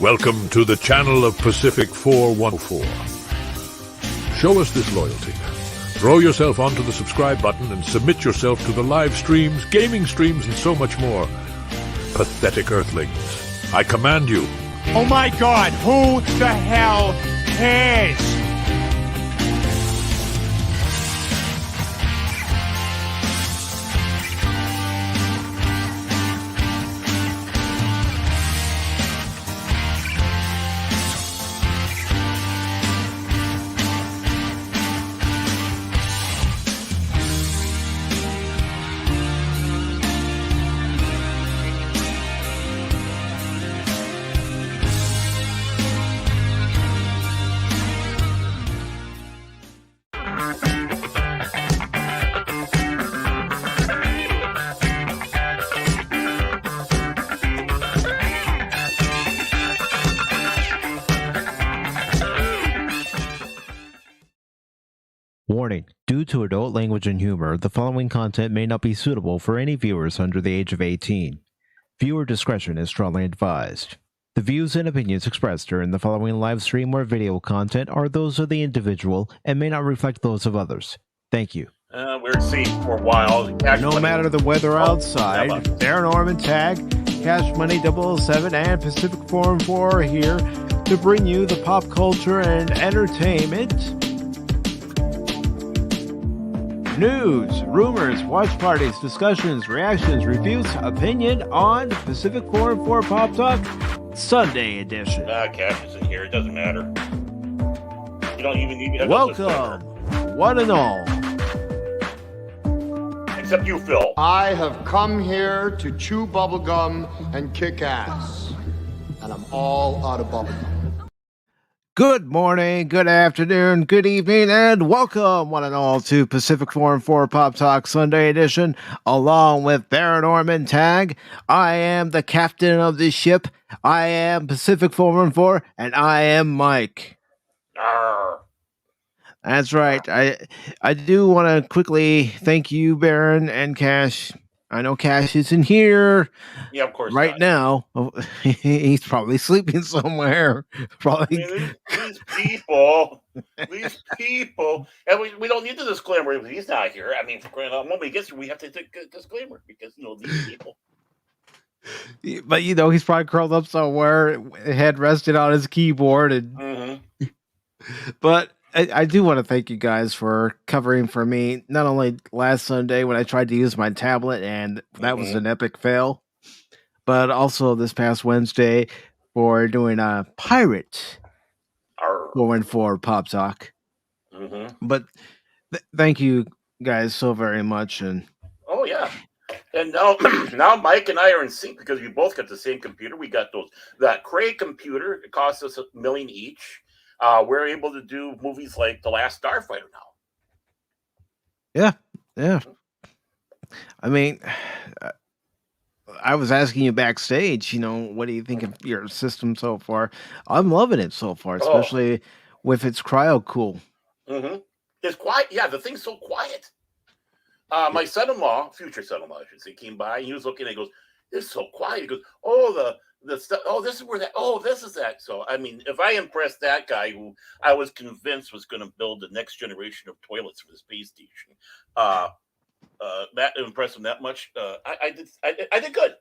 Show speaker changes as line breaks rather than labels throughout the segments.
Welcome to the channel of PACIFIC414. Show us this loyalty. Throw yourself onto the subscribe button and submit yourself to the live streams, gaming streams, and so much more. Pathetic earthlings. I command you.
Oh my God, who the hell cares?
Warning, due to adult language and humor, the following content may not be suitable for any viewers under the age of 18. Viewer discretion is strongly advised. The views and opinions expressed during the following live stream or video content are those of the individual and may not reflect those of others. Thank you.
We're safe for a while.
No matter the weather outside, Baron Orman Tagge, Cashmoney007 and PACIFIC414 are here to bring you the pop culture and entertainment news, rumors, watch parties, discussions, reactions, reviews, opinion on PACIFIC414 Pop Talk Sunday edition.
Cash isn't here. It doesn't matter. You don't even need to have
Welcome, one and all.
Except you, Phil.
I have come here to chew bubblegum and kick ass. And I'm all out of bubblegum.
Good morning, good afternoon, good evening, and welcome, one and all, to PACIFIC414 Pop Talk Sunday edition, along with Baron Orman Tagge. I am the captain of this ship. I am PACIFIC414, and I am Mike.
Arr.
That's right. I do want to quickly thank you, Baron and Cash. I know Cash isn't here.
Yeah, of course.
Right
not.
now. He's probably sleeping somewhere. Probably.
I mean, these people, and we don't need the disclaimer if he's not here. I mean, when we get here, we have to take a disclaimer because these people.
But he's probably curled up somewhere, head rested on his keyboard, and.
Mm-hmm.
But I do want to thank you guys for covering for me, not only last Sunday when I tried to use my tablet and that was an epic fail, but also this past Wednesday for doing a pirate going for Pop Talk.
Mm-hmm.
But thank you guys so very much. And
oh yeah, and now Mike and I are in sync because we both got the same computer. We got that Carrie computer. It cost us $1 million each. We're able to do movies like The Last Starfighter now.
Yeah. I mean, I was asking you backstage, what do you think of your system so far? I'm loving it so far, especially with its cryo cool.
Mm-hmm. It's quiet. Yeah, the thing's so quiet. My son-in-law, future son-in-law, I should say, came by and he was looking and he goes, "It's so quiet." He goes, "Oh, the stuff. Oh, this is where that. Oh, this is that." So, I mean, if I impress that guy who I was convinced was going to build the next generation of toilets for the space station, that impressed him that much, I did good.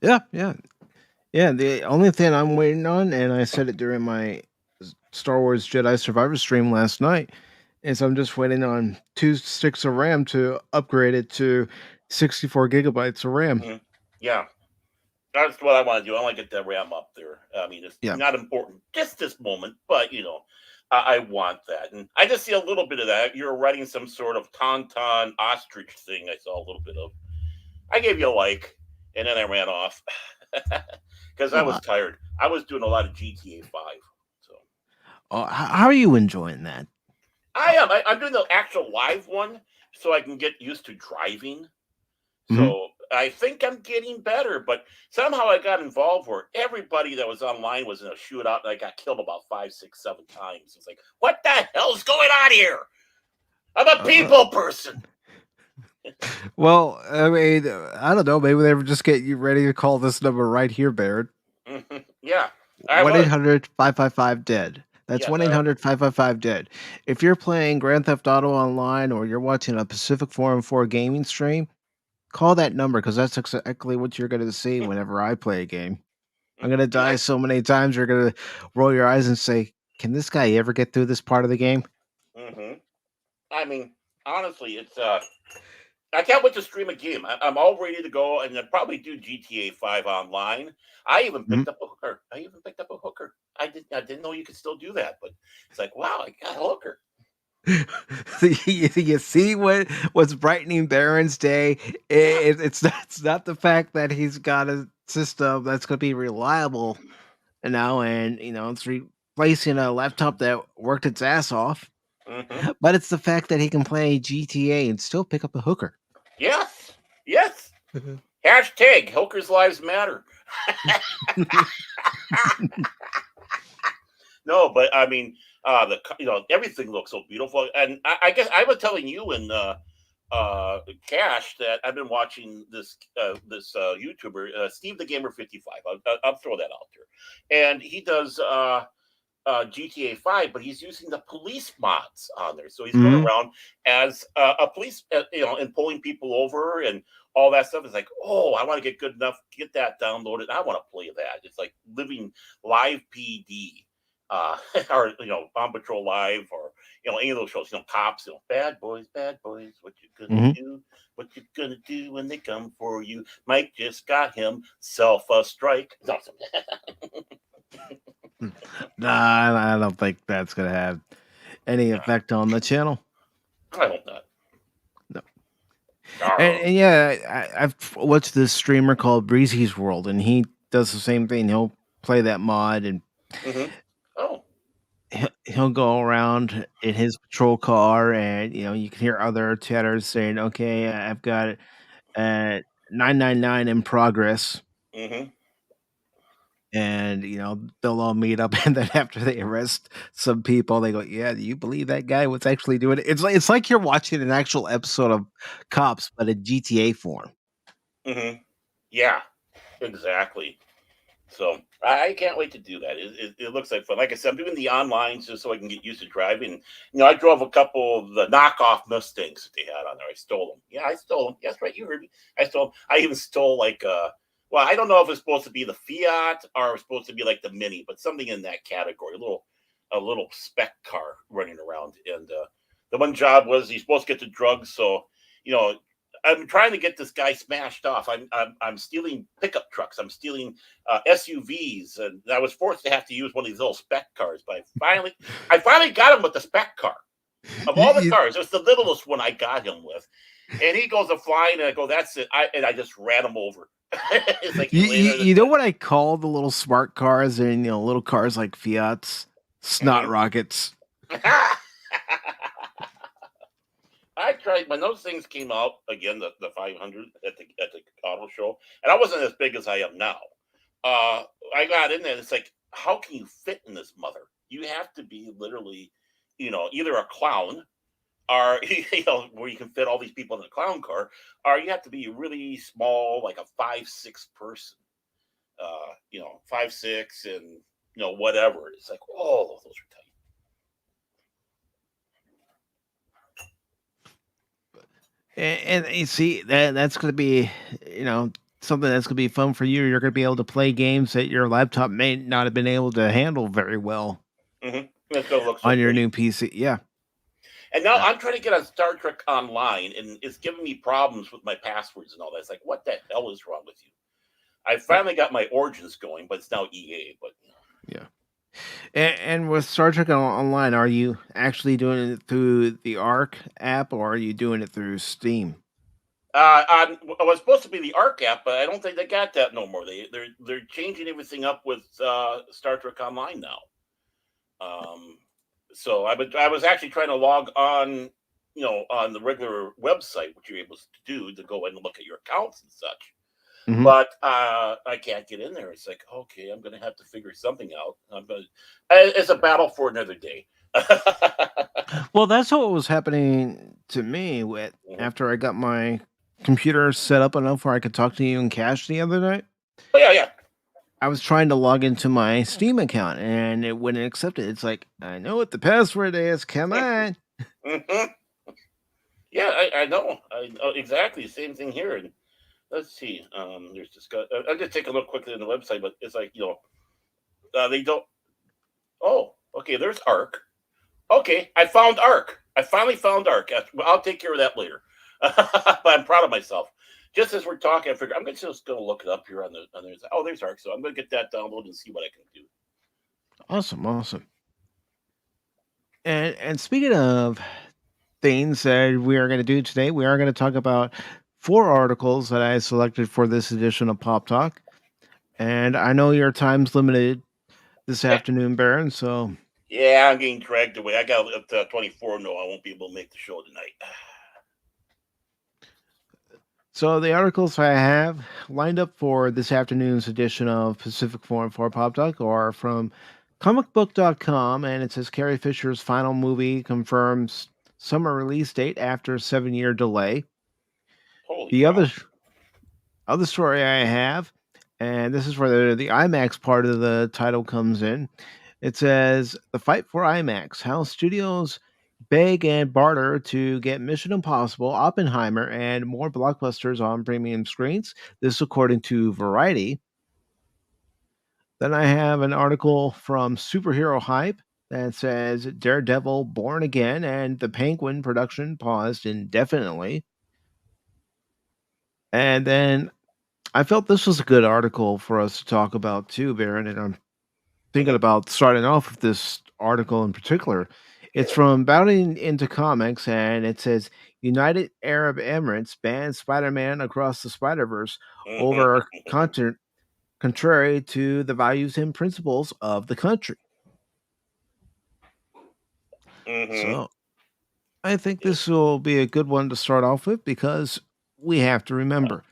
Yeah. The only thing I'm waiting on, and I said it during my Star Wars Jedi Survivor stream last night, is I'm just waiting on 2 sticks of RAM to upgrade it to 64 gigabytes of RAM.
Mm-hmm. Yeah. That's what I want to do. I want to get that RAM up there. I mean, it's not important just this moment, but, I want that. And I just see a little bit of that. You're writing some sort of tauntaun ostrich thing I saw a little bit of. I gave you a like, and then I ran off because I was tired. I was doing a lot of GTA 5. So,
how are you enjoying that?
I am. I'm doing the actual live one so I can get used to driving. So I think I'm getting better, but somehow I got involved where everybody that was online was in a shootout and I got killed about 5, 6, 7 times. It's like, what the hell's going on here? I'm a people person.
Well, I mean, I don't know. Maybe they were just getting you ready to call this number right here, Baron.
Yeah, Yeah, I
One
was.
800-555-DEAD. That's
Yes,
1-800-555-DEAD. If you're playing Grand Theft Auto online or you're watching a Pacific 414 gaming stream, call that number because that's exactly what you're going to see whenever I play a game. I'm going to die so many times, you're going to roll your eyes and say, can this guy ever get through this part of the game?
Mm-hmm. I mean, honestly, it's I can't wait to stream a game. I'm all ready to go, and I'd probably do GTA 5 online. I even
Mhm.
picked up a hooker. I didn't know you could still do that, but it's like, wow, I got a hooker.
You see what's brightening Baron's day? It's not the fact that he's got a system that's going to be reliable now, and it's replacing a laptop that worked its ass off.
Mm-hmm.
But it's the fact that he can play GTA and still pick up a hooker.
Yes, yes. Hashtag hookers lives matter. No, but I mean, everything looks so beautiful, and I guess I was telling you and Cash that I've been watching this YouTuber Steve the Gamer 55. I'll throw that out there, and he does GTA 5, but he's using the police mods on there, so he's going
Mhm.
around as a police, and pulling people over and all that stuff. It's like, oh, I want to get good enough, get that downloaded. I want to play that. It's like living live PD, or on patrol live, or any of those shows. Cops, bad boys, what you gonna
Mhm.
do? What you gonna do when they come for you? Mike just got himself a strike. It's awesome.
Nah, I don't think that's gonna have any effect on the channel.
I hope not.
No. And,
Arr.
and yeah, I've watched this streamer called Breezy's World, and he does the same thing. He'll play that mod, and
Mhm. Oh.
he'll go around in his patrol car, and you can hear other chatters saying, "Okay, I've got 999 in progress."
Mhm.
And they'll all meet up, and then after they arrest some people, they go, "Yeah, do you believe that guy was actually doing it?" It's like you're watching an actual episode of Cops, but in GTA form.
Mhm. Yeah. Exactly. So I can't wait to do that. It looks like fun. Like I said, I'm doing the online just so I can get used to driving. I drove a couple of the knockoff Mustangs that they had on there. I stole them. Yeah, I stole them. Yes, right. You heard me. I stole them. I even stole like well, I don't know if it's supposed to be the Fiat or it's supposed to be like the Mini, but something in that category. A little spec car running around. And the one job was he's supposed to get the drugs. So you know, I'm trying to get this guy smashed off. I'm stealing pickup trucks. I'm stealing SUVs, and I was forced to have to use one of these little spec cars. But I finally got him with the spec car. Of
You,
all the
you,
cars, it's the littlest one I got him with. And he goes to flying, and I go, "That's it." I just ran him over. It's like he
you, you
landed.
you know what I call the little smart cars and little cars like Fiats, snot
Mhm.
rockets.
I tried when those things came out again, the 500 at the auto show, and I wasn't as big as I am now. I got in there, and it's like, how can you fit in this mother? You have to be literally, either a clown, or where you can fit all these people in a clown car, or you have to be really small, like a 5'6" person. 5'6", and whatever. It's like, oh, those are tight.
And you see that's going to be something that's going to be fun for you. You're going to be able to play games that your laptop may not have been able to handle very well
It's gonna look so
on your
pretty.
new PC. Yeah.
And now
Uh,
I'm trying to get on Star Trek Online, and it's giving me problems with my passwords and all that. It's like, what the hell is wrong with you? I finally got my Origins going, but it's now EA. But
yeah. And with Star Trek Online, are you actually doing it through the Arc app or are you doing it through Steam?
I was supposed to be the Arc app, but I don't think they got that no more. They're changing everything up with Star Trek Online now. So I was actually trying to log on, on the regular website, which you're able to do to go in and look at your accounts and such.
Mhm.
But I can't get in there. It's like, okay, I'm gonna have to figure something out. It's a battle for another day.
Well, that's what was happening to me with
Mhm.
after I got my computer set up enough where I could talk to you and Cash the other night.
Oh yeah, yeah.
I was trying to log into my Steam account and it wouldn't accept it. It's like, I know what the password is. Come on.
Mhm. Yeah, I know. I know exactly same thing here. And let's see. There's I'll just take a look quickly on the website, but it's like they don't. Oh, okay. There's Arc. Okay, I found Arc. I finally found Arc. I'll take care of that later. But I'm proud of myself. Just as we're talking, I figure I'm just going to look it up here on the. Oh, there's Arc. So I'm going to get that downloaded and see what I can do.
Awesome. And speaking of things that we are going to do today, we are going to talk about 4 articles that I selected for this edition of Pop Talk. And I know your time's limited this afternoon, Baron, so
Yeah, I'm getting dragged away. I got up to 24. No, I won't be able to make the show tonight.
So the articles I have lined up for this afternoon's edition of PACIFIC414 Pop Talk are from comicbook.com, and it says Carrie Fisher's final movie confirms summer release date after 7-year delay.
Holy
The
cow.
other story I have, and this is where the IMAX part of the title comes in. It says The Fight for IMAX, how studios beg and barter to get Mission Impossible, Oppenheimer, and more blockbusters on premium screens. This according to Variety. Then I have an article from Superhero Hype that says Daredevil Born Again and the Penguin production paused indefinitely. And then I felt this was a good article for us to talk about too, Baron, and I'm thinking about starting off with this article in particular. It's from Bounding into Comics, and it says United Arab Emirates bans Spider-Man across the Spider-Verse over content contrary to the values and principles of the country. So I think this will be a good one to start off with because we have to remember,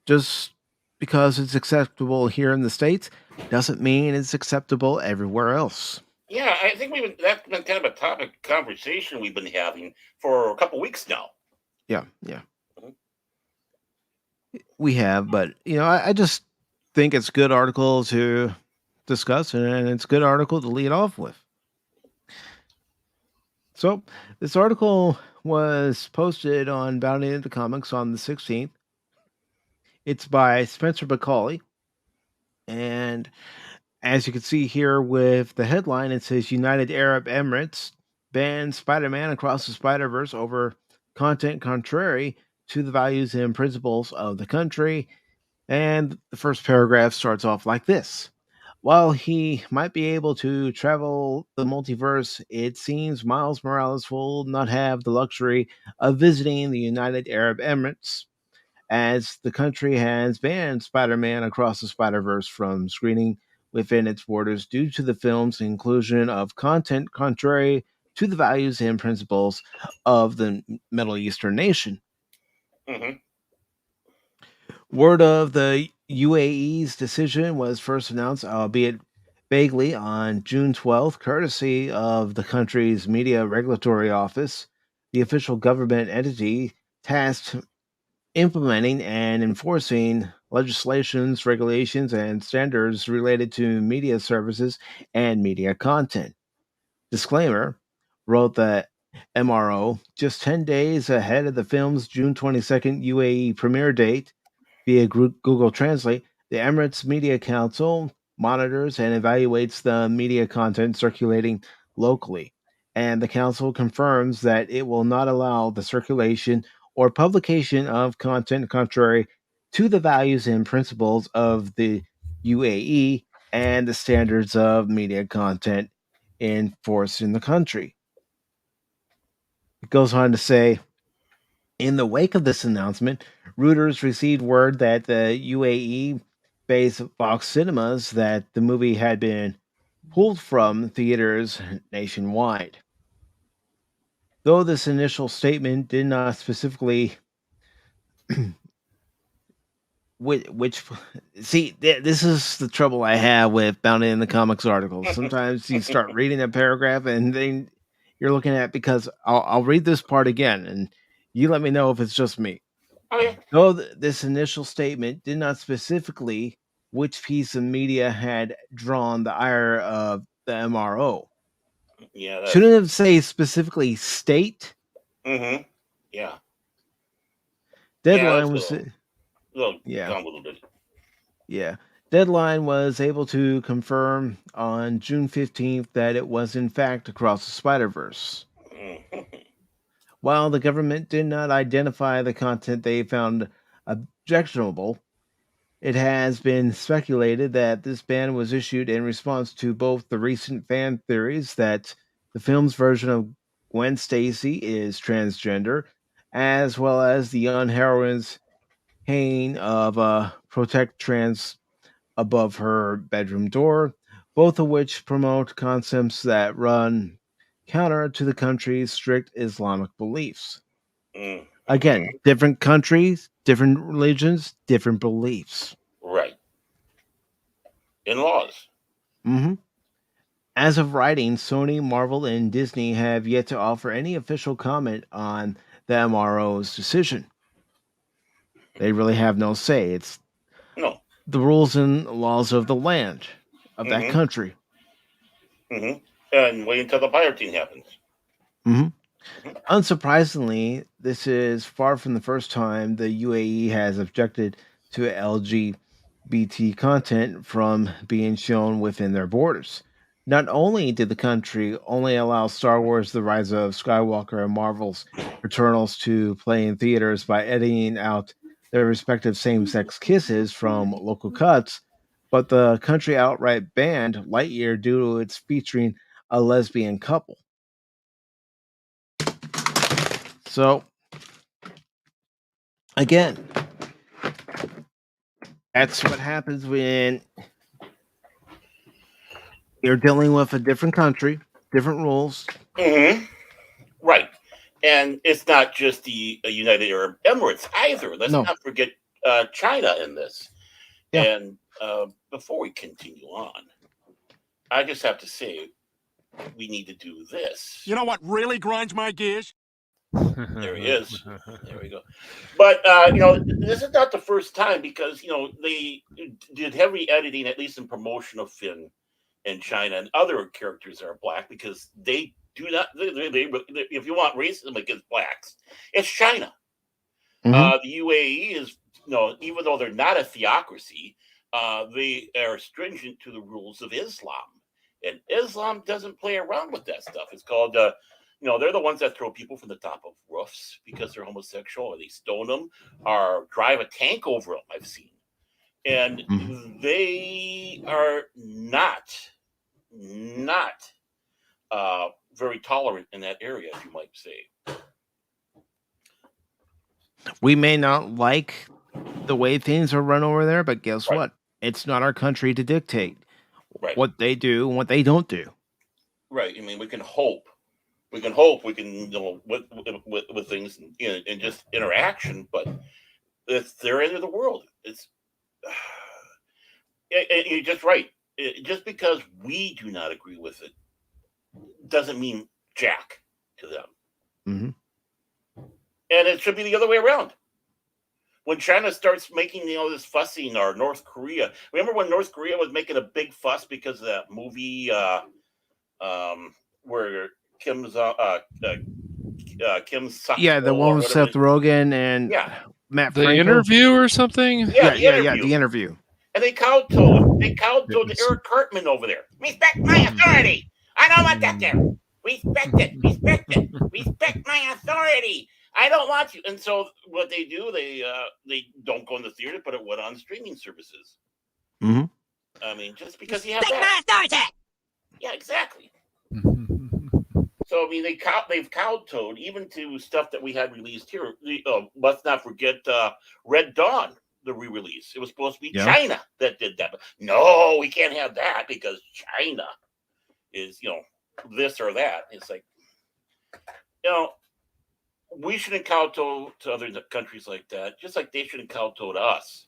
just because it's acceptable here in the States doesn't mean it's acceptable everywhere else.
Yeah, I think that's been kind of a topic of conversation we've been having for a couple weeks now.
Yeah. We have, but I just think it's a good article to discuss, and it's a good article to lead off with. So this article was posted on Bounding into Comics on the 16th. It's by Spencer Bacall, and as you can see here with the headline, it says United Arab Emirates bans Spider-Man across the Spider-Verse over content contrary to the values and principles of the country. And the first paragraph starts off like this. While he might be able to travel the multiverse, it seems Miles Morales will not have the luxury of visiting the United Arab Emirates, as the country has banned Spider-Man Across the Spider-Verse from screening within its borders due to the film's inclusion of content contrary to the values and principles of the Middle Eastern nation. Word of the UAE's decision was first announced, albeit vaguely, on June 12th, courtesy of the country's Media Regulatory Office, the official government entity tasked implementing and enforcing legislations, regulations, and standards related to media services and media content. Disclaimer, wrote the MRO just 10 days ahead of the film's June 22nd UAE premiere date via Google Translate. The Emirates Media Council monitors and evaluates the media content circulating locally, and the council confirms that it will not allow the circulation or publication of content contrary to the values and principles of the UAE and the standards of media content enforced in the country. It goes on to say, in the wake of this announcement, Reuters received word that the UAE based Fox Cinemas that the movie had been pulled from theaters nationwide. Though this initial statement did not specifically this is the trouble I have with Bounding in the Comics articles. Sometimes you start reading a paragraph and then you're looking at, because I'll read this part again and you let me know if it's just me.
Okay.
Though this initial statement did not specifically which piece of media had drawn the ire of the MRO.
Yeah.
Shouldn't it say specifically state?
Mm-hmm. Yeah.
Deadline
Yeah,
was
little
yeah.
convoluted.
Yeah. Deadline was able to confirm on June 15th that it was in fact Across the Spider-Verse. While the government did not identify the content they found objectionable, it has been speculated that this ban was issued in response to both the recent fan theories that the film's version of Gwen Stacy is transgender, as well as the young heroine's hanging of a protect trans above her bedroom door, both of which promote concepts that run counter to the country's strict Islamic beliefs.
Mm-hmm.
Again, different countries, different religions, different beliefs.
Right. In laws.
Mm-hmm. As of writing, Sony, Marvel, and Disney have yet to offer any official comment on the MRO's decision. They really have no say. It's
No.
the rules and laws of the land, of that country.
Mm-hmm. And wait until the pirating happens.
Mm-hmm. Unsurprisingly, this is far from the first time the UAE has objected to LGBT content from being shown within their borders. Not only did the country only allow Star Wars The Rise of Skywalker and Marvel's Eternals to play in theaters by editing out their respective same sex kisses from local cuts, but the country outright banned Lightyear due to its featuring a lesbian couple. So, again, that's what happens when you're dealing with a different country, different rules.
Mm-hmm. Right. And it's not just the United Arab Emirates either. Let's not forget China in this. Yeah. And before we continue on, I just have to say we need to do this.
You know what really grinds my gears?
There he is. There we go. But, this is not the first time because, they did heavy editing, at least in promotion of Finn in China and other characters that are black because they do not, if you want racism against blacks, it's China. The UAE is, even though they're not a theocracy, they are stringent to the rules of Islam. And Islam doesn't play around with that stuff. It's called, they're the ones that throw people from the top of roofs because they're homosexual, or they stone them, or drive a tank over them, I've seen. And they are not very tolerant in that area, as you might say.
We may not like the way things are run over there, but guess what? It's not our country to dictate what they do and what they don't do.
Right. I mean, we can hope. We can with things and just interaction, but it's their end of the world. It's you're just right. Just because we do not agree with it doesn't mean jack to them.
Mm-hmm.
And it should be the other way around. When China starts making this fussing, or North Korea, remember when North Korea was making a big fuss because of that movie where Kim's
the one with Seth Rogen and Matt Franco.
The Interview or something?
The Interview.
And they kowtowed to Eric Cartman over there. Respect my authority. I don't want that there. Respect it. Respect my authority. I don't want you. And so what they do, they don't go in the theater, but it went on streaming services.
Mm-hmm.
I mean, just because you have that. My authority. Yeah, exactly. So I mean, they've kowtowed even to stuff that we had released here. Let's not forget Red Dawn, the re-release. It was supposed to be China that did that, but no, we can't have that because China is this or that. It's like we shouldn't kowtow to other countries like that, just like they shouldn't kowtow to us.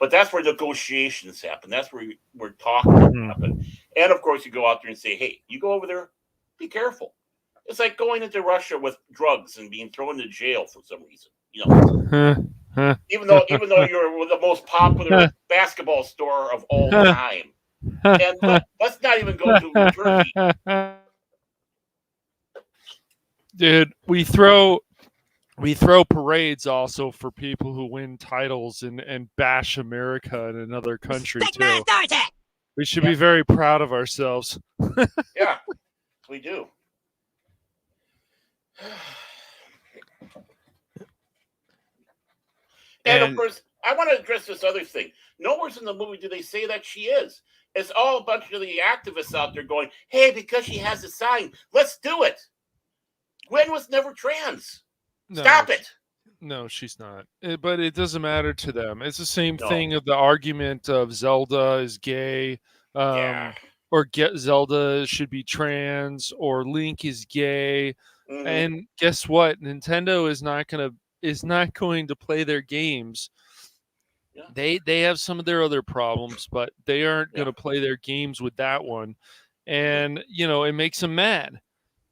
But that's where negotiations happen. That's where we're talking happen. And of course, you go out there and say, "Hey, you go over there, be careful." It's like going into Russia with drugs and being thrown into jail for some reason. even though you're the most popular basketball store of all time. And let's not even go to Turkey.
Dude, we throw parades also for people who win titles and bash America in another country too. We should be very proud of ourselves.
Yeah, we do. And of course, I want to address this other thing. Nowhere's in the movie do they say that she is. It's all a bunch of the activists out there going, hey, because she has a sign, let's do it. Gwen was never trans.
No,
Stop it.
No, she's not. But it doesn't matter to them. It's the same thing of the argument of Zelda is gay, or Zelda should be trans, or Link is gay. Mm-hmm. And guess what? Nintendo is not going to play their games. Yeah. They have some of their other problems, but they aren't going to play their games with that one. And it makes them mad.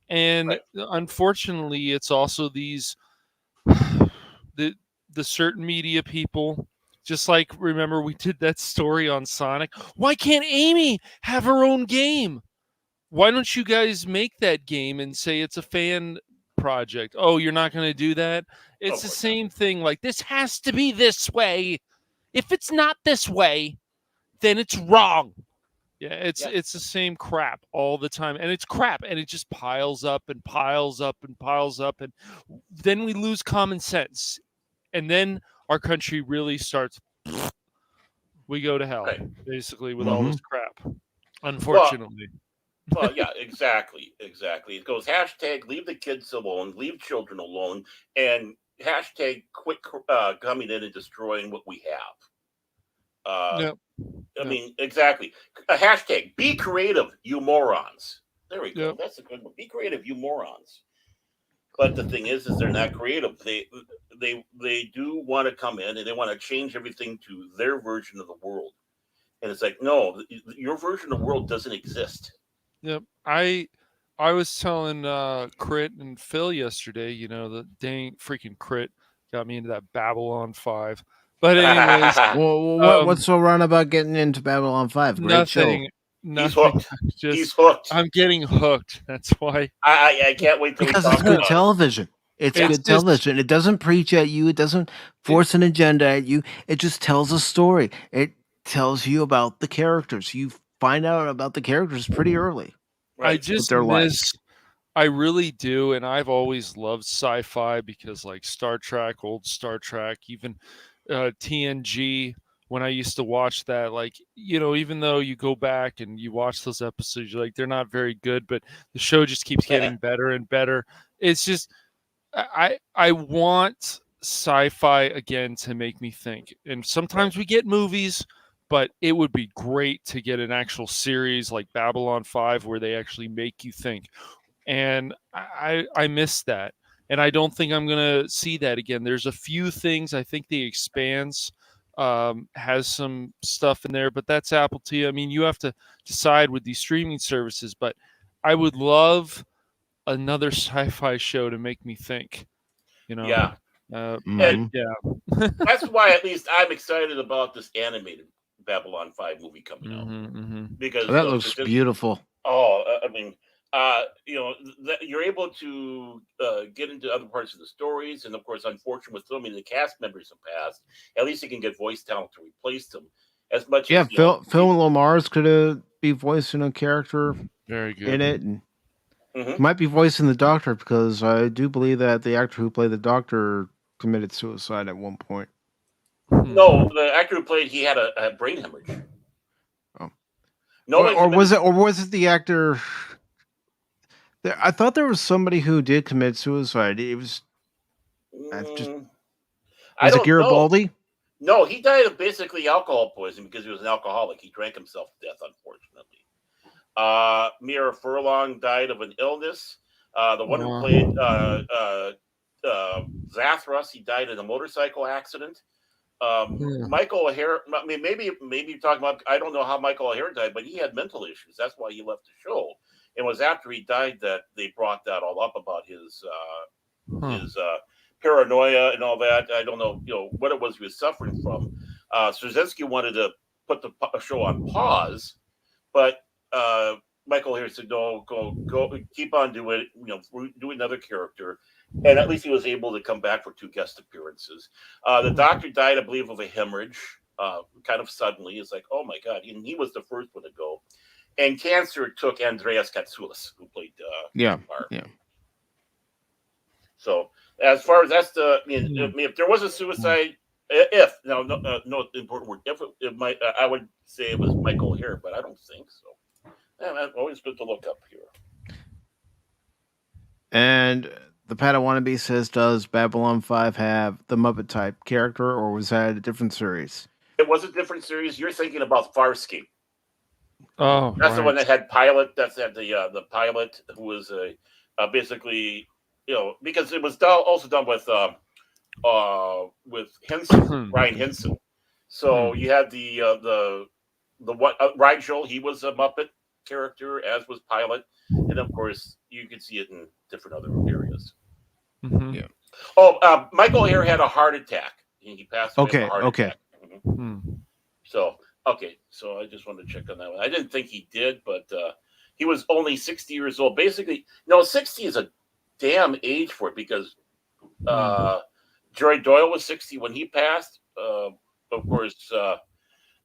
And unfortunately, it's also these the certain media people, just like, remember we did that story on Sonic. Why can't Amy have her own game? Why don't you guys make that game and say it's a fan project? Oh, you're not going to do that? It's the same thing. Like, this has to be this way. If it's not this way, then it's wrong. Yeah, it's the same crap all the time, and it's crap, and it just piles up and piles up and piles up, and then we lose common sense, and then our country really starts. We go to hell, basically, with all this crap. Unfortunately.
Well, yeah, exactly. It goes hashtag leave the kids alone, leave children alone, and hashtag quit coming in and destroying what we have. I mean, exactly. A hashtag, be creative, you morons. There we go. Yep. That's a good one. Be creative, you morons. But the thing is they're not creative. They do want to come in and they want to change everything to their version of the world. And it's like, no, your version of the world doesn't exist.
Yep. I was telling Crit and Phil yesterday, the dang freaking Crit got me into that Babylon 5. But anyways,
what's so wrong about getting into Babylon 5? Great show.
Nothing.
He's hooked.
I'm getting hooked. That's why.
I can't wait till
because it's good television. It's good television. It doesn't preach at you. It doesn't force an agenda at you. It just tells a story. It tells you about the characters. You find out about the characters pretty early.
Right? I just miss. I really do, and I've always loved sci-fi because, like, Star Trek, old Star Trek, even TNG, when I used to watch that, like, even though you go back and you watch those episodes, you're like, they're not very good, but the show just keeps getting better and better. It's just, I want sci-fi again to make me think. And sometimes we get movies, but it would be great to get an actual series like Babylon 5 where they actually make you think. And I miss that. And I don't think I'm going to see that again. There's a few things. I think The Expanse has some stuff in there, but that's Apple TV. I mean, you have to decide with these streaming services, but I would love another sci-fi show to make me think,
Yeah.
Yeah.
That's why at least I'm excited about this animated Babylon 5 movie coming out. Because
that looks beautiful.
I mean, you're able to get into other parts of the stories, and of course, unfortunately, with so many of the cast members have passed, at least you can get voice talent to replace them. As much, as
Phil Lamar's could be voicing a character
very good
in it, and might be voicing the Doctor because I do believe that the actor who played the Doctor committed suicide at one point.
No, the actor who played, he had a brain hemorrhage.
Oh,
no,
or was it the actor? I thought there was somebody who did commit suicide. It was was it Garibaldi?
No, he died of basically alcohol poisoning because he was an alcoholic. He drank himself to death, unfortunately. Mira Furlong died of an illness. The one who played Zathras, he died in a motorcycle accident. Michael O'Hare, I mean, maybe you're talking about, I don't know how Michael O'Hare died, but he had mental issues. That's why he left the show. It was after he died that they brought that all up about his paranoia and all that. I don't know, what it was he was suffering from. Straczynski wanted to put the show on pause, but Michael here said, "No, go, keep on doing it. Do another character." And at least he was able to come back for 2 guest appearances. The doctor died, I believe, of a hemorrhage, kind of suddenly. It's like, oh my God, and he was the first one to go. And cancer took Andreas Katsoulis, who played Bar.
Yeah.
So as far as that's if there was a suicide, no important word, if it might, I would say it was Michael here, but I don't think so. And always good to look up here.
And the Padawannabe says, does Babylon 5 have the Muppet type character, or was that a different series?
It was a different series. You're thinking about Farscape.
Oh,
that's the one that had Pilot. That's had the Pilot, who was basically, because it was also done with Henson, Ryan Henson. So you had the Rigel. He was a Muppet character, as was Pilot, and of course you could see it in different other areas.
Mm-hmm.
Yeah.
Oh, Michael Ayer had a heart attack. He passed away.
Okay.
Of a heart
Okay.
attack. Mm-hmm. So I just wanted to check on that one. I didn't think he did, but he was only 60 years old. Basically, 60 is a damn age for it, because Jerry Doyle was 60 when he passed. Of course,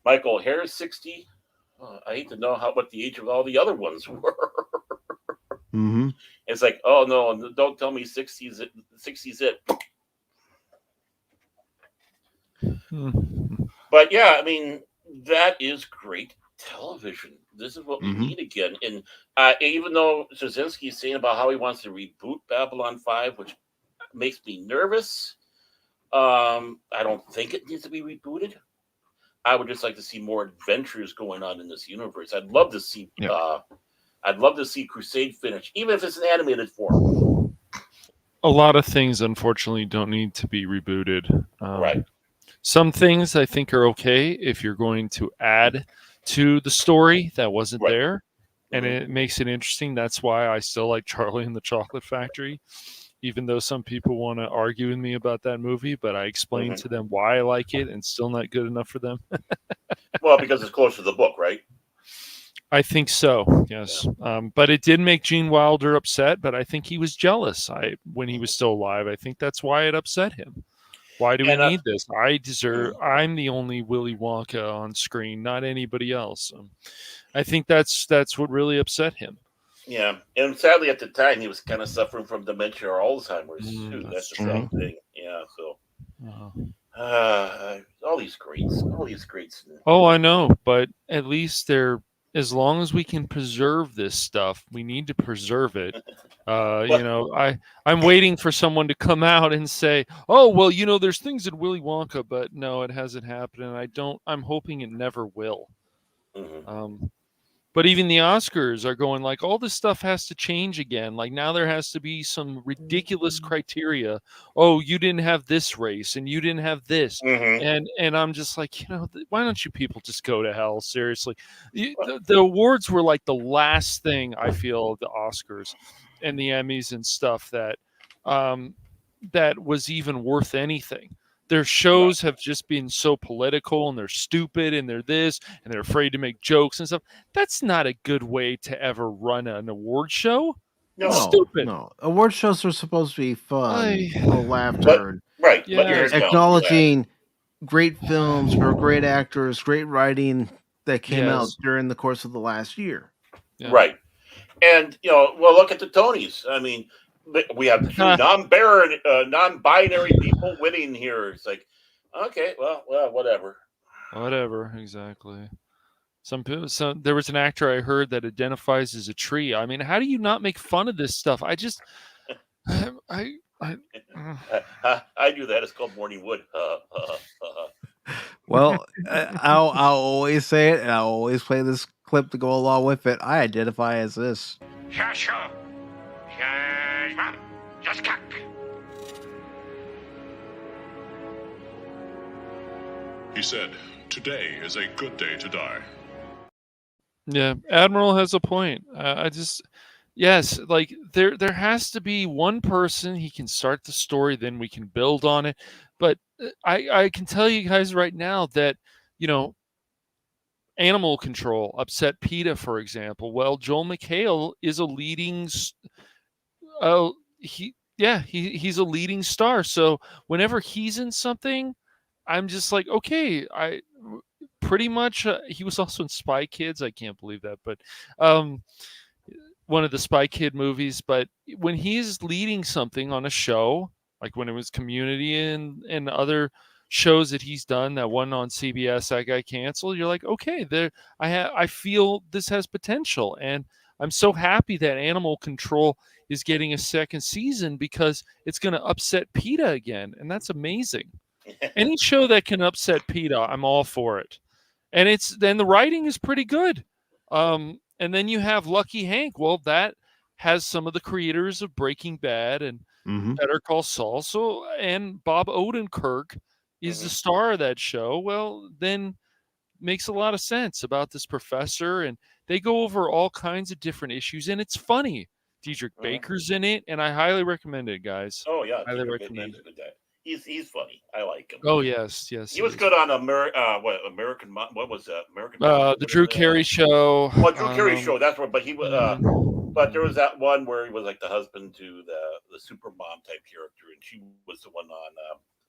Michael Ayer is 60. I hate to know what the age of all the other ones were.
Mm-hmm.
It's like, oh no, don't tell me 60's it. 60's it. But yeah, I mean, that is great television. This is what we need again. And even though Straczynski is saying about how he wants to reboot Babylon 5, which makes me nervous, I don't think it needs to be rebooted. I would just like to see more adventures going on in this universe. I'd love to see Crusade finish, even if it's an animated form.
A lot of things, unfortunately, don't need to be rebooted.
Right.
Some things I think are okay if you're going to add to the story that wasn't there, and it makes it interesting. That's why I still like Charlie and the Chocolate Factory, even though some people want to argue with me about that movie, but I explained to them why I like it, and still not good enough for them.
Well, because it's close to the book, right?
I think so, yes. Yeah. But it did make Gene Wilder upset, but I think he was jealous when he was still alive. I think that's why it upset him. Why do we need this? I'm the only Willy Wonka on screen, not anybody else. I think that's what really upset him.
Yeah, and sadly at the time he was kind of suffering from dementia or Alzheimer's too. That's the same thing. Yeah, so all these greats.
Oh, I know, but at least as long as we can preserve this stuff, we need to preserve it. I'm waiting for someone to come out and say, "Oh, well, there's things in Willy Wonka," but no, it hasn't happened, and I'm hoping it never will. But even the Oscars are going like, all this stuff has to change again. Like now there has to be some ridiculous criteria. Oh, you didn't have this race and you didn't have this. And I'm just like, why don't you people just go to hell? Seriously. The awards were like the last thing I feel of the Oscars and the Emmys and stuff that was even worth anything. Their shows have just been so political, and they're stupid, and they're this, and they're afraid to make jokes and stuff. That's not a good way to ever run an award show.
No,
stupid.
No, award shows are supposed to be fun, full of laughter,
right?
Yeah. Acknowledging great films or great actors, great writing that came out during the course of the last year.
Yeah.
Right, and look at the Tonys. I mean. We have two non-binary people winning here. It's like, okay, well, whatever.
Whatever, exactly. Some people. There was an actor I heard that identifies as a tree. I mean, how do you not make fun of this stuff? I just, I
do that. It's called Morning Wood.
Well, I'll always say it, and I'll always play this clip to go along with it. I identify as this.
Yeah, sure. Just cock.
He said, "Today is a good day to die."
Yeah, Admiral has a point. Yes, like there has to be one person. He can start the story, then we can build on it. But I can tell you guys right now that, you know, Animal Control upset PETA, for example. Well, Joel McHale is a leading he's a leading star. So whenever he's in something, I'm just like, okay, I pretty much he was also in Spy Kids. I can't believe that, but um one of the Spy Kid movies. But when he's leading something on a show, like when it was Community and other shows that he's done, that one on CBS that got canceled, you're like, okay, there I feel this has potential, and I'm so happy that Animal Control is getting a second season because it's going to upset PETA again, and that's amazing. Any show that can upset PETA, I'm all for it. And the writing is pretty good. And then you have Lucky Hank. Well, that has some of the creators of Breaking Bad and Better Call Saul. So, and Bob Odenkirk is the star of that show. Well, then makes a lot of sense about this professor, and they go over all kinds of different issues, and it's funny. Diedrich Baker's in it, and I highly recommend it, guys.
Oh yeah,
Highly recommend it.
He's funny. I like him.
Oh yes,
He was good on American. What was that? American.
The Drew Carey show.
Oh, Drew Carey show. That's what. But he was. But there was that one where he was like the husband to the super mom type character, and she was the one on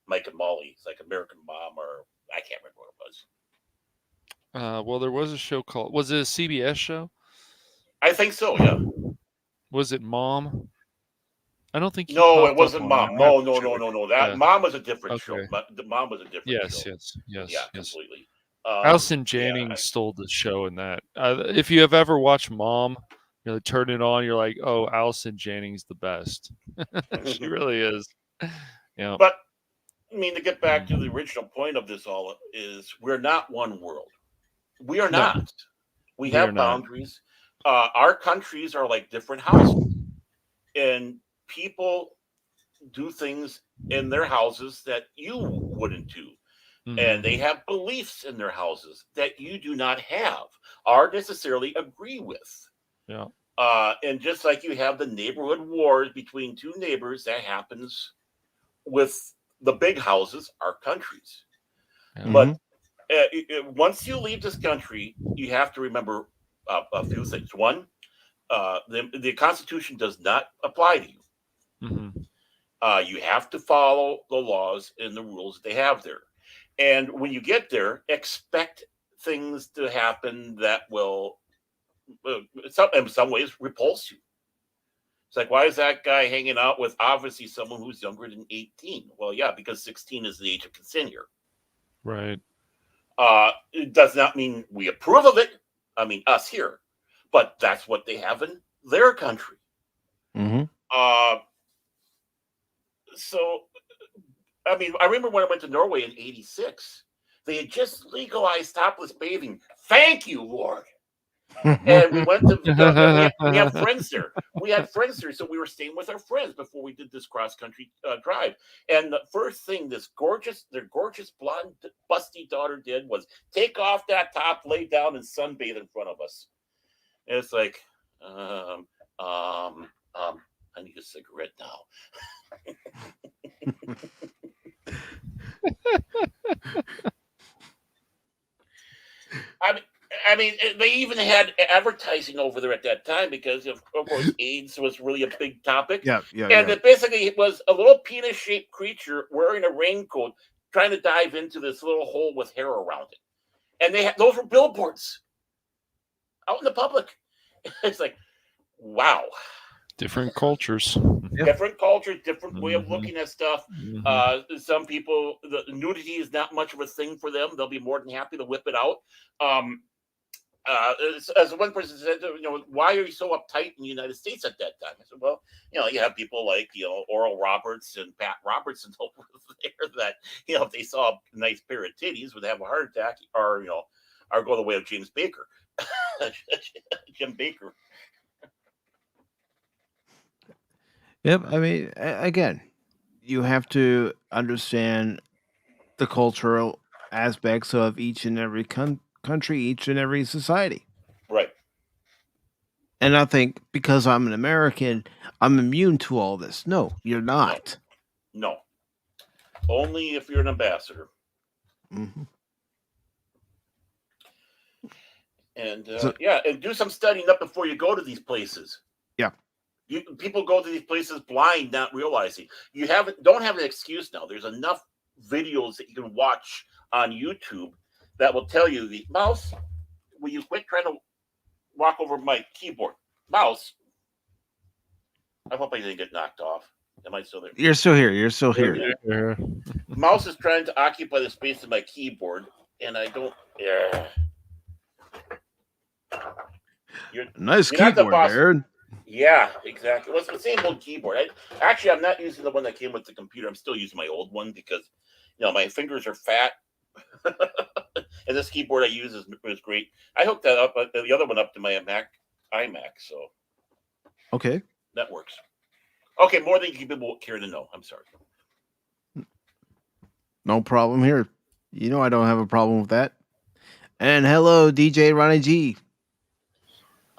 Mike and Molly. It's like American Mom, or I can't remember what it was.
Well, there was a show called. Was it a CBS show?
I think so. Yeah.
Was it Mom? I don't think.
No, it wasn't Mom. No. That Mom was a different show. The Mom was a different show.
Yes.
Yeah, completely.
Allison Jannings stole the show in that. If you have ever watched Mom, you know, turn it on, you're like, oh, Allison Jannings the best. She really is. Yeah.
But I mean, to get back to the original point of this all is we're not one world. We are not. No, we have boundaries. Our countries are like different houses. And people do things in their houses that you wouldn't do. And they have beliefs in their houses that you do not have or necessarily agree with.
Yeah.
And just like you have the neighborhood wars between two neighbors, that happens with the big houses, our countries. But once you leave this country, you have to remember a few things. One, the Constitution does not apply to you. You have to follow the laws and the rules they have there. And when you get there, expect things to happen that will, in some ways, repulse you. It's like, why is that guy hanging out with obviously someone who's younger than 18? Well, yeah, because 16 is the age of consent here.
Right.
It does not mean we approve of it. I mean, us here. But that's what they have in their country. So, I mean, I remember when I went to Norway in '86, they had just legalized topless bathing. Thank you, Lord. And we went to, we have friends there. We had friends there, so we were staying with our friends before we did this cross-country drive. And the first thing their gorgeous blonde, busty daughter did was take off that top, lay down, and sunbathe in front of us. And it's like, I need a cigarette now. I mean, they even had advertising over there at that time because, of course, AIDS was really a big topic. It basically was a little penis-shaped creature wearing a raincoat trying to dive into this little hole with hair around it. And those were billboards out in the public. It's like, wow.
Different cultures.
Different cultures, different way of looking at stuff. Some people, the nudity is not much of a thing for them. They'll be more than happy to whip it out. As one person said, why are you so uptight in the United States at that time? I said, well, you have people like, Oral Roberts and Pat Robertson over there that, if they saw a nice pair of titties would have a heart attack or go the way of James Baker. Jim Baker.
Yep. I mean, again, you have to understand the cultural aspects of each and every country, each and every society.
Right.
And I think because I'm an American, I'm immune to all this. No, you're not.
No. Only if you're an ambassador.
Mm-hmm.
And
So-
and do some studying up before you go to these places.
Yeah.
People go to these places blind, not realizing don't have an excuse now. There's enough videos that you can watch on YouTube that will tell you the mouse. Will you quit trying to walk over my keyboard? Mouse. I hope I didn't get knocked off. Am I still there?
You're still here. You're still here.
Yeah.
Mouse is trying to occupy the space of my keyboard, and I don't. Yeah.
Nice
you're not the
keyboard,
boss.
Baron.
Yeah, exactly. Well, it's the same old keyboard. I'm not using the one that came with the computer. I'm still using my old one because, my fingers are fat. And this keyboard I use is great. I hooked that up, the other one up to my IMAX, so
Okay.
that works. Okay, more than people care to know. I'm sorry.
No problem here. You know I don't have a problem with that. And hello, DJ Ronnie G.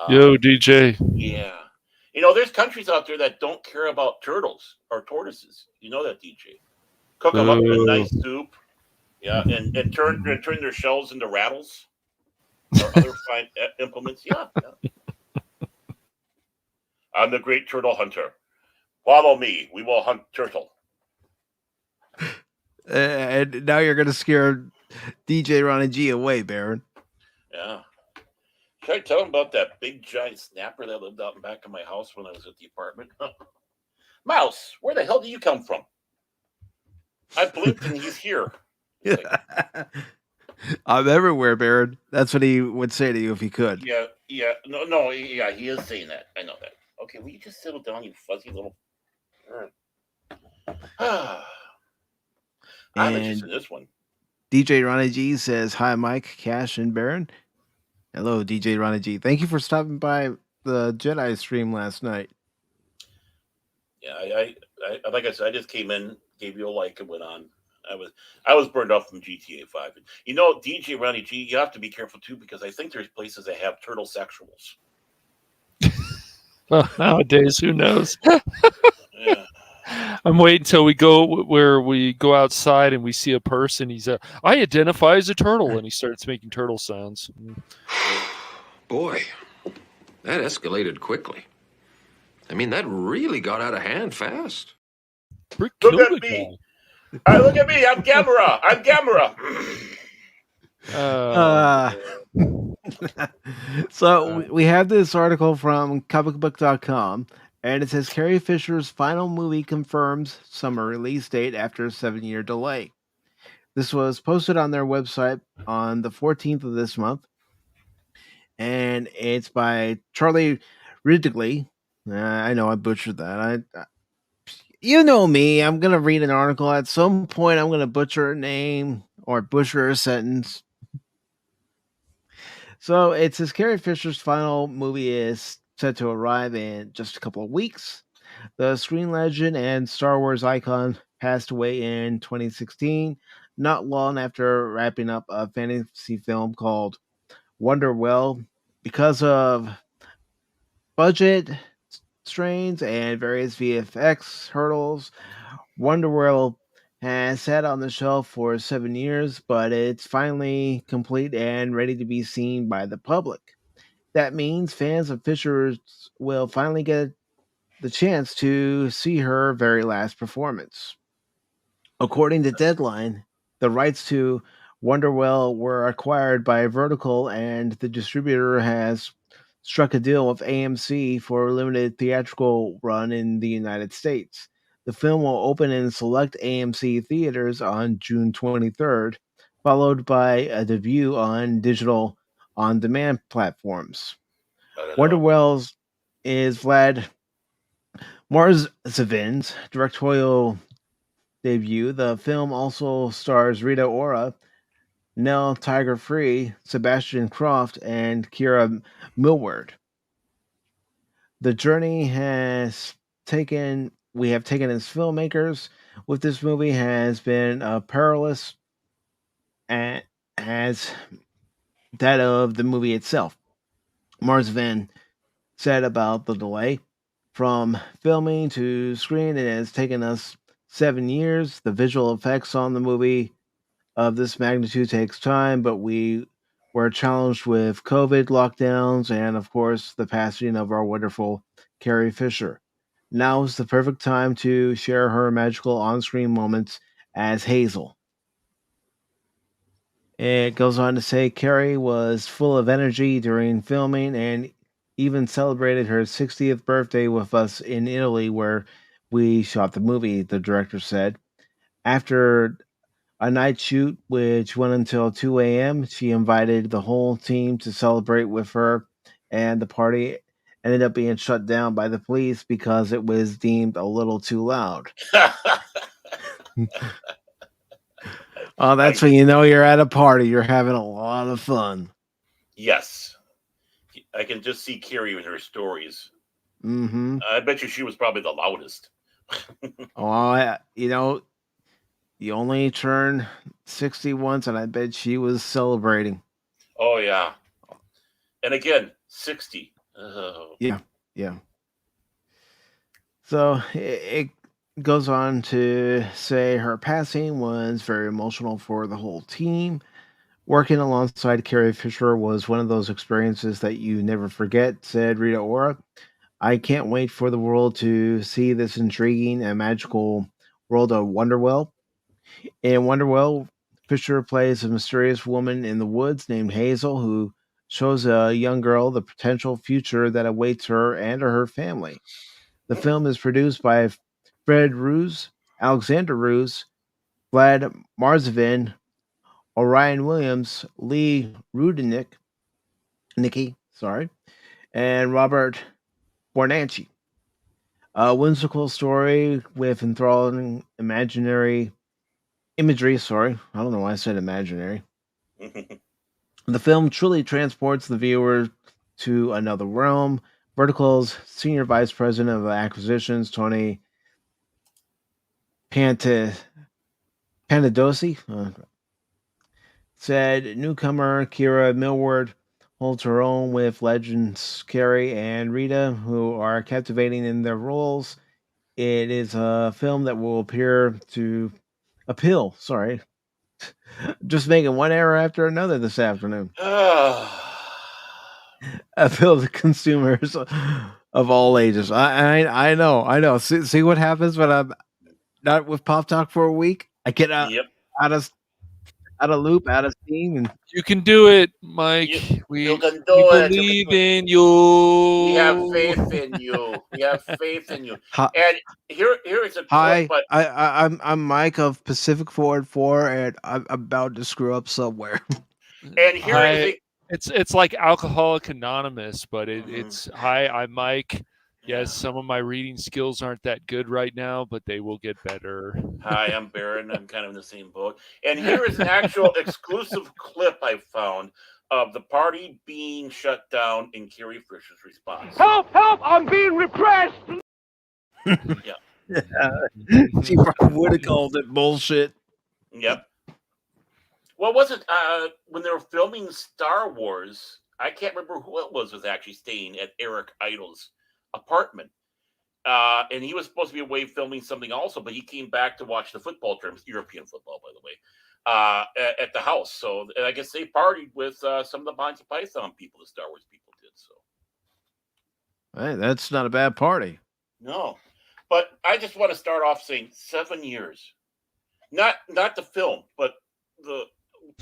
Yo, DJ.
Yeah. There's countries out there that don't care about turtles or tortoises. You know that, DJ. Cook them up in a nice soup. Yeah, and turn their shells into rattles or other fine implements. Yeah. I'm the great turtle hunter. Follow me. We will hunt turtle.
And now you're going to scare DJ Ronnie G away, Baron.
Yeah. Should I tell him about that big giant snapper that lived out in back of my house when I was at the apartment? Mouse, where the hell do you come from? I blinked and he's here. He's like,
I'm everywhere, Baron. That's what he would say to you if he could.
Yeah. No, he is saying that. I know that. Okay, will you just settle down, you fuzzy little... I'm interested in this one.
DJ Ronnie G says, hi, Mike, Cash, and Baron. Hello, DJ Ronnie G. Thank you for stopping by the Jedi stream last night.
Yeah, I like I said, I just came in, gave you a like, and went on. I was burned off from GTA 5. DJ Ronnie G, you have to be careful too, because I think there's places that have turtle sexuals.
Well, nowadays, who knows?
Yeah.
I'm waiting until we go outside and we see a person. He's I identify as a turtle, and he starts making turtle sounds.
Boy, that escalated quickly. I mean, that really got out of hand fast.
Look at me. Look at me. I'm Gamera.
So we have this article from comicbook.com, and it says Carrie Fisher's final movie confirms summer release date after a 7-year delay. This was posted on their website on the 14th of this month, and it's by Charlie Ridgley. I know I butchered that. You know me. I'm going to read an article. At some point, I'm going to butcher a name or butcher a sentence. So it says Carrie Fisher's final movie is set to arrive in just a couple of weeks. The screen legend and Star Wars icon passed away in 2016, not long after wrapping up a fantasy film called Wonderwell. Because of budget strains and various VFX hurdles, Wonderworld has sat on the shelf for 7 years, but it's finally complete and ready to be seen by the public. That means fans of Fisher will finally get the chance to see her very last performance. According to Deadline, the rights to Wonderwell were acquired by Vertical, and the distributor has struck a deal with AMC for a limited theatrical run in the United States. The film will open in select AMC theaters on June 23rd, followed by a debut on digital on-demand platforms. Wonderwell is Vlad Marzavin's directorial debut. The film also stars Rita Ora, Nell Tiger-Free, Sebastian Croft, and Kira Millward. The journey we have taken as filmmakers with this movie has been perilous as that of the movie itself. Marsvan said about the delay. From filming to screen, it has taken us 7 years. The visual effects on the movie of this magnitude takes time, but we were challenged with COVID lockdowns and, of course, the passing of our wonderful Carrie Fisher. Now is the perfect time to share her magical on screen moments as Hazel. It goes on to say Carrie was full of energy during filming and even celebrated her 60th birthday with us in Italy, where we shot the movie, the director said. After a night shoot, which went until 2 a.m., she invited the whole team to celebrate with her, and the party ended up being shut down by the police because it was deemed a little too loud. Oh, that's when you know you're at a party. You're having a lot of fun.
Yes. I can just see Carrie with her stories.
Mm-hmm.
I bet you she was probably the loudest.
You only turn 60 once, and I bet she was celebrating.
Oh, yeah. And again, 60. Oh.
Yeah. So it goes on to say her passing was very emotional for the whole team. Working alongside Carrie Fisher was one of those experiences that you never forget, said Rita Ora. I can't wait for the world to see this intriguing and magical world of Wonderwell. In Wonderwell, Fisher plays a mysterious woman in the woods named Hazel who shows a young girl the potential future that awaits her and her family. The film is produced by Fred Roos, Alexander Roos, Vlad Marzavin, Orion Williams, Lee Rudnick, and Robert Bornanchi. A whimsical story with enthralling imaginary imagery. I don't know why I said imaginary. The film truly transports the viewer to another realm. Vertical's senior vice president of acquisitions, Tony Pantadosi, said newcomer Kira Millward holds her own with legends Carrie and Rita, who are captivating in their roles. It is a film that will appeal. Just making one error after another this afternoon. Appeal to consumers of all ages. I know. See what happens when I'm not with Pop Talk for a week? I get out of loop, out of steam, and
you can do it, Mike.
You can do
we
it.
Believe in you.
We have faith in you. And here is a
hi.
clip.
I'm Mike of PACIFIC414, and I'm about to screw up somewhere.
And here
it's like Alcoholic Anonymous, but it's hi. I'm Mike. Yes, some of my reading skills aren't that good right now, but they will get better.
Hi, I'm Baron. I'm kind of in the same boat. And here is an actual exclusive clip I found of the party being shut down in Carrie Fisher's response.
Help! I'm being repressed!
She probably would have called it bullshit.
Yep. What was it? When they were filming Star Wars, I can't remember who it was actually staying at Eric Idle's apartment. And he was supposed to be away filming something also, but he came back to watch the football terms, European football, by the way, at the house. So I guess they partied with some of the Monty Python people, the Star Wars people did. So,
hey, that's not a bad party.
No, but I just want to start off saying 7 years, not the film, but the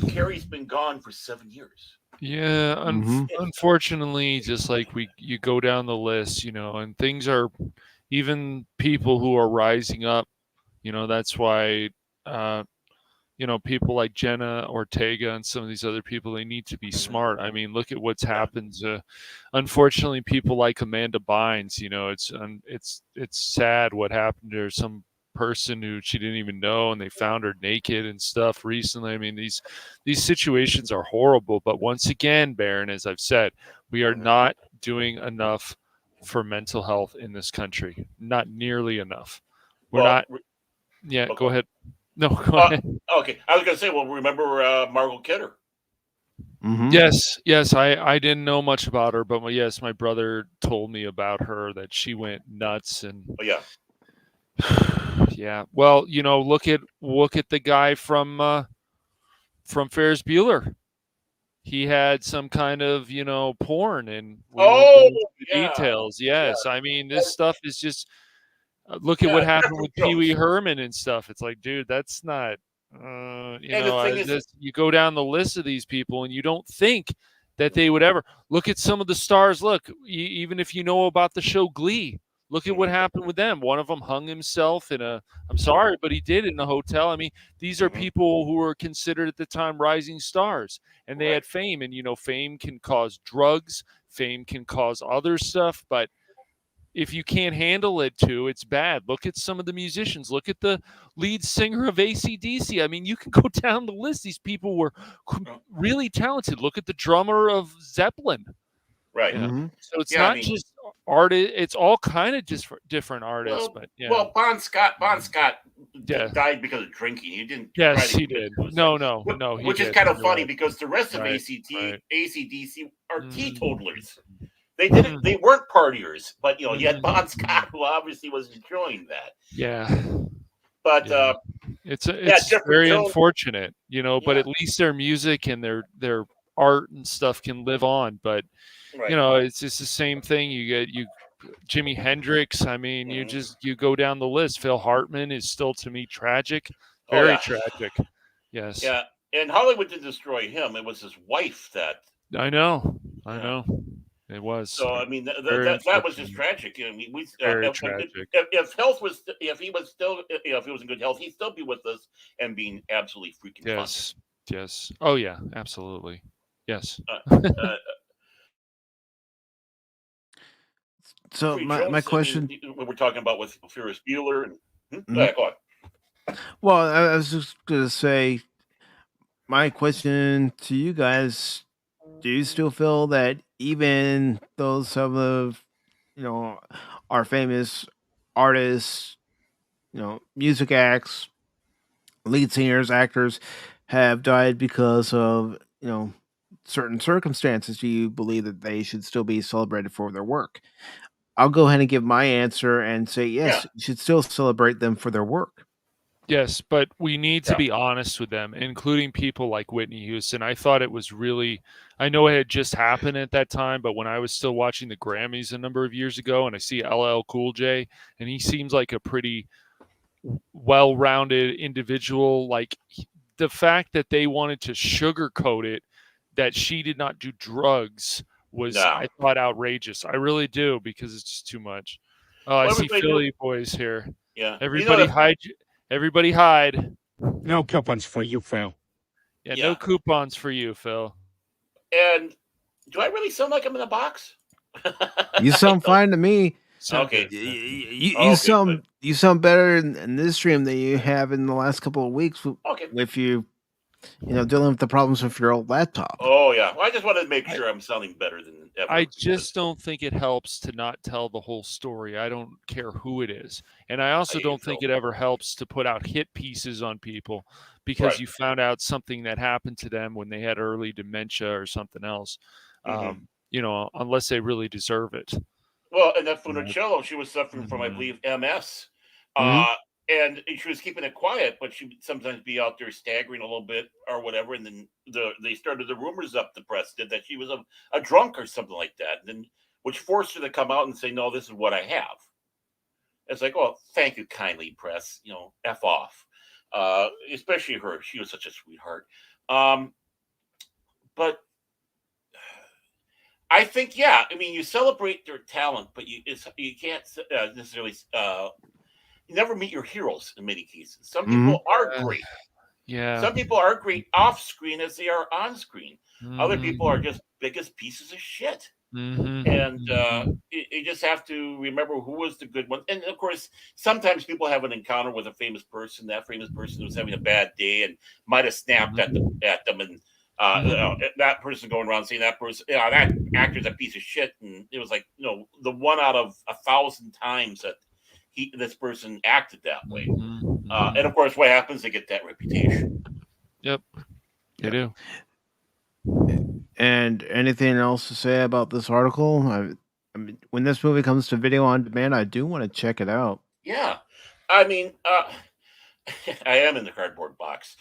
Carrie's been gone for 7 years.
Yeah, unfortunately, just like you go down the list, and things are, even people who are rising up, that's why, people like Jenna Ortega and some of these other people, they need to be smart. I mean, look at what's happened to, unfortunately, people like Amanda Bynes. It's sad what happened to her. Some person who she didn't even know, and they found her naked and stuff recently. I mean, these situations are horrible, but once again, Baron, as I've said, we are not doing enough for mental health in this country. Not nearly enough. Go ahead. No, go ahead.
Okay, I was going to say, well, remember Margot Kidder?
Mhm.
Yes. I didn't know much about her, but yes, my brother told me about her that she went nuts and
Oh yeah.
yeah. Well, look at the guy from Ferris Bueller. He had some kind of, porn, and we won't go
Oh
into the
yeah.
details.
Yeah.
Yes, I mean this stuff is just look at what happened
Jeffrey
with Pee Wee
Jones.
Herman and stuff. It's like, dude, that's not.
And the thing is,
You go down the list of these people, and you don't think that they would ever look at some of the stars. Look, even if you know about the show Glee, look at what happened with them. One of them hung himself in a. I'm sorry, but he did in a hotel. I mean, these are people who were considered at the time rising stars, and they had fame. And fame can cause drugs. Fame can cause other stuff, but if you can't handle it too, it's bad. Look at some of the musicians. Look at the lead singer of AC/DC. I mean, you can go down the list. These people were really talented. Look at the drummer of Zeppelin.
right.
So it's not just art. It's all kind of just different artists.
Well, Bon Scott died because of drinking. He didn't.
Yes, he did. No.
Which is kind of funny because the rest of AC/DC are teetotalers. They didn't. They weren't partiers, but you had Bon Scott, who obviously was enjoying that.
Yeah.
But
it's very unfortunate, But at least their music and their art and stuff can live on. But it's just the same thing. You get Jimi Hendrix. I mean, you go down the list. Phil Hartman is still, to me, tragic, very tragic. Yes.
Yeah, and Hollywood didn't destroy him. It was his wife that.
I know. It was.
So I mean that was just tragic. I mean,
tragic.
If he was in good health, he'd still be with us and being absolutely freaking fun.
Yes. Oh yeah, absolutely. Yes.
So my question,
we're talking about with Ferris Bueller and go on.
Well, I was just gonna say, my question to you guys: do you still feel that even though some of our famous artists, music acts, lead singers, actors have died because of certain circumstances, do you believe that they should still be celebrated for their work? I'll go ahead and give my answer and say yes, you should still celebrate them for their work.
Yes, but we need to be honest with them, including people like Whitney Houston. I thought it was really, I know it had just happened at that time, but when I was still watching the Grammys a number of years ago and I see LL Cool J, and he seems like a pretty well-rounded individual, like the fact that they wanted to sugarcoat it, that she did not do drugs was, I thought, outrageous. I really do, because it's just too much. Oh, I see Philly boys here.
Yeah.
Everybody hide. Everybody hide.
No coupons for you, Phil.
Yeah, no coupons for you, Phil.
And do I really sound like I'm in a box?
You sound fine to me.
Okay.
You sound better in this stream than you have in the last couple of weeks. If you dealing with the problems with your old laptop.
Oh yeah. Well, I just wanted to make sure I'm sounding better than ever.
I just don't think it helps to not tell the whole story. I don't care who it is. And I also don't think it ever helps to put out hit pieces on people because you found out something that happened to them when they had early dementia or something else. Unless they really deserve it.
Well, and that Funicello, she was suffering from, I believe, MS. And she was keeping it quiet, but she'd sometimes be out there staggering a little bit or whatever. And then they started the rumors up, the press did, that she was a drunk or something like that. And then, which forced her to come out and say, no, this is what I have. It's like, oh, thank you kindly, press. F off. Especially her. She was such a sweetheart. But I think, you celebrate their talent, but you can't necessarily... you never meet your heroes in many cases. Some people are great.
Yeah.
Some people are great off screen as they are on screen. Other people are just biggest pieces of shit. And you just have to remember who was the good one. And of course, sometimes people have an encounter with a famous person. That famous person was having a bad day and might have snapped at them. And that person going around saying that person, that actor's a piece of shit. And it was like, the 1 out of 1,000 times that this person acted that way. And of course, what happens? They get that reputation.
Yep. They do.
And anything else to say about this article? I mean, when this movie comes to video on demand, I do want to check it out.
Yeah. I mean, I am in the cardboard box.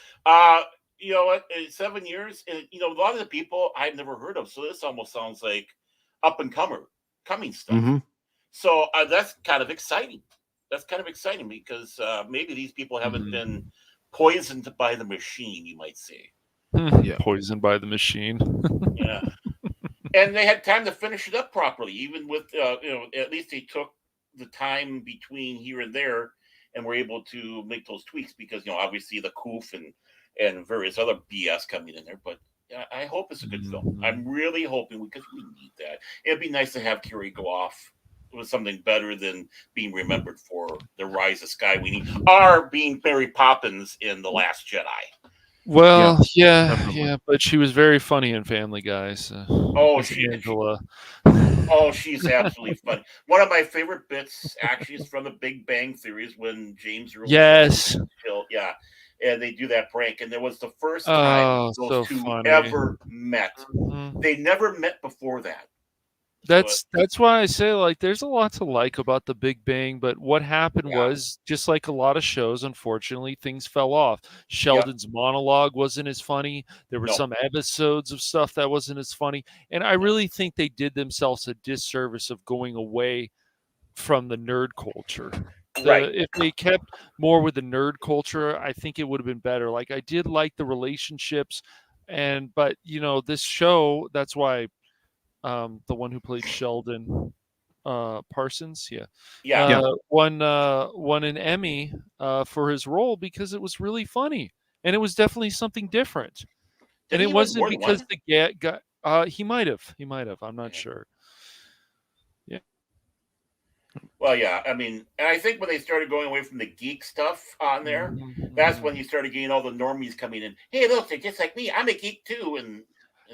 You know what? In 7 years, and, you know, a lot of the people I've never heard of. So this almost sounds like up and coming stuff.
Mm-hmm.
So that's kind of exciting. That's kind of exciting because maybe these people haven't been poisoned by the machine, you might say.
Yeah.
Poisoned by the machine.
Yeah. And they had time to finish it up properly, even with, you know, at least they took the time between here and there and were able to make those tweaks because, you know, obviously the coof and various other BS coming in there. But I hope it's a good film. I'm really hoping because we need that. It'd be nice to have Carrie go off with something better than being remembered for The Rise of Skywalker or being Mary Poppins in The Last Jedi.
Well, yeah, but she was very funny in Family Guy. So. Angela.
She's absolutely fun. One of my favorite bits actually is from The Big Bang Theory when James Earl.
Yes.
Yeah. And they do that prank, and it was the first time those two ever met. They never met before that.
That's why I say, like, there's a lot to like about The Big Bang, but what happened was, just like a lot of shows, unfortunately, things fell off. Sheldon's monologue wasn't as funny. There were some episodes of stuff that wasn't as funny, and I really think they did themselves a disservice of going away from the nerd culture. If they kept more with the nerd culture, I think it would have been better. Like, I did like the relationships, but you know, this show, that's why the one who played Sheldon, Parsons, won an Emmy for his role because it was really funny and it was definitely something different. And it wasn't because the guy, he might have. I'm not sure. Yeah.
Well, yeah. I mean, and I think when they started going away from the geek stuff on there, that's when you started getting all the normies coming in. Hey, look, they're just like me. I'm a geek too, and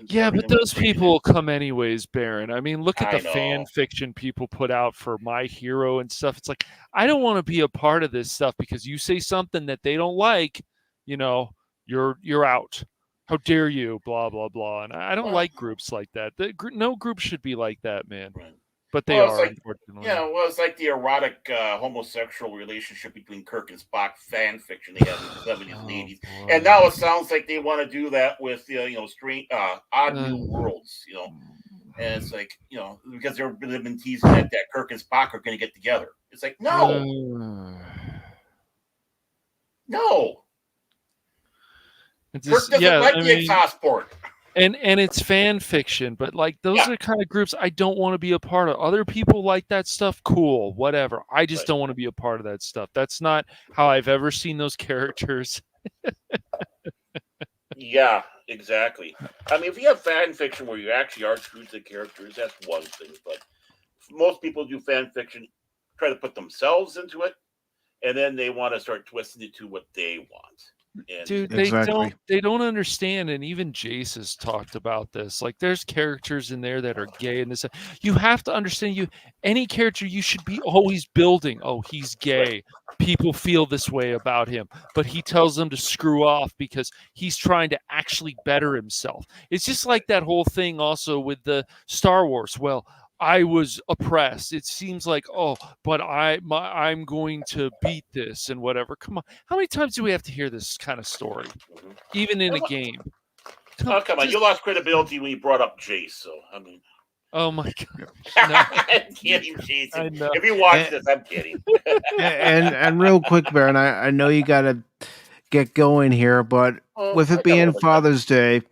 yeah, but those people will come anyways, Baron. I mean, look at the fan fiction people put out for My Hero and stuff. It's like, I don't want to be a part of this stuff because you say something that they don't like, you know, you're out. How dare you? Blah blah blah. And I don't like groups like that. No group should be like that, man.
Right.
But they are,
like,
unfortunately.
Yeah, well, it's like the erotic homosexual relationship between Kirk and Spock fan fiction they had in the 70s and 80s. And now it sounds like they want to do that with, you know, strange, odd new worlds, you know. And it's like, you know, because they've been teasing that Kirk and Spock are going to get together. It's like, no. No. Kirk doesn't like the exhaust port.
And it's fan fiction, but like those are the kind of groups I don't want to be a part of. Other people like that stuff, cool, whatever. I just don't want to be a part of that stuff. That's not how I've ever seen those characters.
Yeah, exactly. I mean, if you have fan fiction where you actually are true to the characters, that's one thing. But most people do fan fiction, try to put themselves into it, and then they want to start twisting it to what they want. And
dude, they don't understand, and even Jace has talked about this. Like, there's characters in there that are gay, and this. You have to understand. Any character you should be always building. Oh, he's gay. People feel this way about him, but he tells them to screw off because he's trying to actually better himself. It's just like that whole thing also with the Star Wars. Well, I was oppressed. It seems like, but I'm going to beat this and whatever. Come on. How many times do we have to hear this kind of story? Even in a game.
Come on. You lost credibility when you brought up Jace, so I mean.
Oh my God.
No. I'm kidding, Jason. If you watch this, I'm kidding.
and real quick, Baron, I know you gotta get going here, but with it being Father's Day,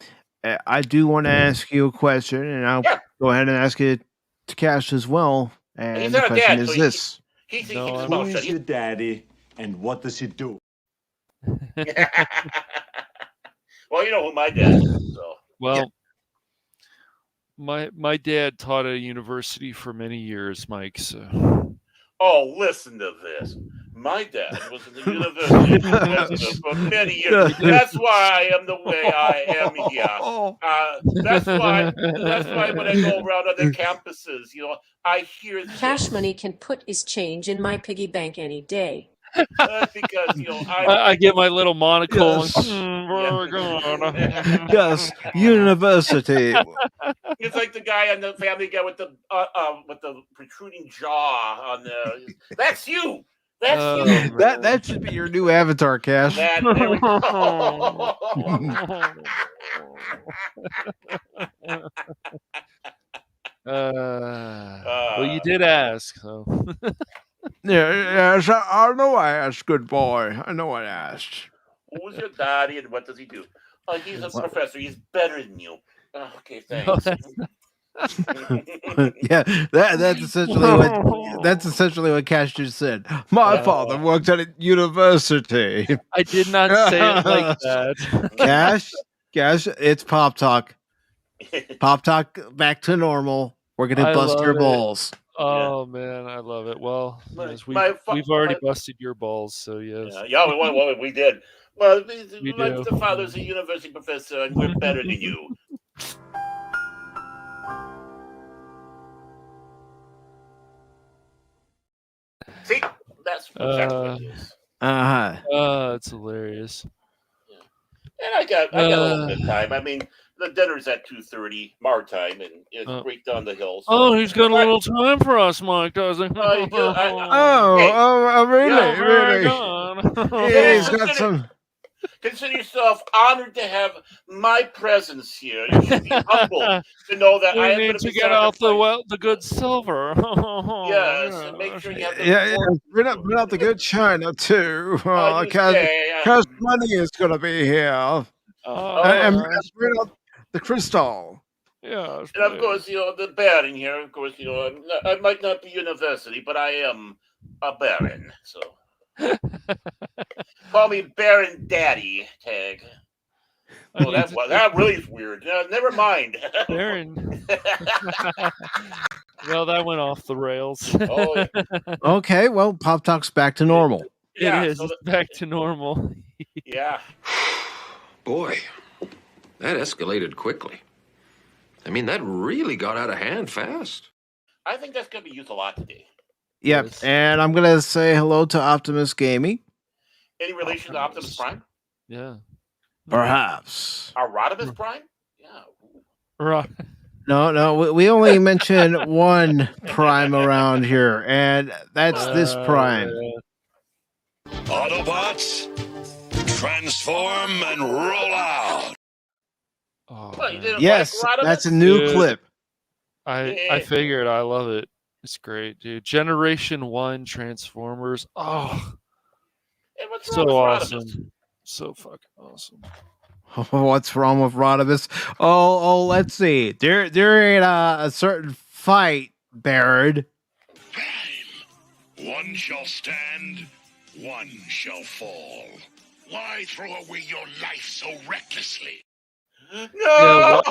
I do want to ask you a question, and I'll go ahead and ask it to Cash as well. And the question is this:
who is your daddy, and what does he do?
Well, you know who my dad is. So.
Well, my dad taught at a university for many years, Mike. So.
Oh, listen to this. My dad was in the university for many years. That's why I am the way I am here. That's why when I go around other campuses, you know, I hear this.
Cash Money can put his change in my piggy bank any day.
because
I get my little monocle.
Yes.
And,
Yes, university.
It's like the guy on the Family Guy with the protruding jaw on the. That's you. That's you.
That should be your new avatar, Cash.
There we go.
Well, you did ask, so.
Yes, I know I asked, good boy. I know I asked.
Who's your daddy and what does he do? He's a professor. He's better than you. Okay,
No,
thanks.
Yeah, that's essentially what Cash just said. My father worked at a university.
I did not say it like that.
Cash, it's Pop Talk. Pop Talk back to normal. We're gonna bust your balls.
Oh man, I love it. Well, yes, we've already busted your balls, so yes.
Yeah, we did. Well,
We
my
do.
father's a university professor, and we're better than you. See, that's what it is.
It's hilarious.
And I got a little bit of time. I mean, the dinner's at 2:30 our time, and it's right down the hill. So.
Oh, he's got a little time for us, Mike, doesn't he?
Really?
Yeah,
he's got some.
Consider yourself honored to have my presence here. You should be humble to know that I am going
to get out the good silver.
Yes, and make sure you have
the bring out the good china too. Because money is going to be here. And bring out the crystal.
Yeah,
and of course, the Baron here. Of course, I might not be university, but I am a Baron. So. Call me Baron Daddy, Tag. Oh, that really is weird. Never mind.
Baron. Well, that went off the rails.
Oh, yeah.
Okay, well, Pop Talk's back to normal.
It is. It's back to normal.
Yeah.
Boy, that escalated quickly. I mean, that really got out of hand fast.
I think that's going to be used a lot today.
Yep, yes. And I'm gonna say hello to Optimus Gaming.
Any relation to Optimus Prime?
Yeah,
perhaps.
Rodimus Prime? Yeah.
Right. No, we only mention one Prime around here, and that's this Prime.
Autobots, transform and roll out.
Yes, that's a new clip.
I figured. I love it. It's great, dude. Generation 1 Transformers. Oh, so awesome. So fucking awesome.
What's wrong with Rodimus? Oh, let's see. During a certain fight, Baron.
One shall stand, one shall fall. Why throw away your life so recklessly?
No!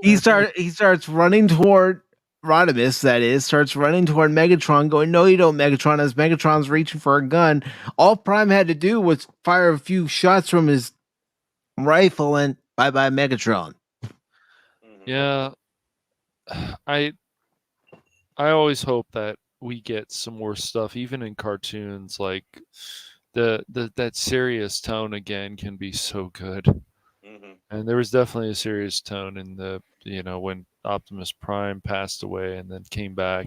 He starts running toward Rodimus, that is, starts running toward Megatron, going, "No, you don't, Megatron," as Megatron's reaching for a gun. All Prime had to do was fire a few shots from his rifle, and bye-bye, Megatron.
Yeah. I always hope that we get some more stuff, even in cartoons, like that serious tone again can be so good. Mm-hmm. And there was definitely a serious tone in the, when Optimus Prime passed away and then came back.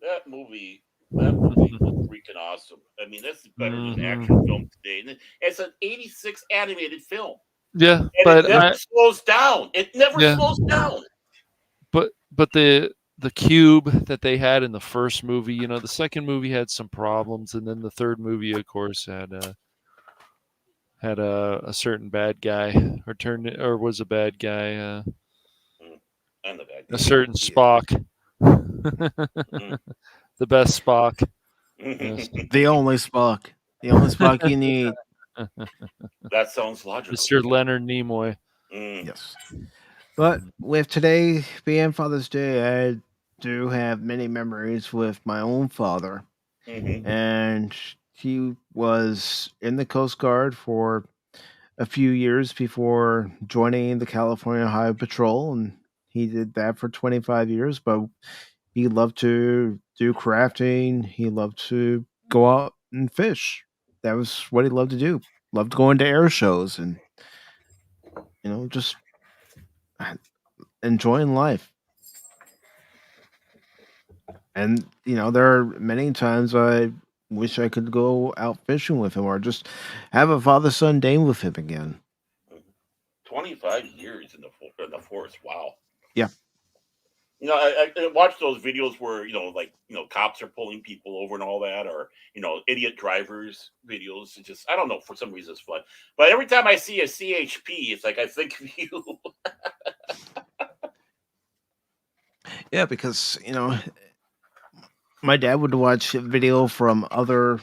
That movie was freaking awesome. I mean, that's better than action film today. And it's an 86 animated film.
Yeah,
and
but
it never slows down. It never slows down.
But the cube that they had in the first movie, the second movie had some problems, and then the third movie, of course, had a certain bad guy, or was a bad guy.
And the bad guy.
A certain Spock. The best Spock.
Yes. The only Spock. The only Spock you need.
That sounds logical.
Mr. Leonard Nimoy.
Yes. But with today being Father's Day, I do have many memories with my own father. Mm-hmm. And he was in the Coast Guard for a few years before joining the California Highway Patrol, and he did that for 25 years. But he loved to do crafting. He loved to go out and fish. That was what he loved to do. Loved going to air shows and just enjoying life. And there are many times I wish I could go out fishing with him or just have a father-son day with him again.
25 years in the force. Wow.
Yeah.
I watch those videos where cops are pulling people over and all that, or idiot drivers videos. It's just, I don't know, for some reason it's fun. But every time I see a CHP, it's like I think of you.
Yeah, because my dad would watch a video from other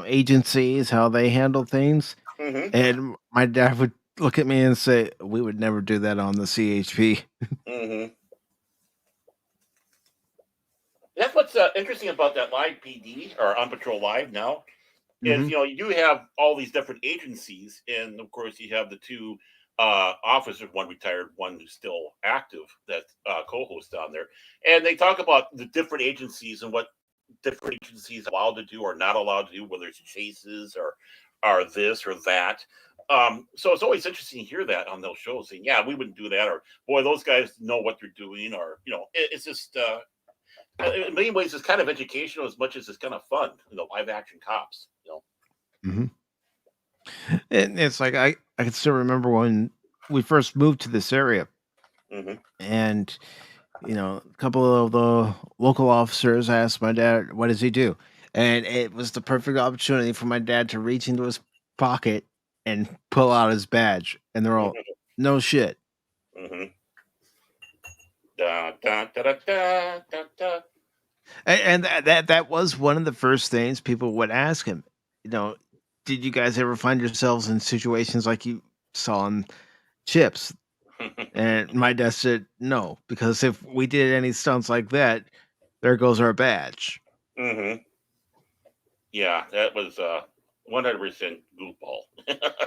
agencies, how they handle things,
Mm-hmm.
and my dad would look at me and say, "We would never do that on the CHP."
Mm-hmm. That's what's interesting about that live PD or on patrol live now is you do have all these different agencies, and of course you have the two officers, one retired, one who's still active, that co-host on there, and they talk about the different agencies and what different agencies are allowed to do or not allowed to do, whether it's chases or this or that. So it's always interesting to hear that on those shows, saying, "Yeah, we wouldn't do that," or "Boy, those guys know what they're doing," or it's just. In many ways, it's kind of educational as much as it's kind of fun. Live action cops.
Mm-hmm. And it's like I can still remember when we first moved to this area, and a couple of the local officers asked my dad, "What does he do?" And it was the perfect opportunity for my dad to reach into his pocket and pull out his badge, and they're all, "No shit."
Mm-hmm. Da, da, da, da, da, da, da.
And that was one of the first things people would ask him. Did you guys ever find yourselves in situations like you saw in Chips? And my dad said no, because if we did any stunts like that, there goes our badge.
Mm-hmm. Yeah, that was 100% goofball.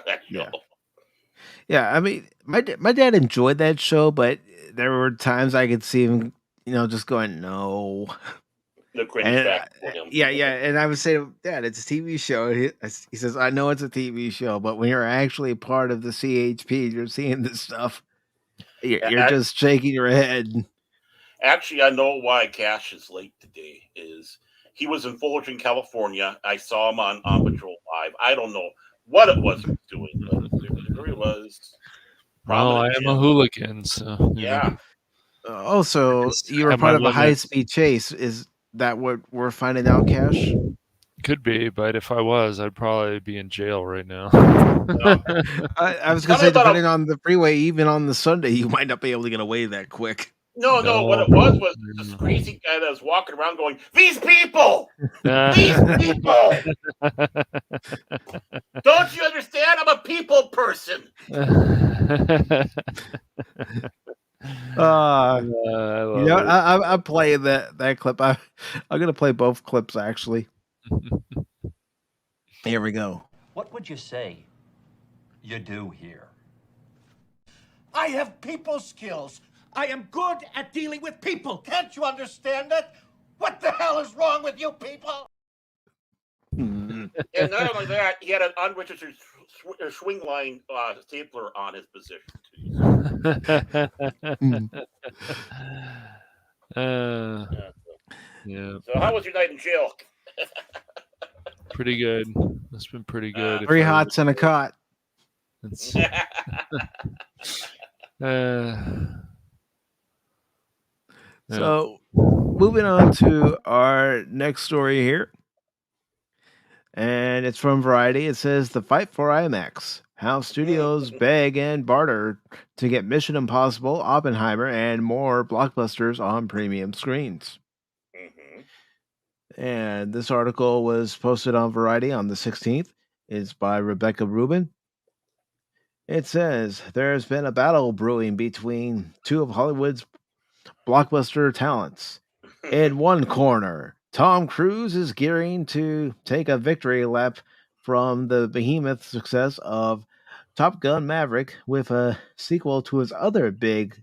That show.
Yeah, I mean, my dad enjoyed that show, but there were times I could see him, just going no.
The cringe
And
factor for him.
yeah, and I would say, "Dad, it's a TV show." He says, "I know it's a TV show, but when you're actually part of the CHP, you're seeing this stuff. You're just shaking your head."
Actually, I know why Cash is late today. Is he was in Fullerton, California. I saw him on Patrol Live. I don't know what it was he was doing, but there he was.
Well, I am a hooligan, so
yeah.
Also, you were part of a high-speed chase. Is that what we're finding out, Cash?
Could be, but if I was, I'd probably be in jail right now.
I was going to say, depending on the freeway, even on the Sunday, you might not be able to get away that quick.
No, what it was this crazy guy that was walking around going, "These people! These people! Don't you understand? I'm a people person!"
I'm playing that clip. I'm going to play both clips, actually. Here we go.
What would you say you do here?
I have people skills. I am good at dealing with people. Can't you understand that? What the hell is wrong with you people?
And not only that, he had an unregistered swing line stapler on his position.
Yeah.
So how was your night in jail?
Pretty good. It's been pretty good.
3 hots and a cot. So, moving on to our next story here. And it's from Variety. It says, "The fight for IMAX. How studios beg and barter to get Mission Impossible, Oppenheimer, and more blockbusters on premium screens." And this article was posted on Variety on the 16th. It's by Rebecca Rubin. It says, "There's been a battle brewing between two of Hollywood's blockbuster talents. In one corner, Tom Cruise is gearing to take a victory lap from the behemoth success of Top Gun Maverick with a sequel to his other big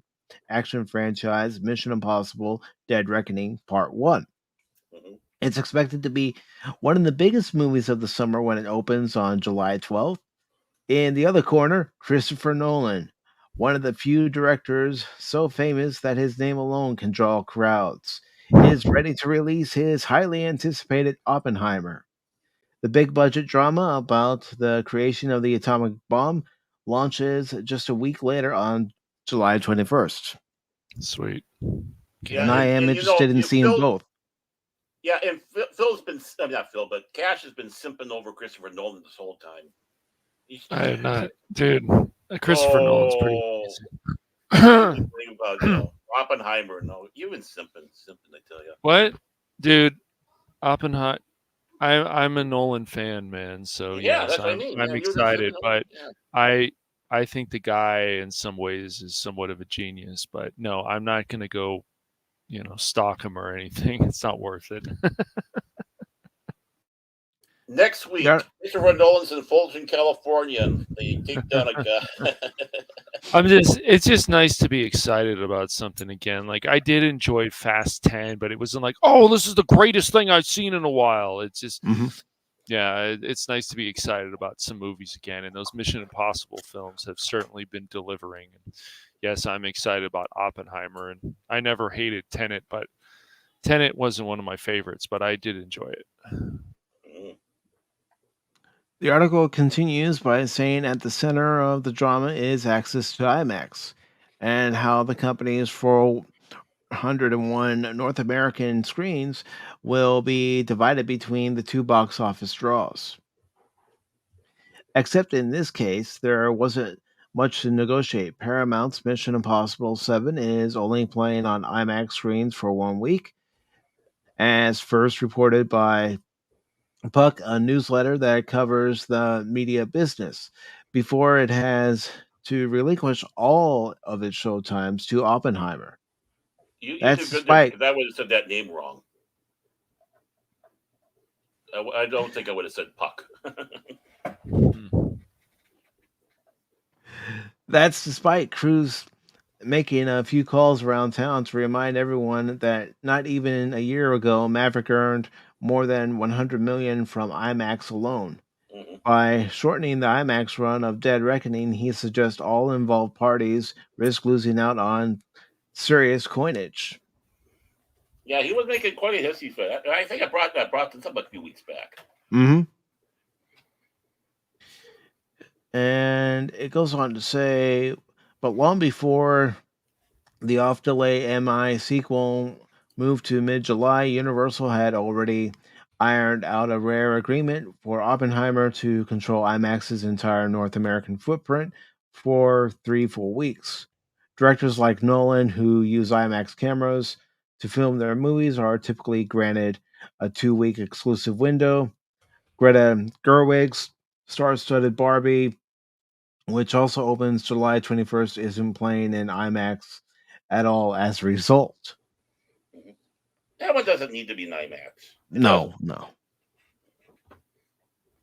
action franchise Mission Impossible Dead Reckoning Part 1. It's expected to be one of the biggest movies of the summer when it opens on July 12th. In the other corner, Christopher Nolan, one of the few directors so famous that his name alone can draw crowds, is ready to release his highly anticipated Oppenheimer. The big budget drama about the creation of the atomic bomb launches just a week later on July 21st.
Sweet.
Yeah,
And I am
and
interested in seeing both.
Yeah, and Phil's been, I mean, not Phil, but Cash has been simping over Christopher Nolan this whole time.
I have not, dude. Christopher Nolan's pretty
amazing. Thing about, Oppenheimer. No, you've been simping, I tell you.
What, dude? Oppenheimer. I'm a Nolan fan, man. So
yeah,
yes,
that's what I mean.
I'm excited, but I think the guy in some ways is somewhat of a genius. But no, I'm not going to go, stalk him or anything. It's not worth it.
Next week, Christopher Nolan's in Fulton, California, and they take down a guy.
It's just nice to be excited about something again. Like, I did enjoy Fast 10, but it wasn't like, oh, this is the greatest thing I've seen in a while. It's just, yeah, it's nice to be excited about some movies again. And those Mission Impossible films have certainly been delivering. And yes, I'm excited about Oppenheimer. And I never hated Tenet, but Tenet wasn't one of my favorites, but I did enjoy it.
The article continues by saying at the center of the drama is access to IMAX and how the company's 401 North American screens will be divided between the two box office draws. Except in this case, there wasn't much to negotiate. Paramount's Mission Impossible 7 is only playing on IMAX screens for 1 week, as first reported by Puck, a newsletter that covers the media business, before it has to relinquish all of its showtimes to Oppenheimer.
You did good there, because I would have said that name wrong. I don't think I would have said Puck.
That's despite Cruise making a few calls around town to remind everyone that not even a year ago, Maverick earned more than $100 million from IMAX alone. By shortening the IMAX run of Dead Reckoning, he suggests all involved parties risk losing out on serious coinage.
Yeah, he was making quite a history for that. I think I brought this up a few weeks back.
And it goes on to say, but long before the off-delay MI sequel moved to mid-July, Universal had already ironed out a rare agreement for Oppenheimer to control IMAX's entire North American footprint for 3 full weeks. Directors like Nolan, who use IMAX cameras to film their movies, are typically granted a 2-week exclusive window. Greta Gerwig's star-studded Barbie, which also opens July 21st, isn't playing in IMAX at all as a result.
That one doesn't need to be in IMAX.
No.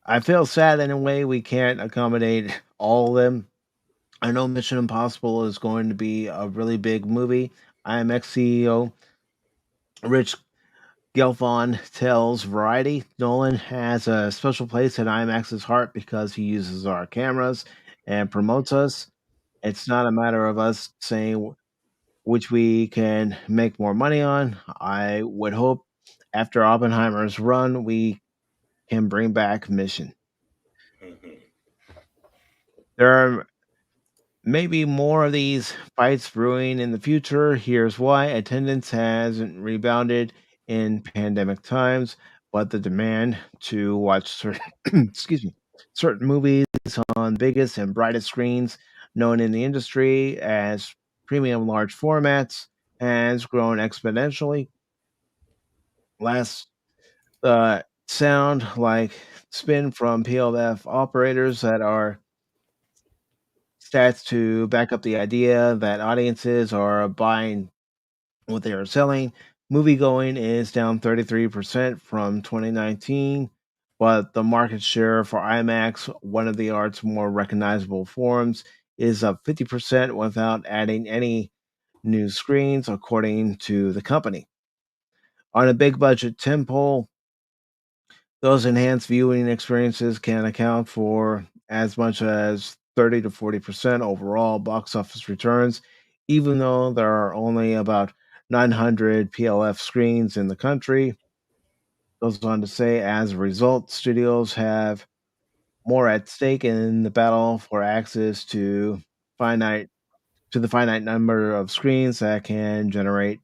I feel sad in a way we can't accommodate all of them. I know Mission Impossible is going to be a really big movie. IMAX CEO Rich Gelfond tells Variety Nolan has a special place in IMAX's heart because he uses our cameras and promotes us. It's not a matter of us saying which we can make more money on. I would hope after Oppenheimer's run, we can bring back Mission. There are maybe more of these fights brewing in the future. Here's why: attendance hasn't rebounded in pandemic times, but the demand to watch certain movies on biggest and brightest screens known in the industry as premium large formats has grown exponentially. Last sound like spin from PLF operators that are stats to back up the idea that audiences are buying what they are selling. Moviegoing is down 33% from 2019, but the market share for IMAX, one of the art's more recognizable forms, is up 50% without adding any new screens, according to the company. On a big budget tentpole, those enhanced viewing experiences can account for as much as 30 to 40% overall box office returns, even though there are only about 900 PLF screens in the country. Goes on to say, as a result, studios have more at stake in the battle for access finite to the finite number of screens that can generate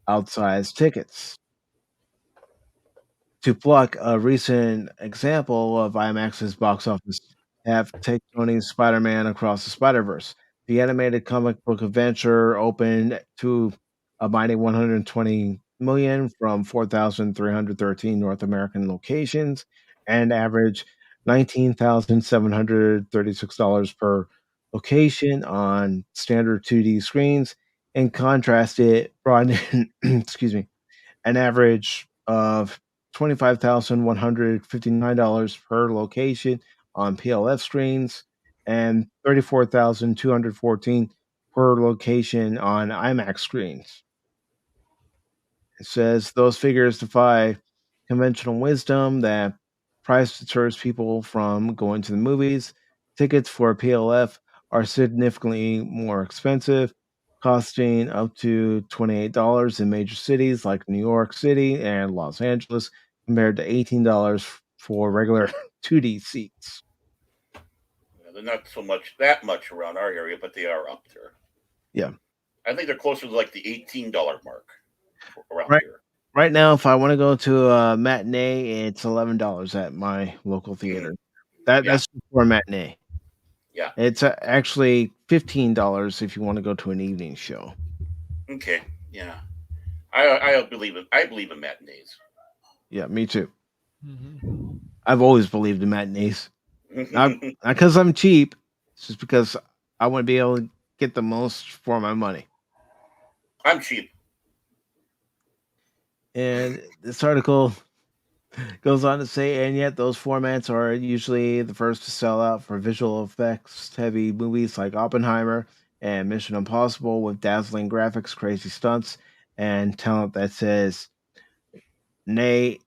outsized tickets. To pluck a recent example of IMAX's box office, take Sony's Spider-Man Across the Spider-Verse. The animated comic book adventure opened to a mighty 120 million from 4,313 North American locations and averaged $19,736 per location on standard 2D screens. In contrast, it brought in, excuse me, an average of $25,159 per location on PLF screens and $34,214 per location on IMAX screens. It says those figures defy conventional wisdom that price deters people from going to the movies. Tickets for PLF are significantly more expensive, costing up to $28 in major cities like New York City and Los Angeles, compared to $18 for regular 2D seats.
They're not that much around our area, but they are up there.
Yeah.
I think they're closer to like the $18 mark around
Right.
here.
Right now, if I want to go to a matinee, it's $11 at my local theater. That's for a matinee.
Yeah.
It's actually $15 if you want to go to an evening show.
Okay. Yeah. I believe in matinees.
Yeah, me too.
Mm-hmm.
I've always believed in matinees. Not because I'm cheap, it's just because I want to be able to get the most for my money.
I'm cheap.
And this article goes on to say, and yet those formats are usually the first to sell out for visual effects heavy movies like Oppenheimer and Mission Impossible, with dazzling graphics, crazy stunts, and talent that says, nay,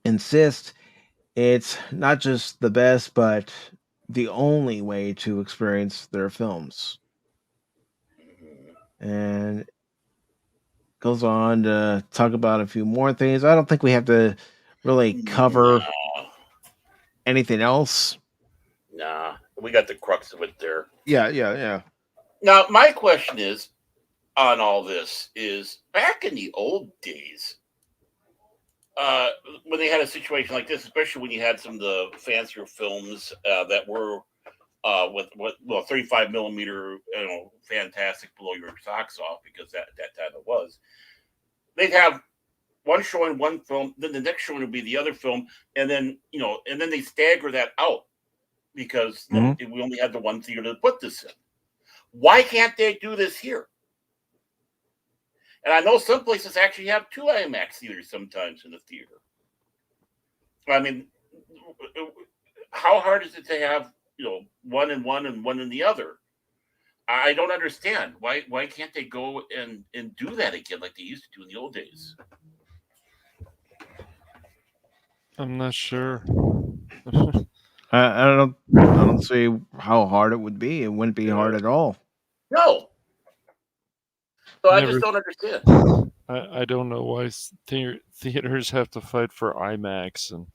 insist it's not just the best, but the only way to experience their films. And goes on to talk about a few more things. I don't think we have to really cover anything else.
Nah, we got the crux of it there.
Yeah.
Now, my question is on all this is back in the old days, when they had a situation like this, especially when you had some of the fancier films that were with 35 millimeter, fantastic blow your socks off, because that time it was. They'd have one showing one film, then the next showing would be the other film, and then they stagger that out because we only had the one theater to put this in. Why can't they do this here? And I know some places actually have 2 IMAX theaters sometimes in the theater. I mean, how hard is it to have one in one and one in the other? I don't understand. Why can't they go and do that again like they used to do in the old days?
I'm not sure.
I don't see how hard it would be. It wouldn't be hard at all.
No. So I just don't understand.
I don't know why theaters have to fight for IMAX and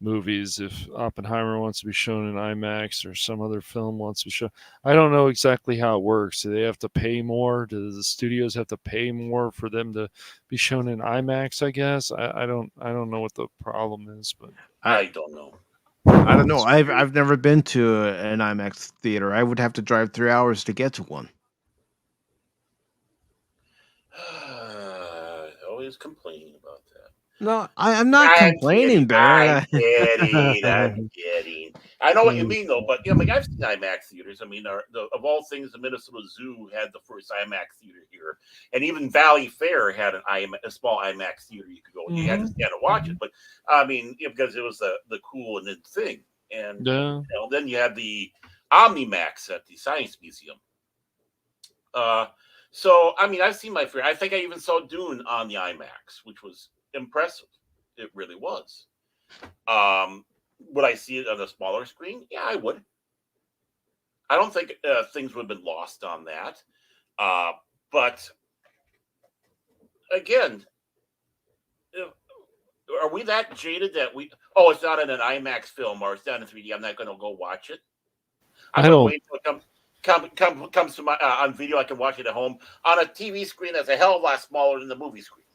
movies. If Oppenheimer wants to be shown in IMAX or some other film wants to be shown, I don't know exactly how it works. Do they have to pay more? Do the studios have to pay more for them to be shown in IMAX? I guess I don't know what the problem is, but
I don't know.
I don't know. I've never been to an IMAX theater. I would have to drive 3 hours to get to one.
Always complaining about that.
No, I'm not complaining, Baron.
I'm kidding. I know what you mean, though. But I've seen IMAX theaters. I mean, of all things, the Minnesota Zoo had the first IMAX theater here, and even Valley Fair had a small IMAX theater you could go. You had to stand and watch it, but I mean, because it was the cool and the thing. And then you had the OmniMax at the Science Museum. So, I mean, I've seen my fair. I think I even saw Dune on the IMAX, which was impressive. It really was. Would I see it on a smaller screen? Yeah, I would. I don't think things would have been lost on that. But again, are we that jaded that it's not in an IMAX film or it's not in 3D, I'm not going to go watch it? I'm going to wait until it comes to my on video. I can watch it at home on a TV screen that's a hell of a lot smaller than the movie screen.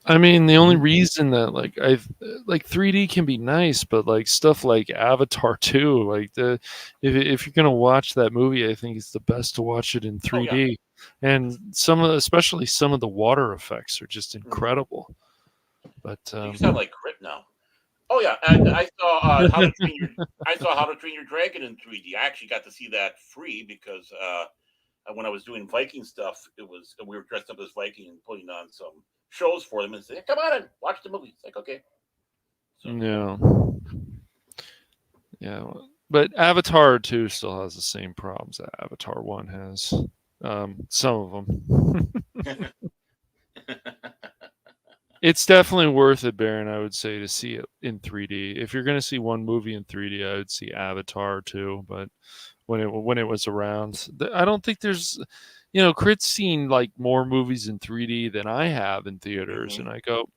I mean, the only reason that like 3D can be nice, but like stuff like Avatar 2, like if you're gonna watch that movie, I think it's the best to watch it in 3D. Oh, yeah. And especially some of the water effects are just incredible. But
you sound like Crit now. Oh yeah, and I saw How to Train Your Dragon in 3D. I actually got to see that free because when I was doing Viking stuff, we were dressed up as Viking and putting on some shows for them and say, "Come on and watch the movie." It's like, okay. So.
Yeah, but Avatar 2 still has the same problems that Avatar 1 has. Some of them. It's definitely worth it, Baron, I would say, to see it in 3D. If you're going to see one movie in 3D, I would see Avatar 2. But when it was around, I don't think there's, Crit's seen like more movies in 3D than I have in theaters, and I go,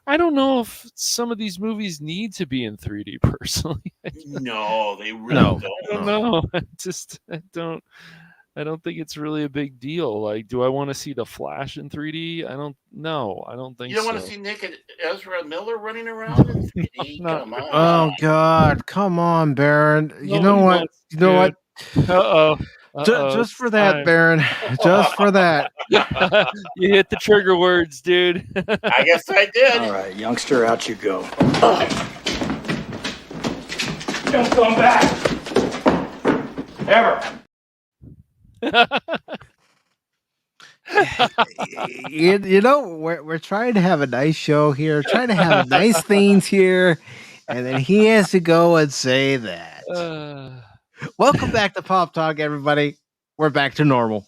I don't know if some of these movies need to be in 3D personally.
No, they really don't.
I don't know. I don't think it's really a big deal. Like, do I want to see The Flash in 3D? I don't think
You don't want to see naked Ezra Miller running around in 3D? Come on.
Oh, God. Come on, Baron. You know what?
Uh-oh.
Just for that, Baron. Just for that.
You hit the trigger words, dude.
I guess I did.
All right, youngster, out you go.
Don't come back. Ever.
We're trying to have a nice show here, trying to have nice things here, and then he has to go and say that. Welcome back to Pop Talk, everybody. We're back to normal.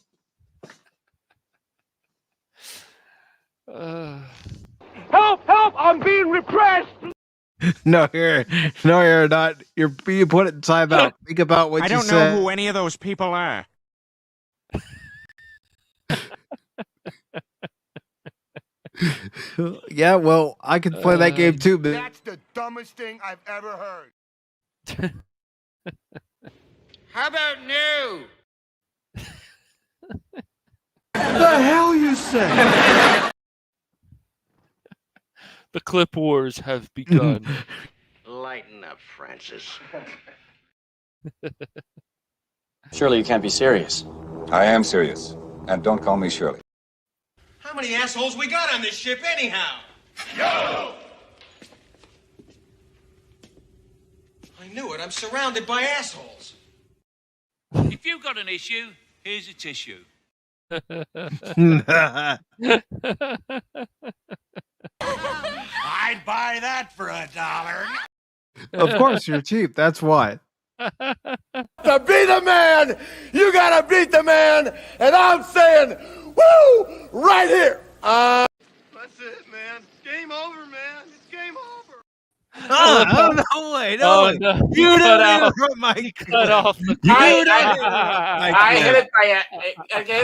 Help! I'm being repressed.
No, you're not. You're being put in timeout. Think about what you said.
I don't know who any of those people are.
Yeah, well, I can play that game too, but
That's the dumbest thing I've ever heard.
How about new?
The hell you say?
The clip wars have begun.
Lighten up, Francis.
Surely you can't be serious.
I am serious. And don't call me Shirley.
How many assholes we got on this ship anyhow?
Yo!
I knew it. I'm surrounded by assholes.
If you've got an issue, here's a tissue.
I'd buy that for $1.
of course you're cheap. That's why.
To be the man, you gotta beat the man, and I'm saying, woo, right here. That's it, man. Game over, man. It's game over.
Oh, no way. No,
no.
You
cut
didn't
out.
my
Cut off the
I hit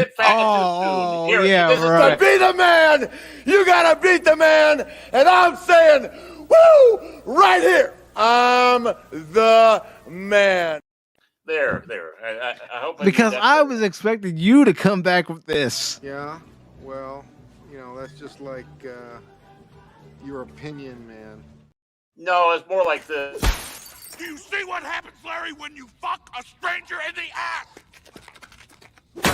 it fast.
Oh,
Here,
yeah,
this is
right.
To be the man, you gotta beat the man, and I'm saying, woo, right here. I'm the man.
There. I hope.
Because I was expecting you to come back with this.
Yeah, well, that's just like your opinion, man.
No, it's more like this.
Do you see what happens, Larry, when you fuck a stranger in the ass? What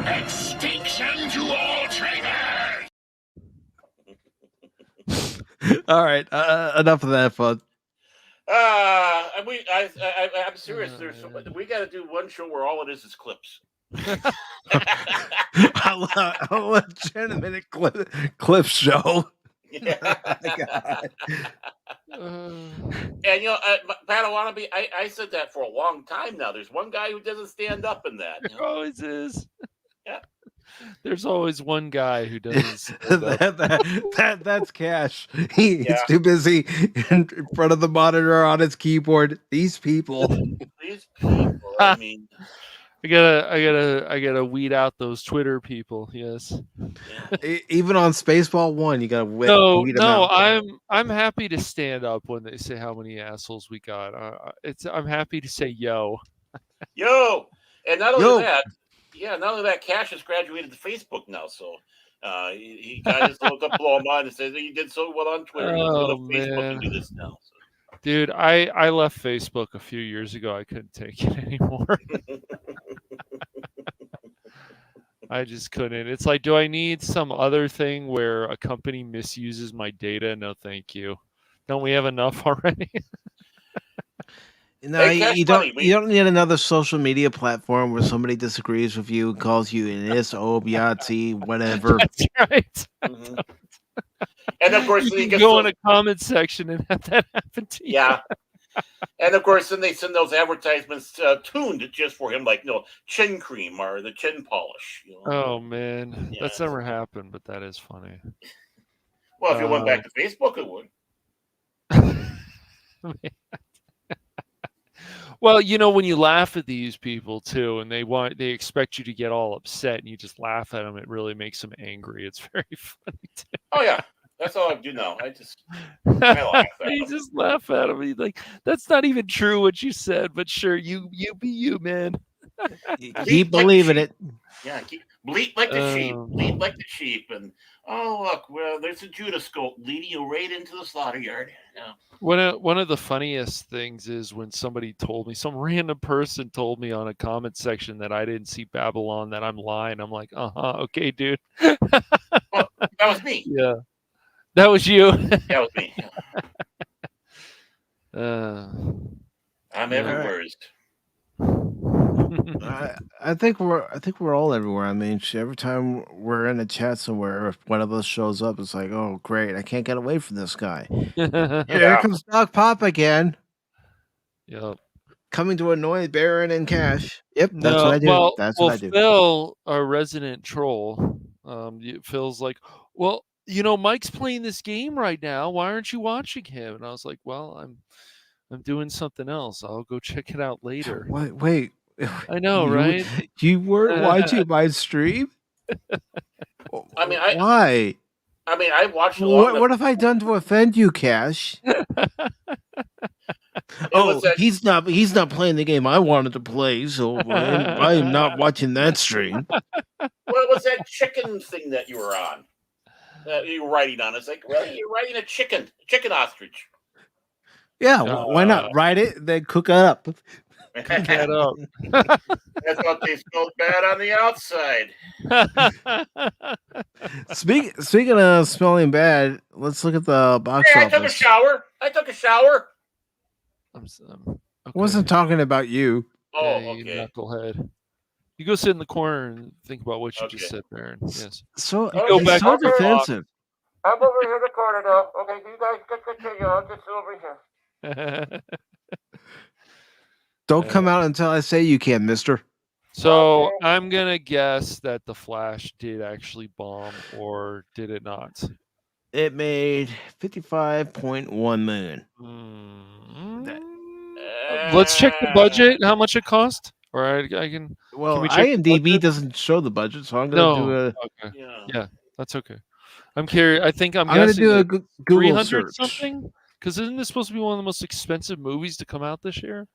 happens? Extinction to all traitors!
All right, enough of that fun.
I'm serious. We got to do one show where all it is clips.
a legitimate clip show. God.
And Pat, I said that for a long time now. There's one guy who doesn't stand up in that.
There always is.
Yeah.
There's always one guy who doesn't stand up.
That's Cash. He's
Yeah.
too busy in front of the monitor on his keyboard. These people.
These people. I mean,
I gotta weed out those Twitter people. Yes.
Even on Spaceball 1, you gotta weed them
No.
out.
I'm happy to stand up when they say how many assholes we got. I'm happy to say yo.
Yo, and not only that, Cash has graduated to Facebook now, so he got his little diploma and says he did so well on Twitter. He'll go to Facebook and do this now. So.
Dude, I left Facebook a few years ago. I couldn't take it anymore. I just couldn't. It's like, do I need some other thing where a company misuses my data? No, thank you. Don't we have enough already?
No, you don't need another social media platform where somebody disagrees with you, calls you an Yahtzee, whatever.
That's right.
Mm-hmm. And of course,
you can go in a comment section and have that happen to you.
Yeah. And of course, then they send those advertisements tuned just for him, like chin cream or the chin polish.
Oh man, that's never happened, but that is funny.
Well, if you went back to Facebook, it would.
Well, when you laugh at these people too, and they expect you to get all upset, and you just laugh at them, it really makes them angry. It's very funny too.
Oh yeah, that's all I do now. I laugh at
You just laugh at them. You're like, that's not even true what you said, but sure, you be you, man.
Keep believing it.
Yeah, bleat like the sheep, bleat like the sheep, and look, well, there's a Judas goat leading you right into the slaughter yard. Yeah.
One of the funniest things is when somebody told me, some random person told me on a comment section that I didn't see Babylon, that I'm lying. I'm like, okay, dude.
Well, that was me.
Yeah, that was you.
That was me. I'm everywhere.
I think we're all everywhere. I mean, every time we're in a chat somewhere, if one of us shows up, it's like, oh great, I can't get away from this guy. Here comes Doc Pop again.
Yep.
Coming to annoy Baron and Cash. Yep, that's what I do.
Well,
That's what I do.
Phil, our resident troll, Phil's like, well, Mike's playing this game right now. Why aren't you watching him? And I was like, well, I'm doing something else. I'll go check it out later.
Wait.
I know, right?
You weren't watching my stream?
I mean,
why?
I mean, I watched.
What have I done to offend you, Cash? He's not playing the game I wanted to play, so I am not watching that stream.
What was that chicken thing that you were on? That you were writing on? It's like, really, you're writing a chicken ostrich.
Yeah, why not write it, then cook it up?
Cook that up.
That's what they smell bad on the outside.
Speaking of smelling bad, let's look at the box office.
I took a shower.
Okay.
I wasn't talking about you.
Oh,
you
okay.
Knucklehead. You go sit in the corner and think about what you just said, Baron. Yes.
So
you go back
so defensive.
I'm over here in the corner now. Okay, you guys continue. I'll just over here.
Don't come out until I say you can, mister.
So I'm going to guess that The Flash did actually bomb, or did it not?
It made $55.1 million.
Let's check the budget, how much it cost. All right, I can.
Well,
can we check
IMDb doesn't show the budget, so I'm going to do a.
Okay. Yeah, that's okay. I'm curious. I think I'm
going to
guessing
do a Google
300
search.
something. Because isn't this supposed to be one of the most expensive movies to come out this year?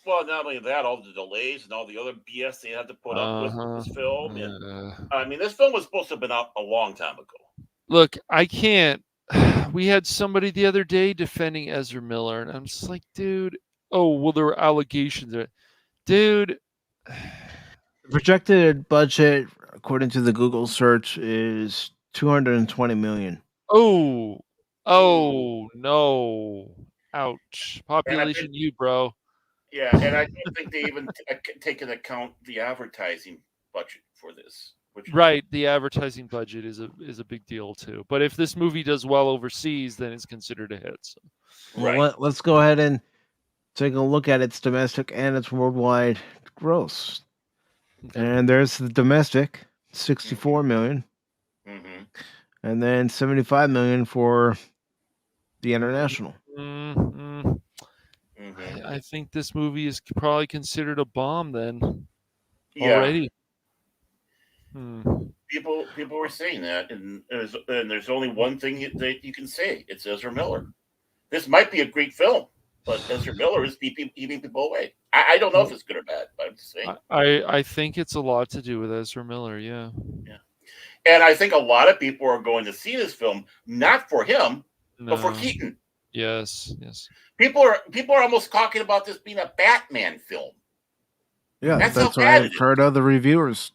Well, not only that, all the delays and all the other BS they had to put up with this film. And, I mean, this film was supposed to have been out a long time ago.
Look, I can't. We had somebody the other day defending Ezra Miller, and I'm just like, dude. Oh, well, there were allegations. Dude.
The projected budget, according to the Google search, is $220 million.
Oh, no. Ouch. Population you, bro.
Yeah, and I don't think they even take into account the advertising budget for this.
Right, the advertising budget is a big deal too. But if this movie does well overseas, then it's considered a hit. So.
Well, let's go ahead and take a look at its domestic and its worldwide gross. And there's the domestic, 64 million. And then 75 million for the international.
I think this movie is probably considered a bomb then.
Yeah.
Already.
People were saying that, and there's only one thing that you can say. It's Ezra Miller. This might be a great film, but Ezra Miller is eating people away. I don't know if it's good or bad, but I'm just saying.
I think it's a lot to do with Ezra Miller, yeah.
And I think a lot of people are going to see this film not for him, but for Keaton.
Yes.
People are almost talking about this being a Batman film.
Yeah,
That's
that's
how
what
bad
I've
it is.
heard other reviewers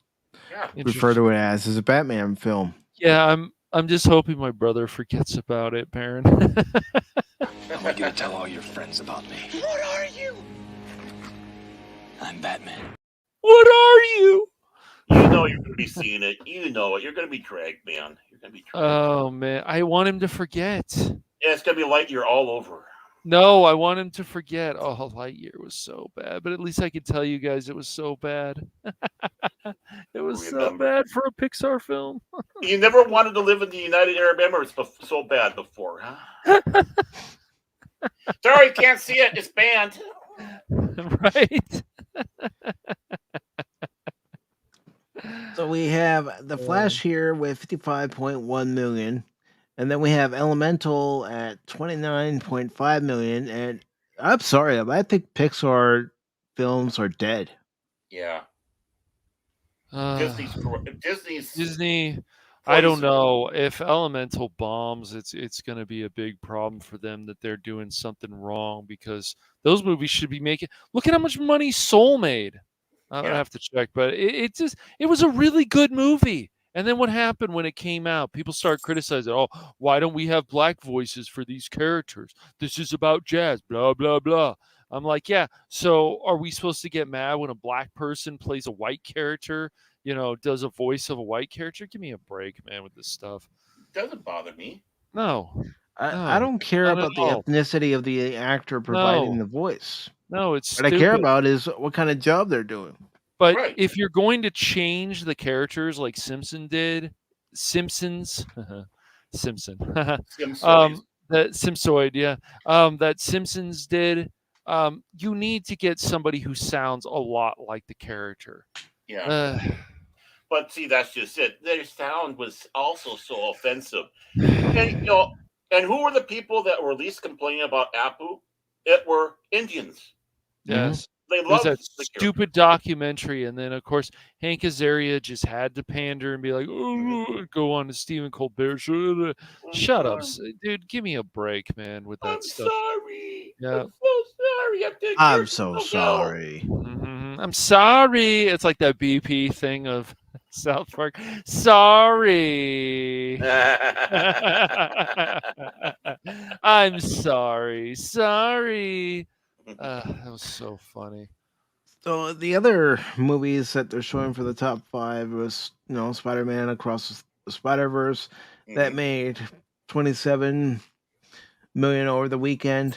Yeah.
refer to it as a Batman film.
Yeah, I'm just hoping my brother forgets about it, Baron.
I want you to tell all your friends about me.
What are you?
I'm Batman.
What are you?
You know you're going to be seeing it. You know it. You're going to be dragged, man. You're going to be dragged.
Oh man, I want him to forget.
Yeah, it's going to be Lightyear all over.
No, I want him to forget. Oh, Lightyear was so bad, but at least I can tell you guys it was so bad. It was so bad for a Pixar film.
You never wanted to live in the United Arab Emirates so bad before, huh? Sorry, can't see it. It's banned.
Right?
So we have The Flash here with 55.1 million. And then we have Elemental at 29.5 million. And I'm sorry, I think Pixar films are dead.
Yeah.
Disney. I don't know if Elemental bombs. It's going to be a big problem for them that they're doing something wrong, because those movies should be making. Look at how much money Soul made. I have to check, but it was a really good movie. And then what happened when it came out? People started criticizing. Oh, why don't we have black voices for these characters? This is about jazz. Blah blah blah. I'm like, yeah. So are we supposed to get mad when a black person plays a white character? You know, does a voice of a white character? Give me a break, man, with this stuff.
Doesn't bother me.
No.
I don't care
not
about
at
the
all.
ethnicity of the actor providing
No.
the voice.
No, it's
What I care
stupid.
about is what kind of job they're doing.
But if you're going to change the characters like Simpsons, that Simpsoid, yeah, that Simpsons did, you need to get somebody who sounds a lot like the character.
Yeah. But see, that's just it. Their sound was also so offensive. And who were the people that were least complaining about Apu? It were Indians.
Yes.
They
There's
loved
that
the
stupid documentary, and then of course Hank Azaria just had to pander and be like, "Oh, go on to Stephen Colbert." Shut up, dude! Give me a break, man, with that stuff.
Sorry.
Yeah.
I'm so sorry.
I'm so sorry.
I'm sorry. It's like that BP thing of South Park. Sorry. I'm sorry. Sorry. That was so funny.
So the other movies that they're showing for the top 5 was, Spider-Man Across the Spider-Verse that made 27 million over the weekend.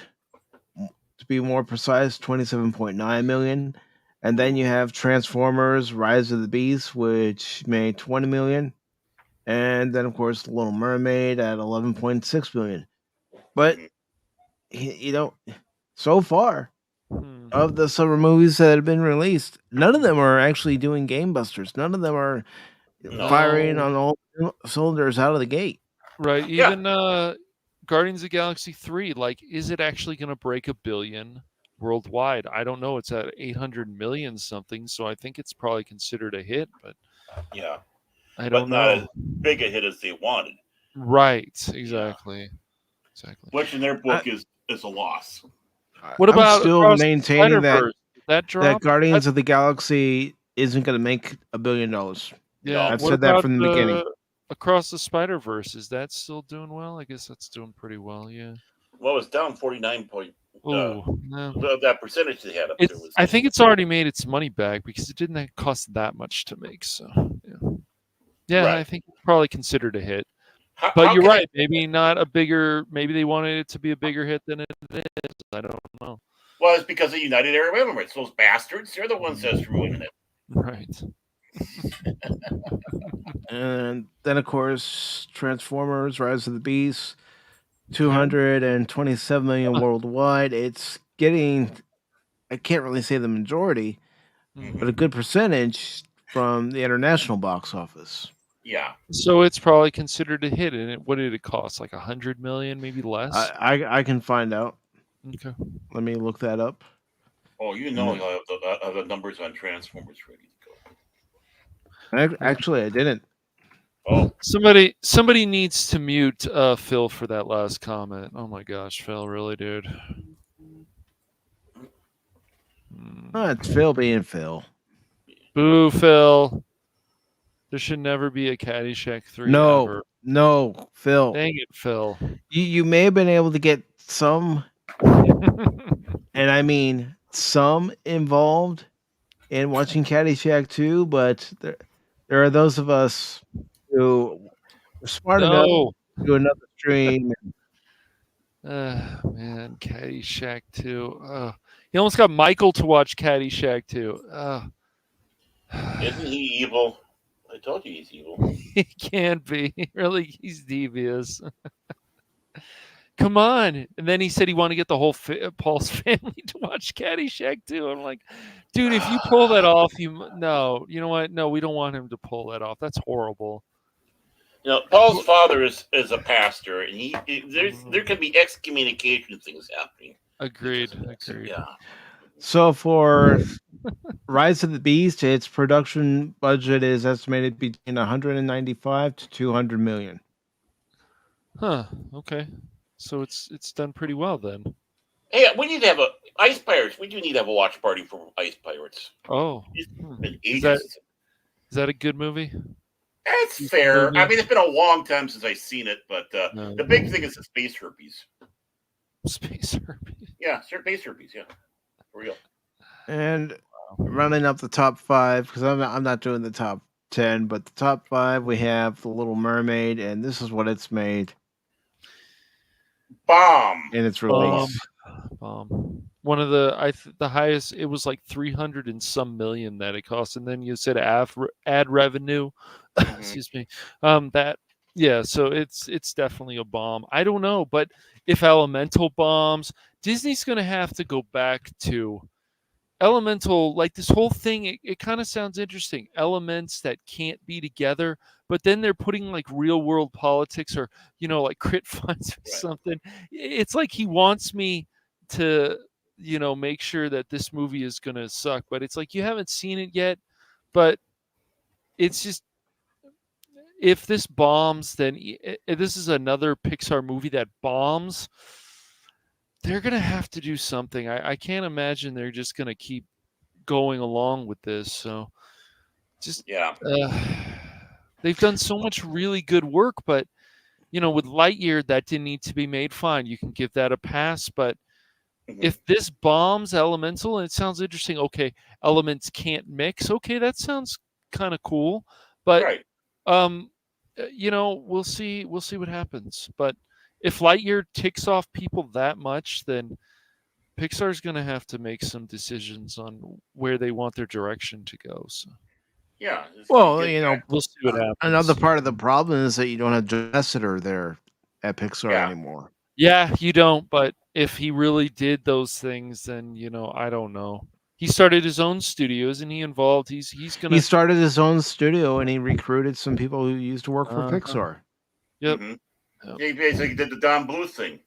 To be more precise, 27.9 million. And then you have Transformers Rise of the Beast, which made 20 million. And then, of course, The Little Mermaid at 11.6 million. But, so far, of the summer movies that have been released, none of them are actually doing game busters. None of them are firing on all cylinders out of the gate.
Right. Even Guardians of the Galaxy 3, like, is it actually going to break 1 billion worldwide? I don't know. It's at 800 million something, so I think it's probably considered a hit, but
yeah.
I don't know.
Not as big a hit as they wanted.
Right. Exactly. Exactly.
Which in their book is a loss.
What about
I'm still maintaining that Guardians of the Galaxy isn't going to make $1 billion.
Yeah,
I've said that from the beginning.
Across the Spider-Verse, is that still doing well? I guess that's doing pretty well. Yeah.
Well, it's down 49 point.
No.
That percentage they had up there was.
I think it's already made its money back because it didn't cost that much to make. So yeah. Yeah,
Right.
I think it's probably considered a hit.
How
But you're
can
right. Maybe not a bigger. Maybe they wanted it to be a bigger hit than it is. I don't know.
Well, it's because of United Arab Emirates. Those bastards, they're the ones that's ruining it.
Right.
And then, of course, Transformers: Rise of the Beast, 227 million worldwide. It's getting, I can't really say the majority, but a good percentage from the international box office.
Yeah.
So it's probably considered a hit. And what did it cost? Like 100 million, maybe less.
I can find out.
Okay.
Let me look that up.
Oh, you know the numbers on Transformers ready to go.
Actually, I didn't.
Oh,
somebody needs to mute Phil for that last comment. Oh my gosh, Phil, really, dude.
Oh, it's Phil being Phil.
Boo, Phil. There should never be a Caddyshack 3 ever.
No, Phil.
Dang it, Phil.
You may have been able to get some, and I mean some, involved in watching Caddyshack 2, but there are those of us who are smart enough to do another stream.
Man, Caddyshack 2. He almost got Michael to watch Caddyshack 2.
Isn't he evil? I told you he's evil.
He can't be. Really, he's devious. Come on. And then he said he wanted to get the whole Paul's family to watch Caddyshack 2. I'm like, dude, if you pull that off, you know what? No, we don't want him to pull that off. That's horrible.
You know, Paul's father is a pastor, and there can be excommunication things happening.
Agreed.
Yeah.
So for Rise of the Beast, its production budget is estimated between 195 to 200 million.
Huh. Okay. So it's done pretty well then.
Hey, we need to have Ice Pirates. We do need to have a watch party for Ice Pirates.
Oh.
It's been ages.
Is that a good movie?
It's fair. I mean, it's been a long time since I've seen it, but the big thing is the space herpes.
Space herpes.
Yeah, space herpes. Yeah, for real.
And running up the top 5, because I'm not doing the top 10, but the top 5, we have The Little Mermaid, and this is what it's made.
Bomb.
In its release.
Bomb. One of the highest, it was like 300 and some million that it cost, and then you said ad revenue. Excuse me. So it's definitely a bomb. I don't know, but if Elemental bombs, Disney's going to have to go back to Elemental. Like this whole thing, it kind of sounds interesting. Elements that can't be together, but then they're putting like real world politics or like crit funds or something. It's like he wants me to make sure that this movie is going to suck, but it's like you haven't seen it yet. But it's just, if this bombs, then this is another Pixar movie that bombs. They're going to have to do something. I can't imagine they're just going to keep going along with this. So just, they've done so much really good work, but with Lightyear, that didn't need to be made. Fine, you can give that a pass. But if this bombs Elemental, and it sounds interesting, okay, elements can't mix. Okay, that sounds kind of cool. But we'll see what happens. But if Lightyear ticks off people that much, then Pixar's going to have to make some decisions on where they want their direction to go. So.
Yeah.
Well,
we'll see what happens.
Another part of the problem is that you don't have Joe Lasseter there at Pixar anymore.
Yeah, you don't. But if he really did those things, then I don't know. He started his own studio, isn't he involved? He
started his own studio and he recruited some people who used to work for Pixar.
Yep.
Yeah, he basically did the Don Bluth thing.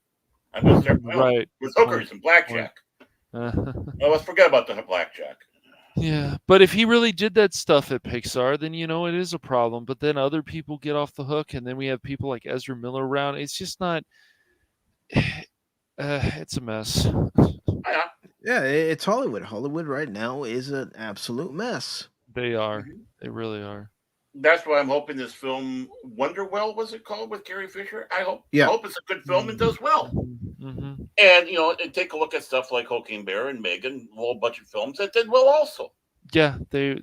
I'm going to start with hookers and blackjack. Let's forget about the blackjack.
Yeah, but if he really did that stuff at Pixar, then it is a problem. But then other people get off the hook, and then we have people like Ezra Miller around. It's just not. It's a mess.
Yeah, it's Hollywood. Hollywood right now is an absolute mess.
They are. They really are.
That's why I'm hoping this film, Wonderwell, was it called, with Carrie Fisher? I hope it's a good film and does well.
Mm-hmm.
And and take a look at stuff like Cocaine Bear and Megan, a whole bunch of films that did well also.
Yeah, their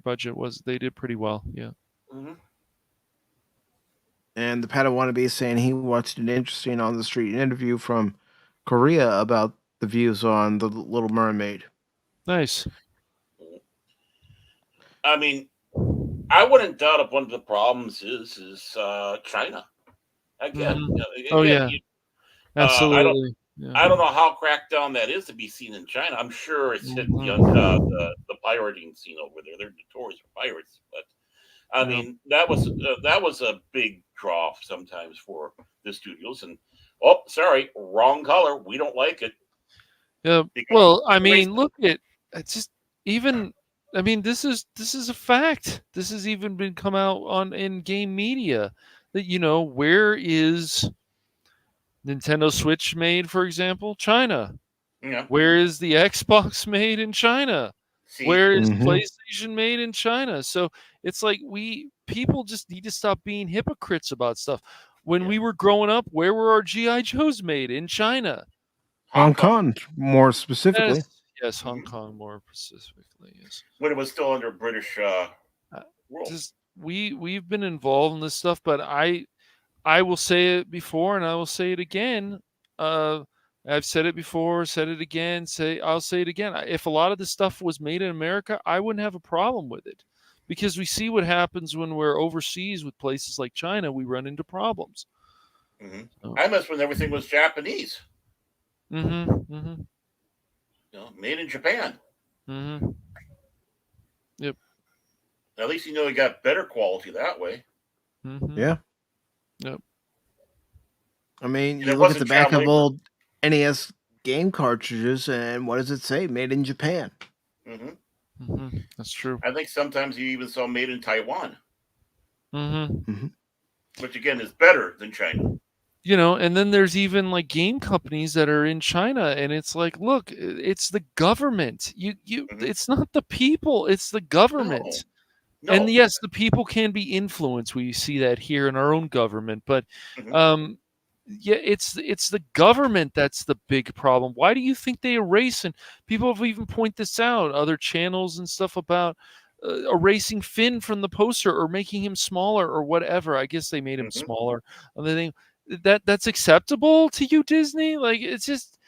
budget they did pretty well. Yeah.
Mm-hmm.
And the Padawannabe is saying he watched an interesting on the street interview from Korea about the views on the Little Mermaid.
Nice.
I mean, I wouldn't doubt if one of the problems is China. Again,
Oh yeah,
I don't.
absolutely.
I don't know how cracked down that is to be seen in China. I'm sure it's hit the pirating scene over there. They're notorious for pirates, but I mean that was a big draw sometimes for the studios. And oh, sorry, wrong color. We don't like it.
Yeah. Well, I mean, look at it's just even. I mean, this is a fact. This has even been come out on in game media that where is Nintendo Switch made, for example? China.
Yeah.
Where is the Xbox made in China?
See?
Where is PlayStation made in China? So it's like people just need to stop being hypocrites about stuff. When we were growing up, where were our GI Joes made? In China.
Hong Kong, more specifically.
Yes, Hong Kong more specifically. Yes.
When it was still under British rule.
Just we've been involved in this stuff, but I will say it before and I will say it again. I've said it before, said it again, I'll say it again. If a lot of this stuff was made in America, I wouldn't have a problem with it. Because we see what happens when we're overseas with places like China, we run into problems.
I miss when everything was Japanese.
Mm-hmm.
Made in Japan.
Mm-hmm. Yep.
At least you got better quality that way.
Mm-hmm.
Yeah.
Yep.
I mean, you look at the back of old NES game cartridges, and what does it say? Made in Japan.
That's true.
I think sometimes you even saw made in Taiwan.
Mm-hmm.
Which again is better than China.
And then there's even like game companies that are in China, and it's like, look, it's the government. It's not the people, it's the government. No. And yes, the people can be influenced. We see that here in our own government, but it's the government that's the big problem. Why do you think they erase? And people have even pointed this out, other channels and stuff about erasing Finn from the poster or making him smaller or whatever. I guess they made him smaller. And they think that's acceptable to you, Disney? Like, it's just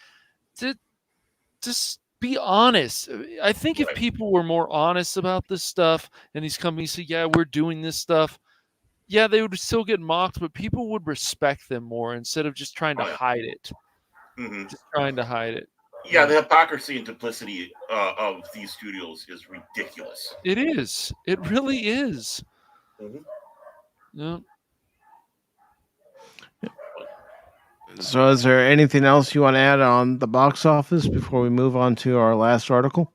be honest. I think if people were more honest about this stuff and these companies say, yeah, we're doing this stuff, yeah, they would still get mocked, but people would respect them more instead of just trying to hide it. Just trying to hide it.
Yeah, the hypocrisy and duplicity of these studios is ridiculous.
It is. It really is. Yeah.
So is there anything else you want to add on the box office before we move on to our last article?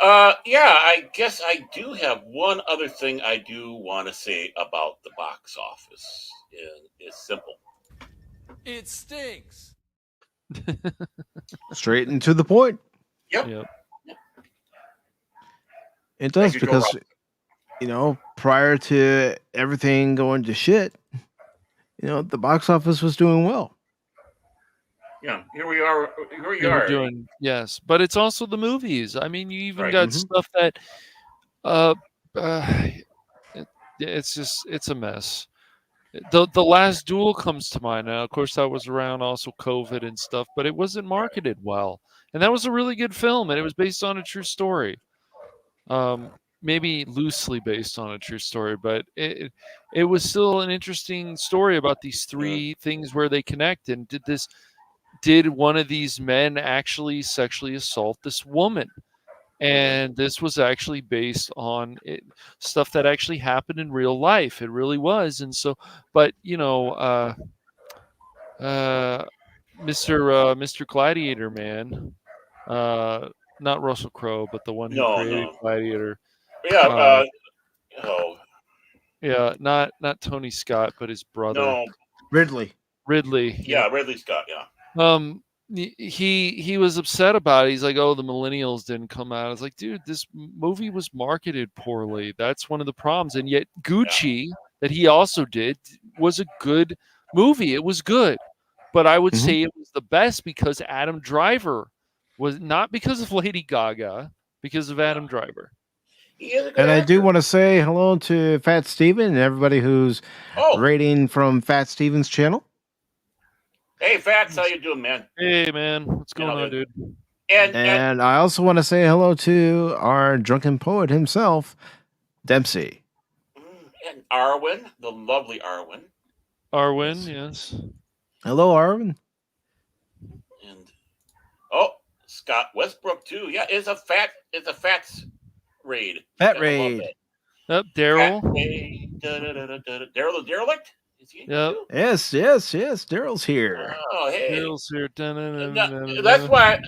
Yeah, I guess I do have one other thing I do want to say about the box office. It's simple.
It stinks.
Straight and to the point.
Yep.
It does because, prior to everything going to shit, the box office was doing well.
Yeah, here we are.
Doing, yes, but it's also the movies. I mean, you even got stuff that, it's a mess. The Last Duel comes to mind now. Of course, that was around also COVID and stuff, but it wasn't marketed well, and that was a really good film, and it was based on a true story. Maybe loosely based on a true story, but it was still an interesting story about these three things where they connect. And did one of these men actually sexually assault this woman? And this was actually based on stuff that actually happened in real life. It really was. And so, but Mr. Gladiator Man, not Russell Crowe, but the one who created Gladiator.
Yeah.
Yeah, not Tony Scott, but his brother.
No.
Ridley.
Yeah, Ridley Scott. Yeah.
He was upset about it. He's like, oh, the millennials didn't come out. I was like, dude, this movie was marketed poorly. That's one of the problems. And yet Gucci, that he also did, was a good movie. It was good. But I would say it was the best because Adam Driver was, not because of Lady Gaga, because of Adam Driver.
He is a good
And I
actor.
do want to say hello to Fat Steven and everybody who's rating from Fat Steven's channel.
Hey, Fats, how you doing, man?
Hey, man. What's going on, dude?
And
I also want to say hello to our drunken poet himself, Dempsey.
and Arwen, the lovely Arwen.
Arwen, yes.
Hello, Arwen.
And Scott Westbrook too. Yeah, it's a Fats raid.
Fat
Gotta love
raid.
that.
Yep, Daryl.
Fat raid. Daryl the derelict. Is he?
Yep.
Yes. Daryl's here.
Oh, hey.
Daryl's here.
That's why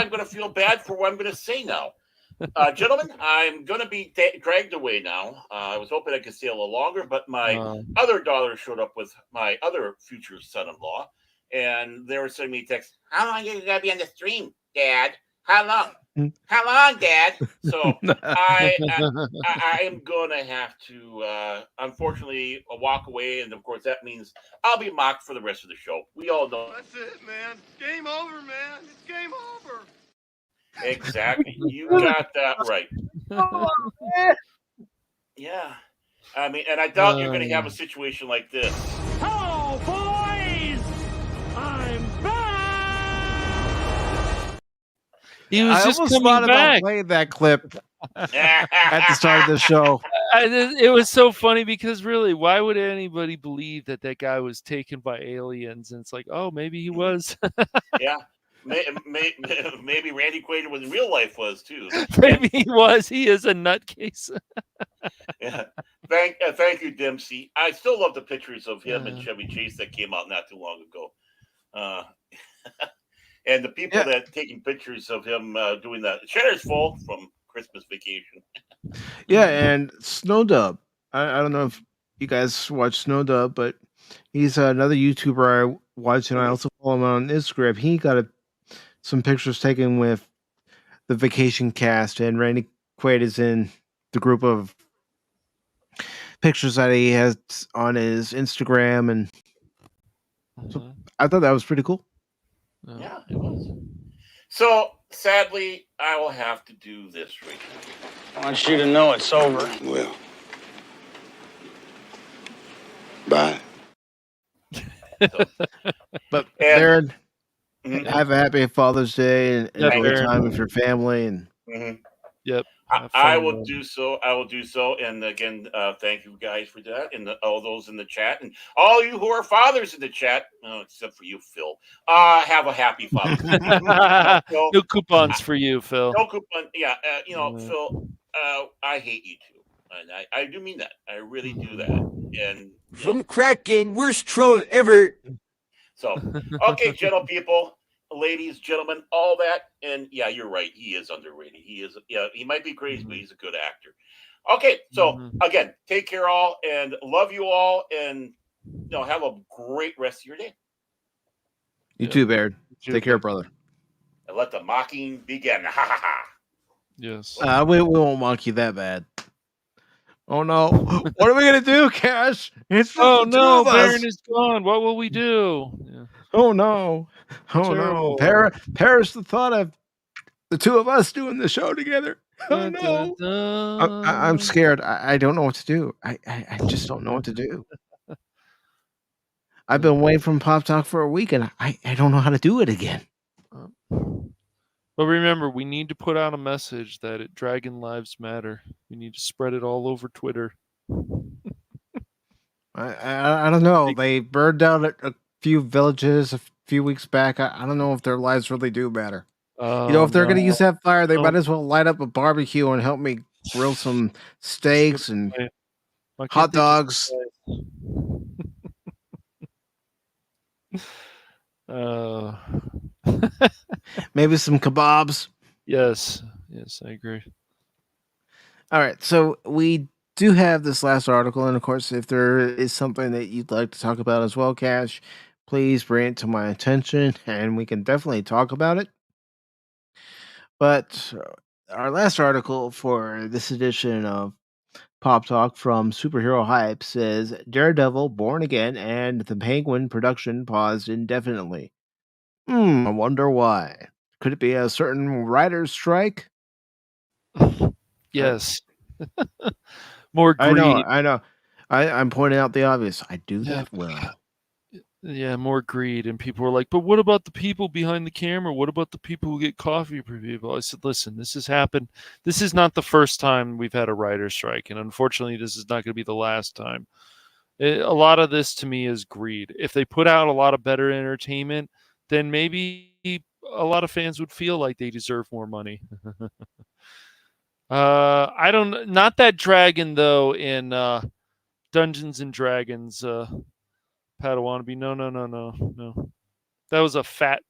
I'm going to feel bad for what I'm going to say now. Gentlemen, I'm going to be dragged away now. I was hoping I could stay a little longer, but my other daughter showed up with my other future son-in-law, and they were sending me texts. How long are you going to be on the stream, Dad? How long? How long, Dad? So I am going to have to, unfortunately, walk away, and of course that means I'll be mocked for the rest of the show. We all know.
That's it, man. Game over, man. It's game over.
Exactly. You got that right. Yeah. I mean, and I doubt you're going to have a situation like this.
Hello, boys! I'm back!
He was
I
just
almost
coming
thought
back.
about playing that clip at the start of the show.
It was so funny because really, why would anybody believe that guy was taken by aliens? And it's like, oh, maybe he was.
Yeah. Maybe Randy Quaid in real life was too.
Maybe he was. He is a nutcase.
Yeah. Thank you, Dempsey. I still love the pictures of him and Chevy Chase that came out not too long ago. And the people that taking pictures of him doing that. Cheddar's Full from Christmas Vacation.
Yeah, and Snowdub. I don't know if you guys watch Snowdub, but he's another YouTuber I watch, and I also follow him on Instagram. He got some pictures taken with the Vacation cast, and Randy Quaid is in the group of pictures that he has on his Instagram, and so I thought that was pretty cool.
Yeah, it was. So sadly, I will have to do this right now.
I want you to know it's over.
Well, bye.
But Baron, have a happy Father's Day and enjoy time with your family. And
Yep,
I will do so. I will do so. And again, thank you guys for that, and all those in the chat, and all you who are fathers in the chat, except for you, Phil. Have a happy Father's Day.
No coupons for you, Phil.
No coupon. Yeah, Phil. I hate you too, and I do mean that. I really do that. And
from Kraken, worst troll ever.
So, okay, gentle people, ladies, gentlemen, all that, and yeah, you're right. He is underrated. He is. Yeah, he might be crazy, but he's a good actor. Okay, so again, take care, all, and love you all, and have a great rest of your day.
You too, Baron. Take care, brother.
And let the mocking begin. Ha ha ha.
Yes.
We won't mock you that bad. Oh no! What are we gonna do, Cash? It's
oh
the
no,
two of us.
Baron is gone. What will we do? Yeah.
Oh no! Oh no! Perish the thought of the two of us doing the show together. Oh no! I'm scared. I don't know what to do. I just don't know what to do. I've been away from Pop Talk for a week, and I don't know how to do it again.
But remember, we need to put out a message that Dragon Lives Matter. We need to spread it all over Twitter.
I don't know. They burned down a few villages a few weeks back. I don't know if their lives really do matter. If they're going to use that fire, they might as well light up a barbecue and help me grill some steaks and hot dogs. Maybe some kebabs.
Yes, I agree.
All right, so we do have this last article, and of course, if there is something that you'd like to talk about as well, Cash, please bring it to my attention, and we can definitely talk about it. But our last article for this edition of Pop Talk from Superhero Hype says Daredevil, Born Again, and the Penguin production paused indefinitely. I wonder why. Could it be a certain writer's strike?
Yes. More
I know,
greed.
I know. I'm pointing out the obvious. I do
Yeah.
that well.
Yeah, more greed. And people were like, but what about the people behind the camera? What about the people who get coffee for people? I said, listen, this has happened. This is not the first time we've had a writer's strike. And unfortunately, this is not going to be the last time. A lot of this to me is greed. If they put out a lot of better entertainment, then maybe a lot of fans would feel like they deserve more money. I don't, not that dragon though in Dungeons and Dragons, Padawan. No. That was a fat,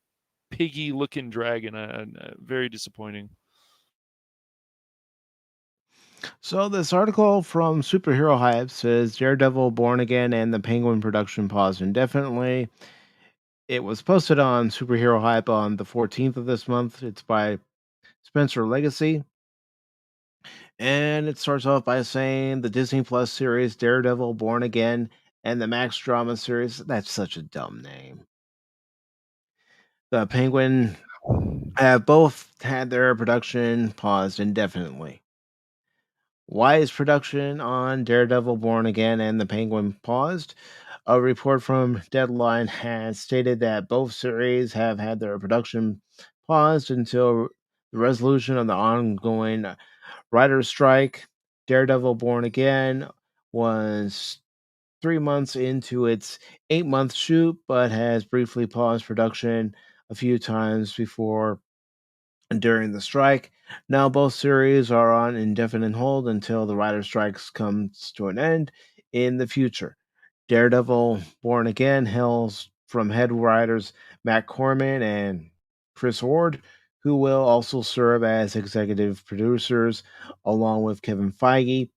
piggy-looking dragon. Very disappointing.
So this article from Superhero Hype says Daredevil, Born Again, and the Penguin production paused indefinitely. It was posted on Superhero Hype on the 14th of this month. It's by Spencer Legacy. And it starts off by saying the Disney Plus series Daredevil, Born Again, and the Max drama series. That's such a dumb name. The Penguin have both had their production paused indefinitely. Why is production on Daredevil, Born Again, and the Penguin paused? A report from Deadline has stated that both series have had their production paused until the resolution of the ongoing writer's strike. Daredevil, Born Again was 3 months into its 8-month shoot, but has briefly paused production a few times before and during the strike. Now both series are on indefinite hold until the writer strikes comes to an end in the future. Daredevil Born Again hails from head writers Matt Corman and Chris Ward, who will also serve as executive producers along with Kevin Feige.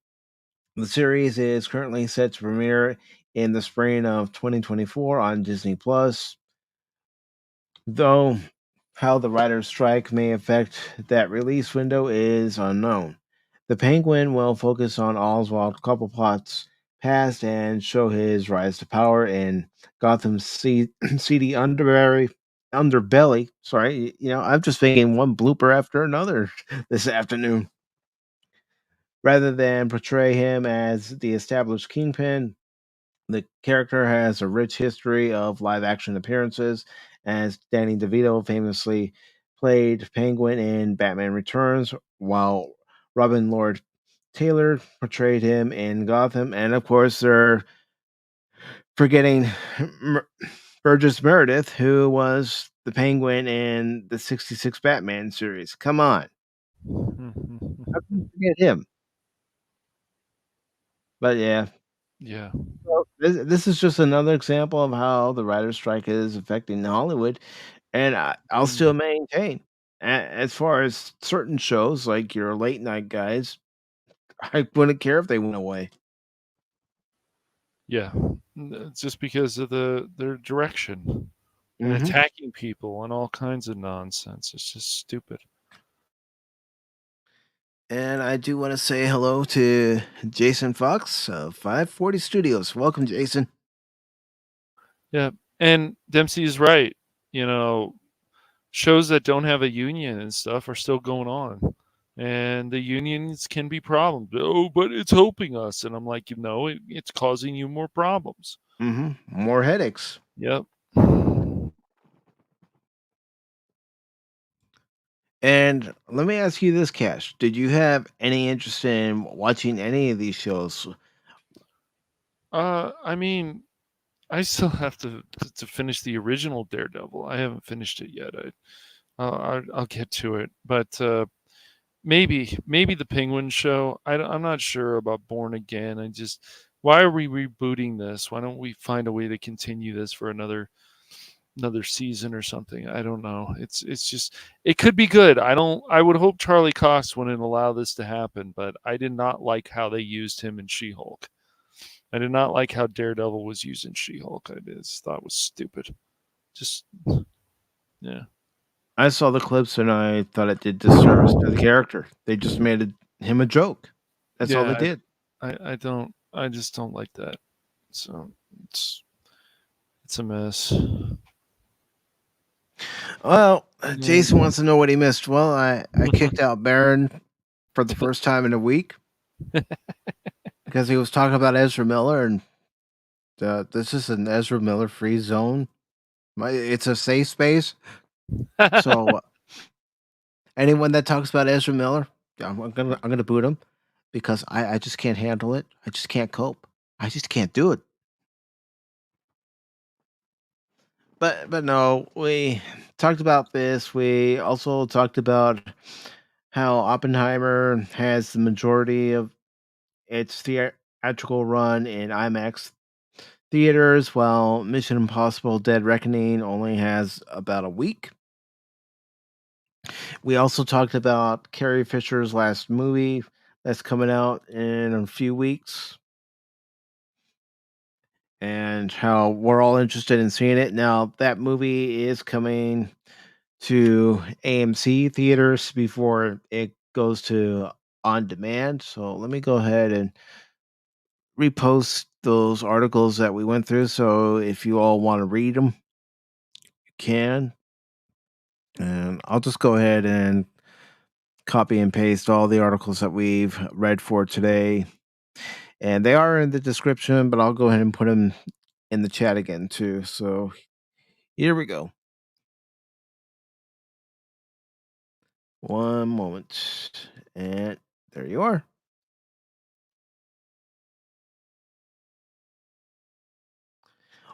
The series is currently set to premiere in the spring of 2024 on Disney Plus. Though how the writer's strike may affect that release window is unknown. The Penguin will focus on Oswald Cobblepot's past and show his rise to power in Gotham's seedy underbelly. Sorry, I'm just making one blooper after another this afternoon. Rather than portray him as the established kingpin, the character has a rich history of live action appearances, as Danny DeVito famously played Penguin in Batman Returns, while Robin Lord Taylor portrayed him in Gotham. And of course, they're forgetting Burgess Meredith, who was the Penguin in the 66 Batman series. Come on. How can you forget him? But yeah.
Yeah.
Well, this is just another example of how the writer's strike is affecting Hollywood, and I'll still maintain, as far as certain shows like your late night guys, I wouldn't care if they went away.
Yeah. It's just because of their direction and
Mhm.
attacking people and all kinds of nonsense. It's just stupid.
And I do want to say hello to Jason Fox of 540 Studios. Welcome, Jason.
Yeah. And Dempsey is right. Shows that don't have a union and stuff are still going on. And the unions can be problems. Oh, but it's helping us. And I'm like, it's causing you more problems.
More headaches.
Yep.
And let me ask you this, Cash. Did you have any interest in watching any of these shows?
I mean, I still have to finish the original Daredevil. I haven't finished it yet. I'll get to it, but maybe the Penguin show. I'm not sure about Born Again. Why are we rebooting this? Why don't we find a way to continue this for another season or something? I don't know. It's just, it could be good. I would hope Charlie Cox wouldn't allow this to happen, but I did not like how they used him in She-Hulk. I did not like how Daredevil was used in She-Hulk. I just thought it was stupid. Just, yeah.
I saw the clips and I thought it did disservice to the character. They just made him a joke. That's all they did.
I just don't like that. So it's a mess.
Well, Jason wants to know what he missed. Well, I kicked out Baron for the first time in a week. because he was talking about Ezra Miller, and this is an Ezra Miller free zone. It's a safe space. So anyone that talks about Ezra Miller, I'm gonna boot him because I just can't handle it. I just can't cope. I just can't do it. But no, we talked about this. We also talked about how Oppenheimer has the majority of its theatrical run in IMAX theaters, while Mission Impossible Dead Reckoning only has about a week. We also talked about Carrie Fisher's last movie that's coming out in a few weeks, and how we're all interested in seeing it. Now, that movie is coming to AMC theaters before it goes to on demand. So let me go ahead and repost those articles that we went through. So if you all want to read them, you can. And I'll just go ahead and copy and paste all the articles that we've read for today. And they are in the description, but I'll go ahead and put them in the chat again too. So here we go. One moment. And there you are.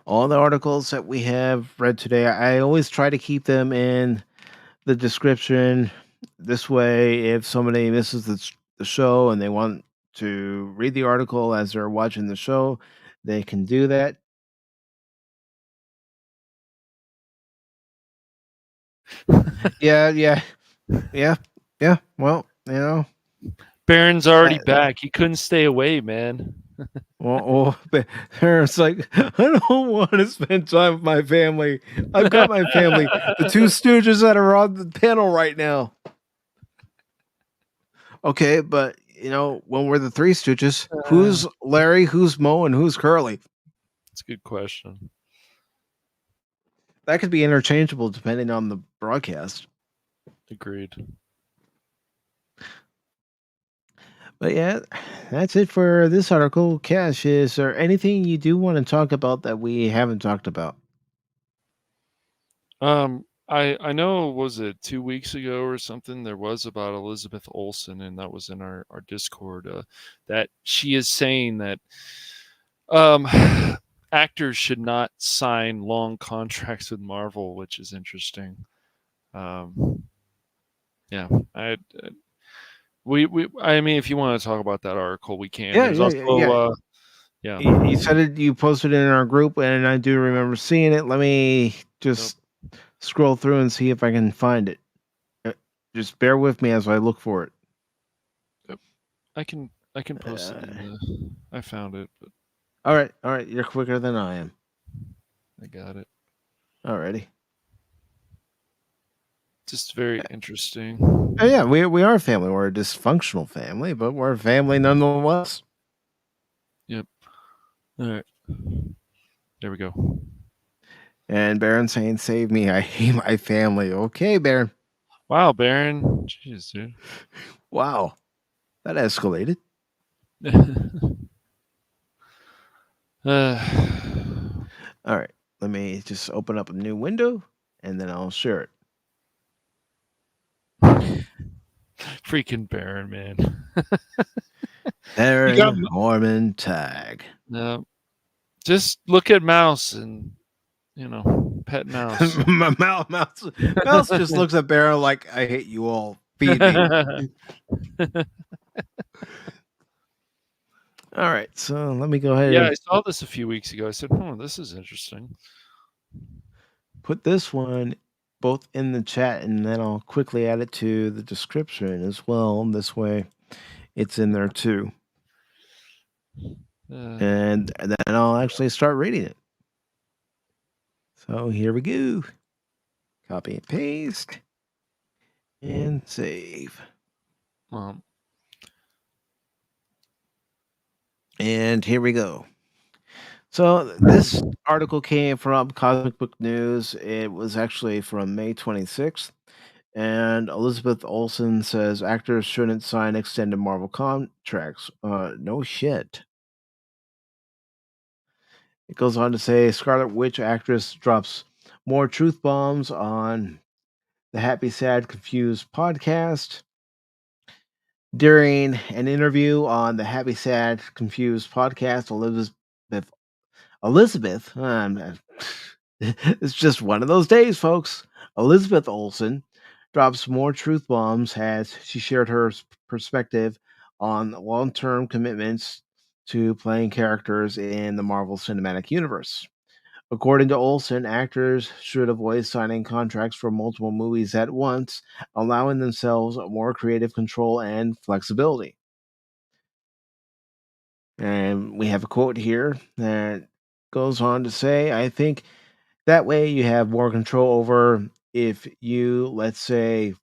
All the articles that we have read today, I always try to keep them in the description. This way, if somebody misses the show and they want to read the article as they're watching the show, they can do that. Yeah. Well,
Baron's already back. He couldn't stay away, man.
but Aaron's like, I don't want to spend time with my family. I've got my family. The two Stooges that are on the panel right now. Okay, but when we're the three Stooges, who's Larry, who's Moe, and who's Curly?
That's a good question.
That could be interchangeable depending on the broadcast.
Agreed.
But yeah, that's it for this article. Cash, is there anything you do want to talk about that we haven't talked about?
I know, was it 2 weeks ago or something, there was about Elizabeth Olsen, and that was in our Discord, that she is saying that actors should not sign long contracts with Marvel, which is interesting. Yeah, I mean, if you want to talk about that article, we can. There's also, yeah.
You said it. You posted it in our group, and I do remember seeing it. Let me just scroll through and see if I can find it. Just bear with me as I look for it.
Yep. I can post it. I found it. But...
All right. You're quicker than I am.
I got it.
Alrighty.
Just very interesting.
Oh, yeah, we are a family. We're a dysfunctional family, but we're a family nonetheless.
Yep. All right. There we go.
And Baron saying, "Save me! I hate my family." Okay, Baron.
Wow, Baron. Jeez, dude.
Wow, that escalated. All right. Let me just open up a new window, and then I'll share it.
Freaking Baron, man.
Baron Orman Tagge.
No, just look at Mouse and pet Mouse.
Mouse just looks at Baron like, "I hate you all. Feed me." All right, so let me go ahead.
Yeah, I saw this a few weeks ago. I said, "Oh, this is interesting."
Put this one both in the chat, and then I'll quickly add it to the description as well. This way, it's in there too. And then I'll actually start reading it. So here we go. Copy and paste. And save. And here we go. So this article came from Comic Book News. It was actually from May 26th. And Elizabeth Olsen says actors shouldn't sign extended Marvel contracts. No shit. It goes on to say Scarlet Witch actress drops more truth bombs on the Happy Sad Confused podcast. During an interview on the Happy Sad Confused podcast, Elizabeth, it's just one of those days, folks. Elizabeth Olsen drops more truth bombs as she shared her perspective on long-term commitments to playing characters in the Marvel Cinematic Universe. According to Olsen, actors should avoid signing contracts for multiple movies at once, allowing themselves more creative control and flexibility. And we have a quote here that goes on to say, I think that way you have more control over if you, let's say,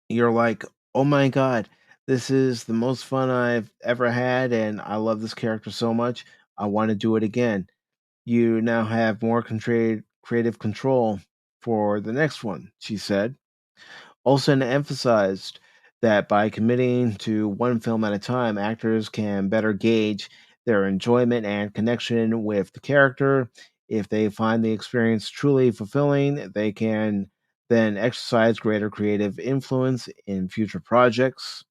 you're like, oh my God, this is the most fun I've ever had, and I love this character so much, I want to do it again. You now have more creative control for the next one, she said. Olsen emphasized that by committing to one film at a time, actors can better gauge their enjoyment and connection with the character. If they find the experience truly fulfilling, they can then exercise greater creative influence in future projects.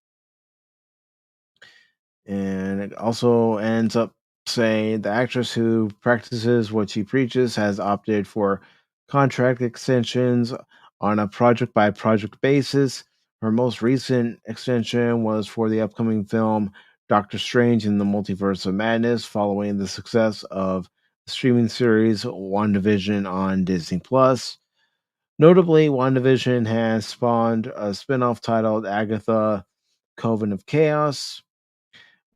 And it also ends up saying the actress who practices what she preaches has opted for contract extensions on a project by project basis. Her most recent extension was for the upcoming film Doctor Strange in the Multiverse of Madness, following the success of the streaming series WandaVision on Disney Plus. Notably, WandaVision has spawned a spin-off titled Agatha Coven of Chaos,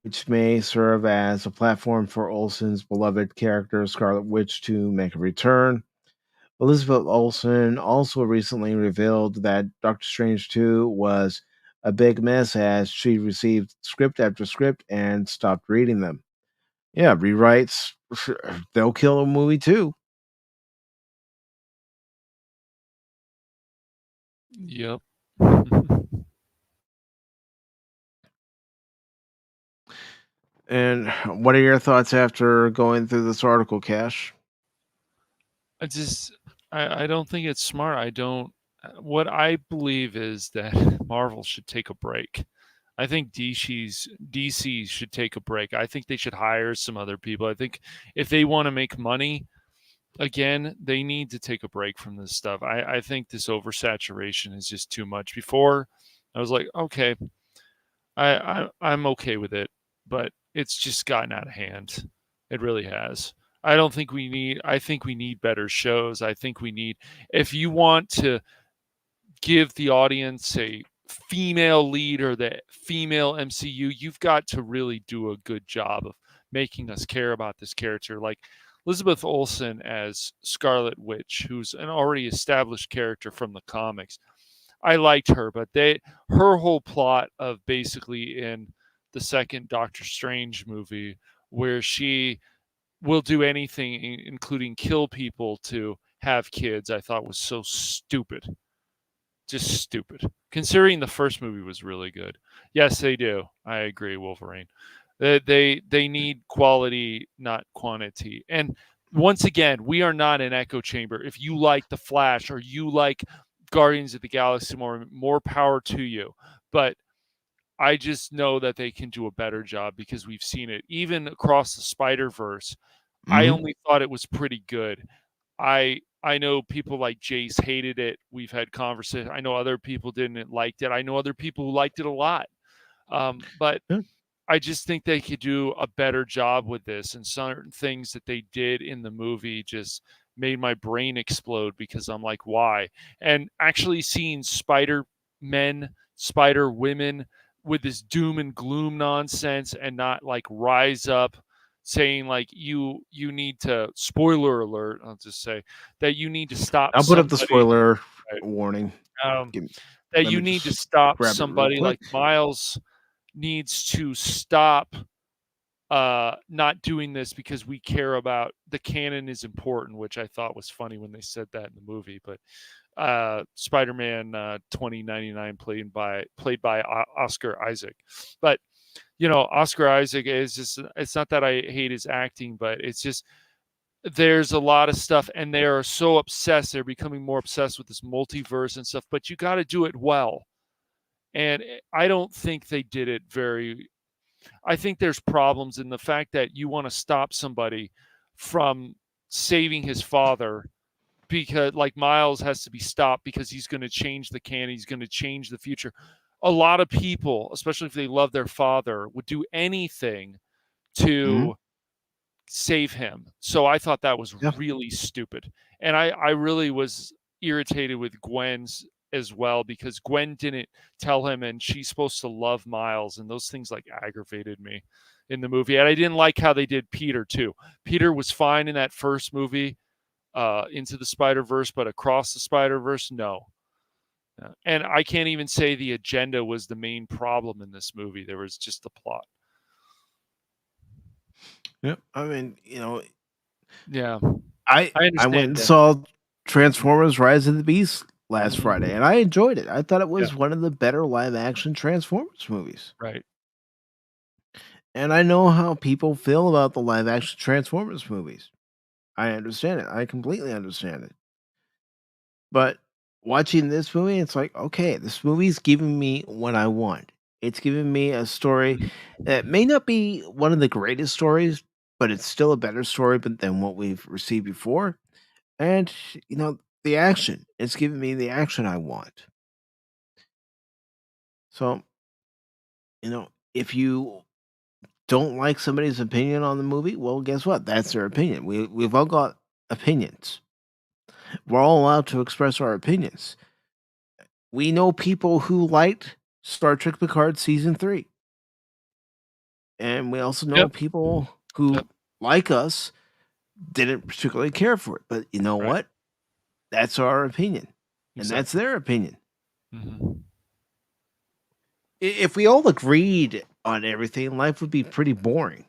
which may serve as a platform for Olsen's beloved character Scarlet Witch to make a return. Elizabeth Olsen also recently revealed that Doctor Strange 2 was a big mess as she received script after script and stopped reading them. Yeah, rewrites, they'll kill a movie too.
Yep.
And what are your thoughts after going through this article, Cash?
I don't think it's smart. What I believe is that Marvel should take a break. I think DC should take a break. I think they should hire some other people. I think if they want to make money again, they need to take a break from this stuff. I think this oversaturation is just too much. Before, I was like, okay, I'm okay with it, but it's just gotten out of hand. It really has. I think we need better shows. I think we need, if you want to give the audience a female lead or the female MCU, you've got to really do a good job of making us care about this character. Like Elizabeth Olsen as Scarlet Witch, who's an already established character from the comics. I liked her, but her whole plot of basically in the second Doctor Strange movie, where she will do anything, including kill people to have kids, I thought was so stupid. Just stupid. Considering the first movie was really good. Yes, they do. I agree, Wolverine. They need quality, not quantity. And once again, we are not an echo chamber. If you like The Flash or you like Guardians of the Galaxy more power to you. But I just know that they can do a better job because we've seen it. Even across the Spider-Verse, I only thought it was pretty good. I know people like Jace hated it. We've had conversations. I know other people didn't like it. I know other people who liked it a lot. But I just think they could do a better job with this, and certain things that they did in the movie just made my brain explode because I'm like, why? And actually seeing Spider-Men, Spider-Women with this doom and gloom nonsense and not like rise up saying like you need to, spoiler alert, I'll just say that you need to stop
I'll put up the
somebody,
spoiler
right,
warning.
that you need to stop somebody like Miles needs to stop not doing this because we care about the canon is important, which I thought was funny when they said that in the movie. But Spider-Man 2099 played by Oscar Isaac. But Oscar Isaac is just, it's not that I hate his acting, but it's just there's a lot of stuff, and they are so obsessed. They're becoming more obsessed with this multiverse and stuff, but you got to do it well. And I don't think they did it very. I think there's problems in the fact that you want to stop somebody from saving his father, because like Miles has to be stopped because he's going to change the canon, he's going to change the future. A lot of people, especially if they love their father, would do anything to save him. So I thought that was really stupid. And I really was irritated with Gwen's as well, because Gwen didn't tell him, and she's supposed to love Miles, and those things like aggravated me in the movie. And I didn't like how they did Peter too. Peter was fine in that first movie, Into the Spider-Verse, but Across the Spider-Verse, no. And I can't even say the agenda was the main problem in this movie. There was just the plot.
Yep. I mean,
Yeah.
I
understand
went and
that.
saw Transformers Rise of the Beast last Friday, and I enjoyed it. I thought it was one of the better live action Transformers movies.
Right.
And I know how people feel about the live action Transformers movies. I understand it. I completely understand it. But watching this movie, it's like, okay, this movie's giving me what I want. It's giving me a story that may not be one of the greatest stories, but it's still a better story than what we've received before. And, the action. It's giving me the action I want. So, if you don't like somebody's opinion on the movie, well, guess what? That's their opinion. We've all got opinions. We're all allowed to express our opinions. We know people who liked Star Trek Picard Season 3. And we also know people who, like us, didn't particularly care for it. But you know what? That's our opinion. And that's their opinion. If we all agreed on everything, life would be pretty boring.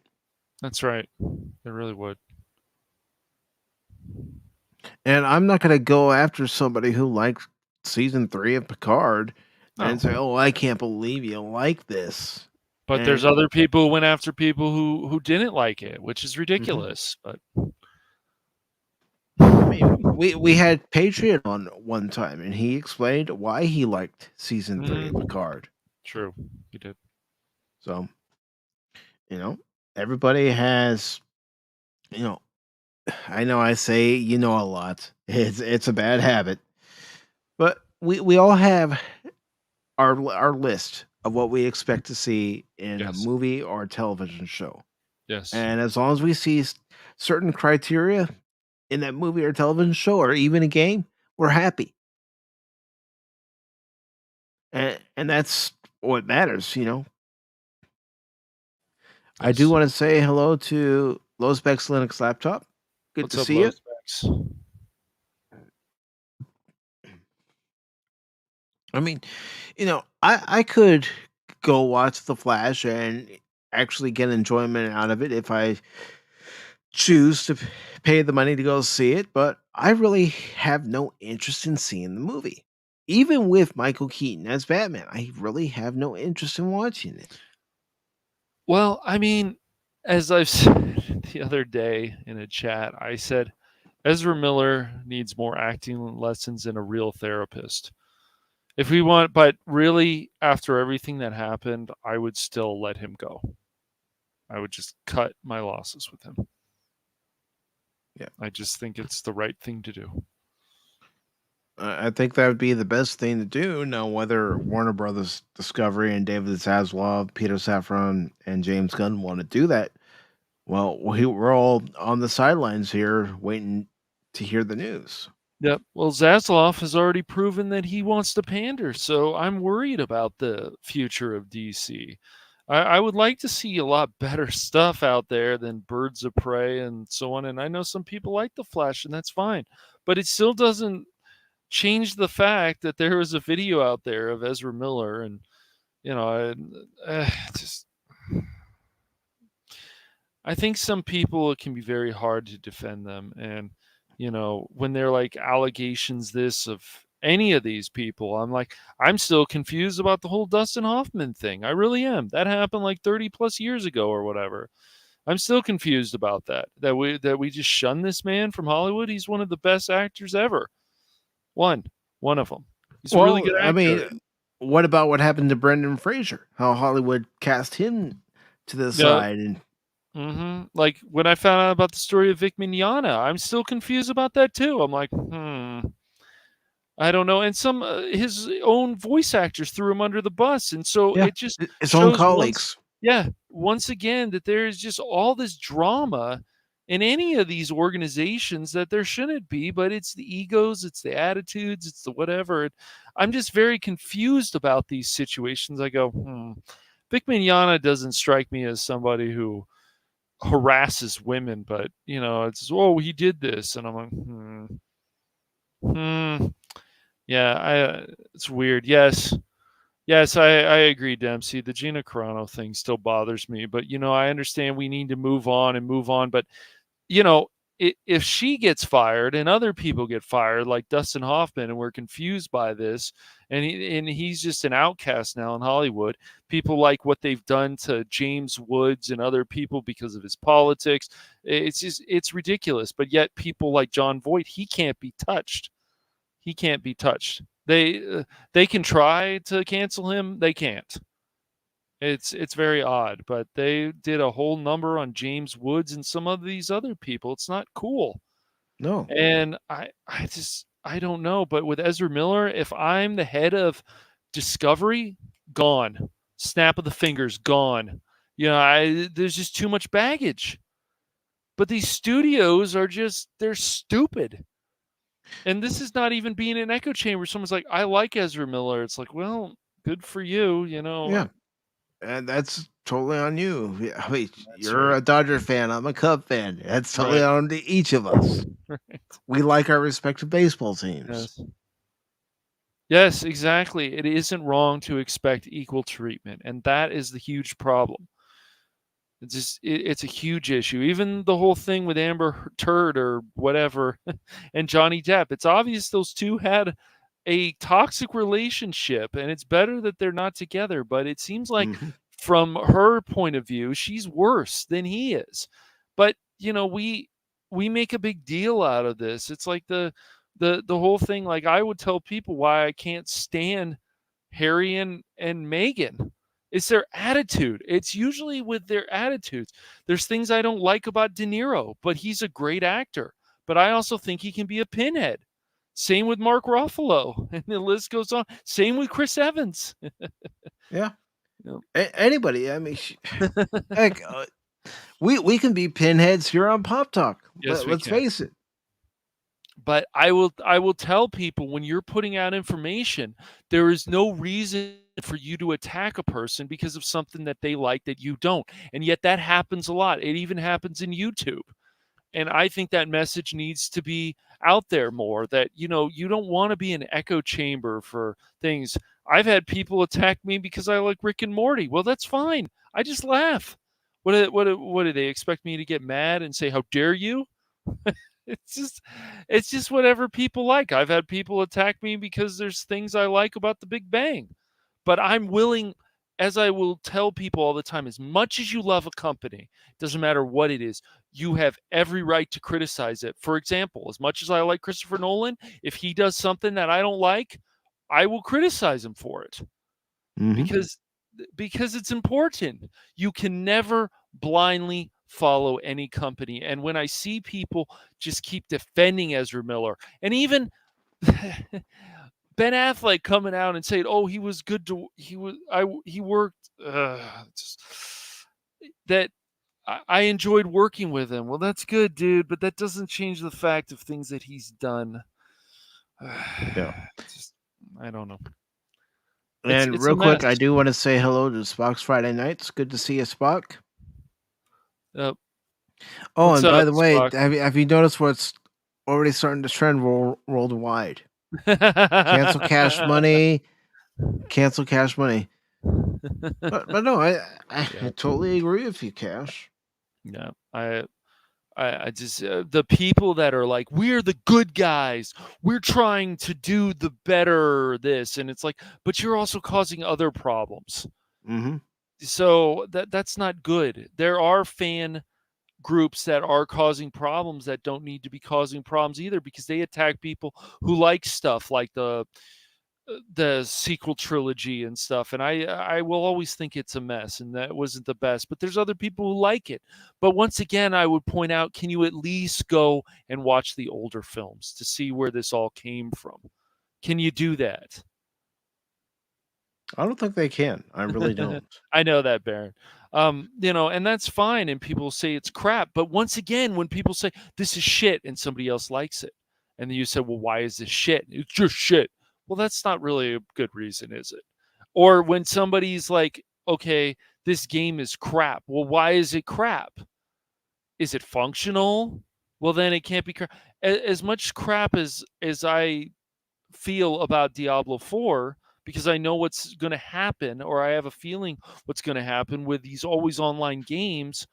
That's right. It really would.
And I'm not going to go after somebody who likes Season 3 of Picard and say, oh, I can't believe you like this.
But there's other people who went after people who didn't like it, which is ridiculous. But
I mean, we had Patriot on one time, and he explained why he liked Season 3 of Picard.
True, he did.
So, everybody has, I know I say a lot. It's a bad habit, but we all have our list of what we expect to see in a movie or a television show.
Yes.
And as long as we see certain criteria in that movie or television show or even a game, we're happy. And that's what matters, I do want to say hello to Low Specs Linux Laptop. Good to see you. I mean, I could go watch The Flash and actually get enjoyment out of it if I choose to pay the money to go see it, but I really have no interest in seeing the movie. Even with Michael Keaton as Batman, I really have no interest in watching it.
Well, I mean, as I've said the other day in a chat, I said Ezra Miller needs more acting lessons and a real therapist. If we want, but really, after everything that happened, I would still let him go. I would just cut my losses with him.
Yeah.
I just think it's the right thing to do.
I think that would be the best thing to do. Now, whether Warner Brothers Discovery and David Zaslav, Peter Safran, and James Gunn want to do that, well, we're all on the sidelines here waiting to hear the news.
Yep. Well, Zaslav has already proven that he wants to pander, so I'm worried about the future of DC. I would like to see a lot better stuff out there than Birds of Prey and so on. And I know some people like The Flash, and that's fine. But it still doesn't change the fact that there was a video out there of Ezra Miller, and just I think some people, it can be very hard to defend them. And, when they're like allegations of any of these people, I'm like, I'm still confused about the whole Dustin Hoffman thing. I really am. That happened like 30 plus years ago or whatever. I'm still confused about that we just shun this man from Hollywood. He's one of the best actors ever. One of them. He's a really good actor.
I mean, what about what happened to Brendan Fraser? How Hollywood cast him to the side and.
Like when I found out about the story of Vic Mignogna, I'm still confused about that too. I'm like, I don't know. And some his own voice actors threw him under the bus, and so it just
his own colleagues.
Once again, that there is just all this drama in any of these organizations that there shouldn't be, but it's the egos, it's the attitudes, it's the whatever. I'm just very confused about these situations. I go, Vic Mignogna doesn't strike me as somebody who harasses women, but it's he did this, and I'm like, yeah, it's weird. Yes, I agree, Dempsey. The Gina Carano thing still bothers me, but I understand we need to move on, but if she gets fired and other people get fired like Dustin Hoffman, and we're confused by this, and he's just an outcast now in Hollywood, people like what they've done to James Woods and other people because of his politics. It's ridiculous. But yet people like John Voight, he can't be touched. They can try to cancel him. They can't. It's very odd, but they did a whole number on James Woods and some of these other people. It's not cool.
No.
And I don't know. But with Ezra Miller, if I'm the head of Discovery, gone. Snap of the fingers, gone. There's just too much baggage. But these studios they're stupid. And this is not even being an echo chamber. Someone's like, I like Ezra Miller. It's like, well, good for you,
Yeah. And that's totally on you. I mean, you're
right.
a Dodger fan. I'm a Cub fan. That's totally on to each of us.
Right.
We like our respective baseball teams.
Yes, exactly. It isn't wrong to expect equal treatment, and that is the huge problem. It's a huge issue. Even the whole thing with Amber Turd or whatever and Johnny Depp, it's obvious those two had a toxic relationship, and it's better that they're not together. But it seems like from her point of view, she's worse than he is. But we make a big deal out of this. It's like the whole thing. Like, I would tell people why I can't stand Harry and Meghan. It's their attitude. It's usually with their attitudes. There's things I don't like about De Niro, but he's a great actor. But I also think he can be a pinhead. Same with Mark Ruffalo, and the list goes on. Same with Chris Evans.
Yeah. Anybody. I mean, heck, we can be pinheads here on Pop Talk.
Yes,
let's face it.
But I will tell people, when you're putting out information, there is no reason for you to attack a person because of something that they like that you don't. And yet that happens a lot. It even happens in YouTube. And I think that message needs to be out there more, that, you don't want to be an echo chamber for things. I've had people attack me because I like Rick and Morty. Well, that's fine. I just laugh. What do they expect me to get mad and say, how dare you? It's just whatever people like. I've had people attack me because there's things I like about the Big Bang. But I'm willing, as I will tell people all the time, as much as you love a company, doesn't matter what it is, you have every right to criticize it. For example, as much as I like Christopher Nolan, if he does something that I don't like, I will criticize him for it. Because it's important. You can never blindly follow any company. And when I see people just keep defending Ezra Miller, and even Ben Affleck coming out and saying, "Oh, he was good to he worked that I enjoyed working with him." Well, that's good, dude, but that doesn't change the fact of things that he's done. I don't know.
And
it's
real quick, I do want to say hello to Spock's Friday Nights. Good to see you, Spock.
Oh,
and by the way, have you noticed what's already starting to trend worldwide? Cancel Cash Money. Cancel Cash Money. But no, I totally agree with you, Cash.
Yeah, I just the people that are like, we're the good guys, we're trying to do the better this, and it's like, but you're also causing other problems.
Mm-hmm.
So that's not good. There are fan groups that are causing problems that don't need to be causing problems either, because they attack people who like stuff like the sequel trilogy and stuff, and I will always think it's a mess and that wasn't the best, but there's other people who like it. But once again, I would point out, can you at least go and watch the older films to see where this all came from? Can you do that?
I don't think they can. I really don't.
I know that, Baron. And that's fine, and people say it's crap, but once again, when people say this is shit and somebody else likes it, and then you say, well, why is this shit? It's just shit. Well, that's not really a good reason, is it? Or when somebody's like, okay, this game is crap. Well, why is it crap? Is it functional? Well, then it can't be crap. As much crap as I feel about Diablo 4, because I know what's going to happen, or I have a feeling what's going to happen with these always online games.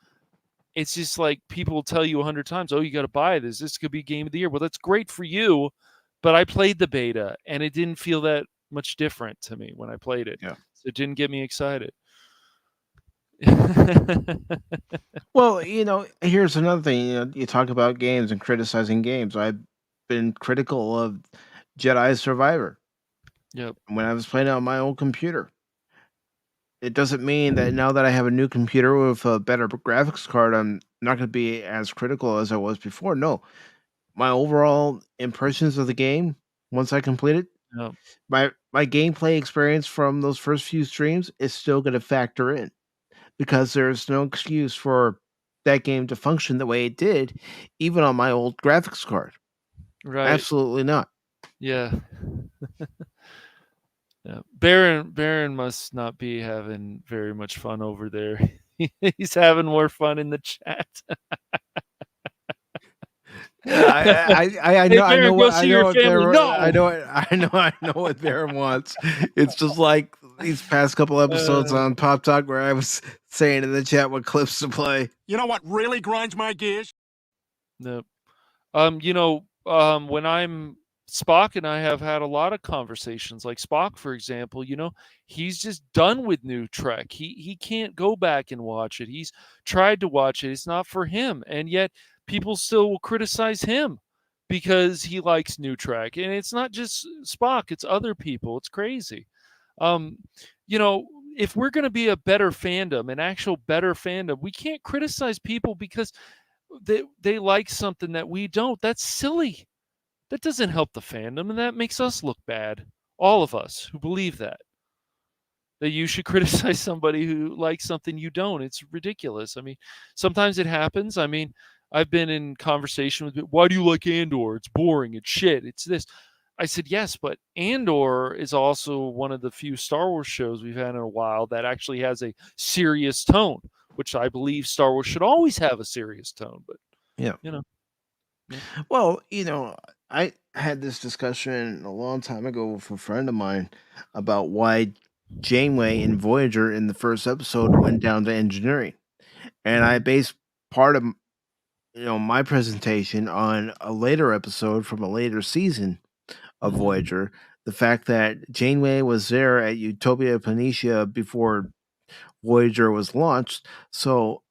It's just like people will tell you 100 times, oh, you got to buy this. This could be game of the year. Well, that's great for you. But I played the beta, and it didn't feel that much different to me when I played it.
Yeah.
So it didn't get me excited.
Well, here's another thing. You talk about games and criticizing games. I've been critical of Jedi Survivor.
Yep.
When I was playing it on my old computer. It doesn't mean that now that I have a new computer with a better graphics card, I'm not going to be as critical as I was before. No, my overall impressions of the game, once I complete it,
Yep.
my gameplay experience from those first few streams is still going to factor in, because there's no excuse for that game to function the way it did, even on my old graphics card.
Right.
Absolutely not.
Yeah. Yeah. Baron must not be having very much fun over there. He's having more fun in the chat.
I
Hey,
know
Baron, go see your
what
family. No!
I know what Baron wants. It's just like these past couple episodes on Pop Talk where I was saying in the chat what clips to play.
You know what really grinds my gears?
Nope. When I'm Spock and I have had a lot of conversations, like Spock, for example, he's just done with new Trek. He can't go back and watch it. He's tried to watch it. It's not for him. And yet people still will criticize him because he likes new Trek. And it's not just Spock, it's other people. It's crazy. If we're going to be a better fandom, an actual better fandom, we can't criticize people because they like something that we don't. That's silly. That doesn't help the fandom, and that makes us look bad. All of us who believe that you should criticize somebody who likes something you don't. It's ridiculous. I mean, sometimes it happens. I mean, I've been in conversation with, why do you like Andor? It's boring. It's shit. It's this. I said, yes, but Andor is also one of the few Star Wars shows we've had in a while that actually has a serious tone, which I believe Star Wars should always have a serious tone. But,
Yeah. Well, I had this discussion a long time ago with a friend of mine about why Janeway and Voyager in the first episode went down to engineering. And I based part of my presentation on a later episode from a later season of Voyager. The fact that Janeway was there at Utopia Planitia before Voyager was launched. So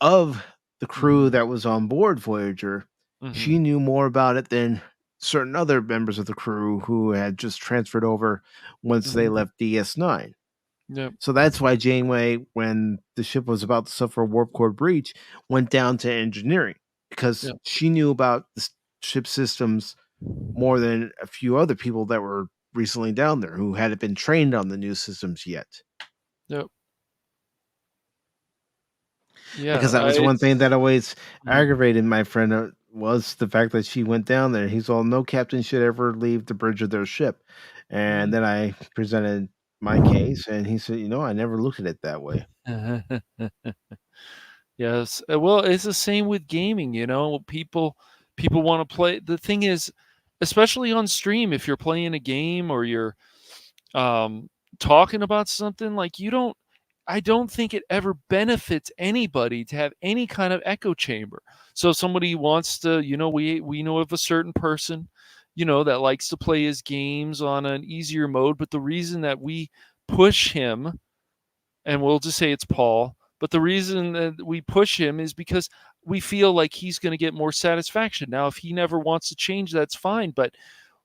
of the crew that was on board Voyager, she knew more about it than certain other members of the crew who had just transferred over once they left DS9.
Yep.
So that's why Janeway, when the ship was about to suffer a warp core breach, went down to engineering, because she knew about the ship systems more than a few other people that were recently down there who hadn't been trained on the new systems yet.
Yep. Yeah,
because that was one thing that always aggravated my friend was the fact that she went down there. He's all, no captain should ever leave the bridge of their ship. And then I presented my case, and he said, I never looked at it that way.
Yes. Well, it's the same with gaming, people want to play. The thing is, especially on stream, if you're playing a game or you're talking about something, like I don't think it ever benefits anybody to have any kind of echo chamber. So if somebody wants to, we know of a certain person, that likes to play his games on an easier mode, but the reason that we push him, and we'll just say it's Paul, but the reason that we push him is because we feel like he's going to get more satisfaction. Now, if he never wants to change, that's fine. But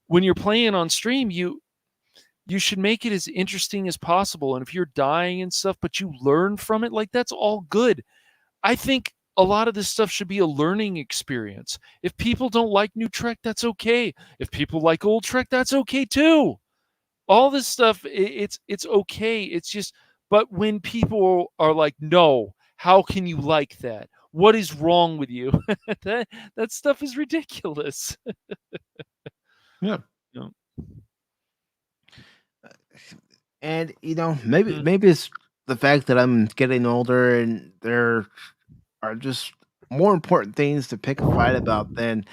when you're playing on stream, you should make it as interesting as possible. And if you're dying and stuff, but you learn from it, like, that's all good. I think a lot of this stuff should be a learning experience. If people don't like new Trek, that's okay. If people like old Trek, that's okay too. All this stuff, it's okay. It's just, but when people are like, no, how can you like that? What is wrong with you? that stuff is ridiculous.
Yeah.
Yeah.
And maybe it's the fact that I'm getting older and there are just more important things to pick a fight about than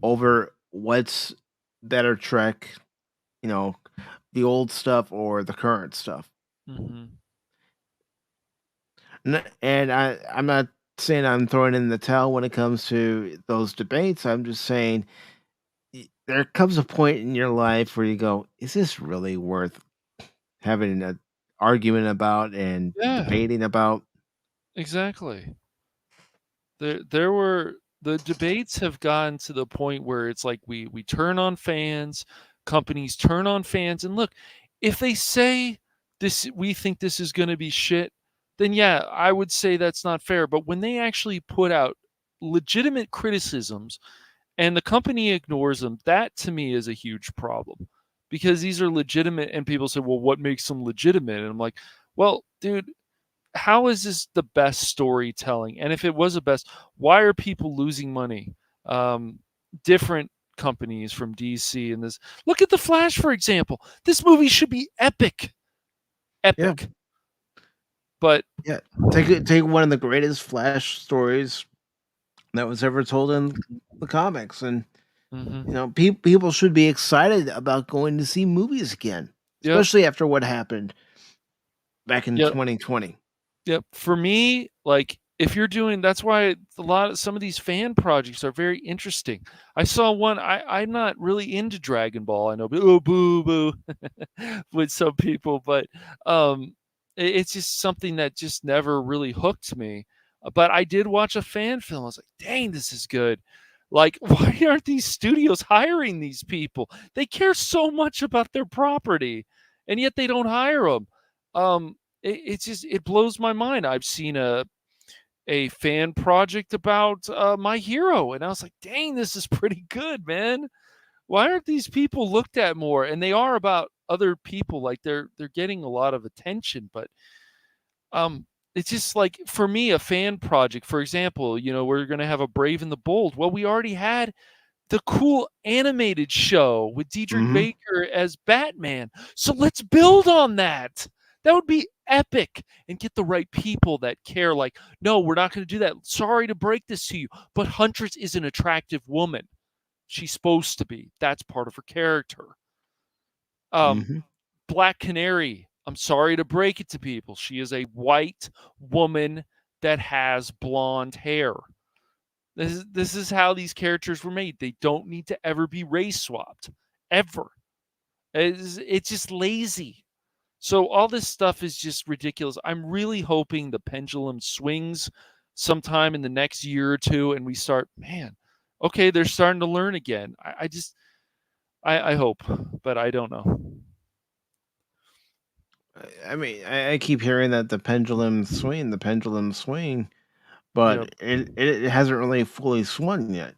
over what's better Trek, the old stuff or the current stuff.
Mm-hmm.
And I'm not saying I'm throwing in the towel when it comes to those debates. I'm just saying there comes a point in your life where you go, is this really worth having an argument about and debating about?
Exactly. There were, the debates have gotten to the point where it's like we turn on fans, companies turn on fans, and look, if they say this, we think this is going to be shit, then yeah, I would say that's not fair. But when they actually put out legitimate criticisms and the company ignores them, that to me is a huge problem, because these are legitimate, and people say, well, what makes them legitimate? And I'm like, well, dude, how is this the best storytelling? And if it was the best, why are people losing money? Different companies from DC and this. Look at The Flash, for example. This movie should be epic. Epic.
Yeah.
But
yeah, take one of the greatest Flash stories that was ever told in the comics, and people should be excited about going to see movies again, especially after what happened back in 2020.
Yep. For me, like, if you're doing, that's why some of these fan projects are very interesting. I saw one. I'm not really into Dragon Ball. I know, boo boo with some people, but it's just something that just never really hooked me. But I did watch a fan film. I was like, dang, this is good. Like, why aren't these studios hiring these people? They care so much about their property, and yet they don't hire them. It blows my mind. I've seen a fan project about My Hero, and I was like, dang, this is pretty good, man. Why aren't these people looked at more? And they are about other people, like they're getting a lot of attention, but it's just like, for me, a fan project, for example, we're going to have a Brave and the Bold. Well, we already had the cool animated show with Diedrich Baker as Batman. So let's build on that. That would be epic, and get the right people that care. Like, no, we're not going to do that. Sorry to break this to you, but Huntress is an attractive woman. She's supposed to be. That's part of her character. Black Canary, I'm sorry to break it to people. She is a white woman that has blonde hair. This is how these characters were made. They don't need to ever be race swapped. Ever. It's just lazy. So all this stuff is just ridiculous. I'm really hoping the pendulum swings sometime in the next year or two, and we start, man, okay, they're starting to learn again. I hope, but I don't know.
I mean, I keep hearing that the pendulum swing, but it hasn't really fully swung yet.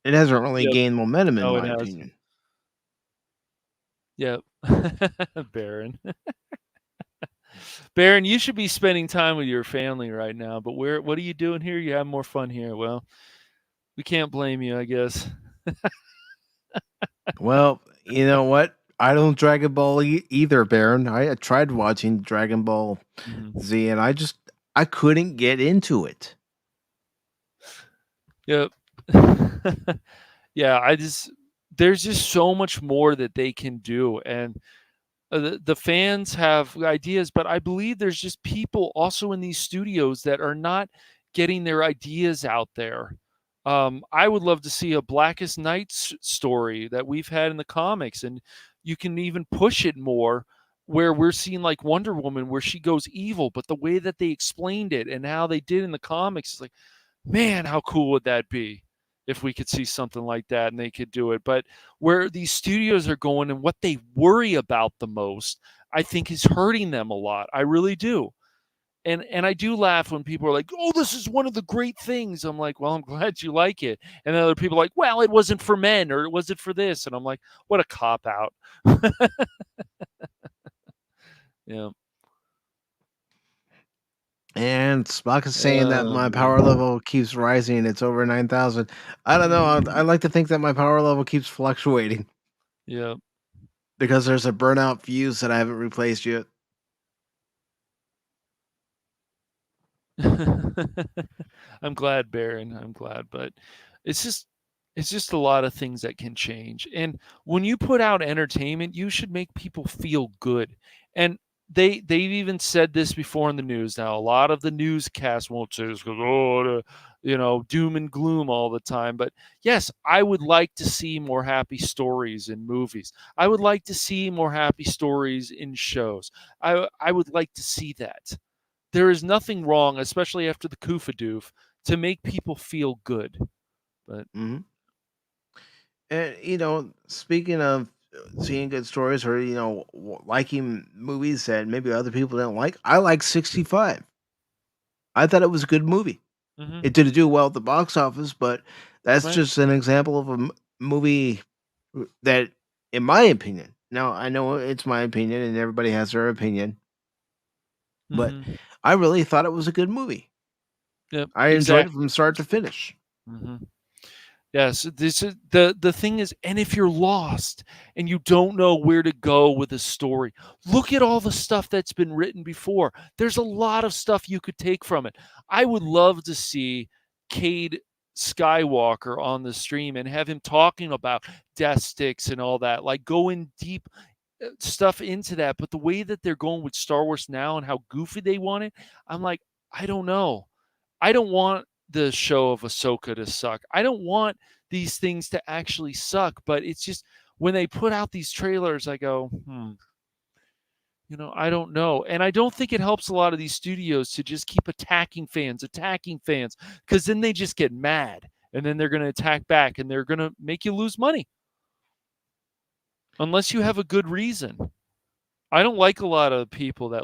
It hasn't really gained momentum, in my opinion.
Yep. Baron. Baron, you should be spending time with your family right now, but what are you doing here? You have more fun here. Well, we can't blame you, I guess.
Well, you know what? I don't Dragon Ball either, Baron. I tried watching Dragon Ball Z, and I couldn't get into it.
Yep. Yeah, there's just so much more that they can do, and the fans have ideas, but I believe there's just people also in these studios that are not getting their ideas out there. I would love to see a Blackest Night story that we've had in the comics, and you can even push it more where we're seeing like Wonder Woman where she goes evil, but the way that they explained it and how they did in the comics is like, man, how cool would that be if we could see something like that and they could do it. But where these studios are going and what they worry about the most, I think is hurting them a lot. I really do. And I do laugh when people are like, "Oh, this is one of the great things." I'm like, "Well, I'm glad you like it." And then other people are like, "Well, it wasn't for men, or it wasn't for this." And I'm like, "What a cop out." Yeah.
And Spock is saying that my power level keeps rising. It's over 9,000. I don't know. I like to think that my power level keeps fluctuating.
Yeah.
Because there's a burnout fuse that I haven't replaced yet.
I'm glad, Baron. I'm glad, but it's just a lot of things that can change. And when you put out entertainment, you should make people feel good. And they've even said this before in the news. Now, a lot of the newscasts won't say this because doom and gloom all the time. But yes, I would like to see more happy stories in movies. I would like to see more happy stories in shows. I would like to see that. There is nothing wrong, especially after the Koofa-doof, to make people feel good. But
And speaking of seeing good stories or liking movies that maybe other people didn't like, I like 65. I thought it was a good movie.
Mhm.
It didn't do well at the box office, but that's
Right.
just an example of a movie that, in my opinion, now I know it's my opinion and everybody has their opinion, but
Mhm.
I really thought it was a good movie.
Yep,
I enjoyed it from start to finish.
Mhm. Yes, this is the thing is, and if you're lost and you don't know where to go with a story, look at all the stuff that's been written before. There's a lot of stuff you could take from it. I would love to see Cade Skywalker on the stream and have him talking about death sticks and all that, like going deep stuff into that. But the way that they're going with Star Wars now and how goofy they want it, I'm like, I don't know. I don't want the show of Ahsoka to suck. I don't want these things to actually suck, but it's just when they put out these trailers, I go, I don't know. And I don't think it helps a lot of these studios to just keep attacking fans, because then they just get mad and then they're going to attack back and they're going to make you lose money. Unless you have a good reason. I don't like a lot of people that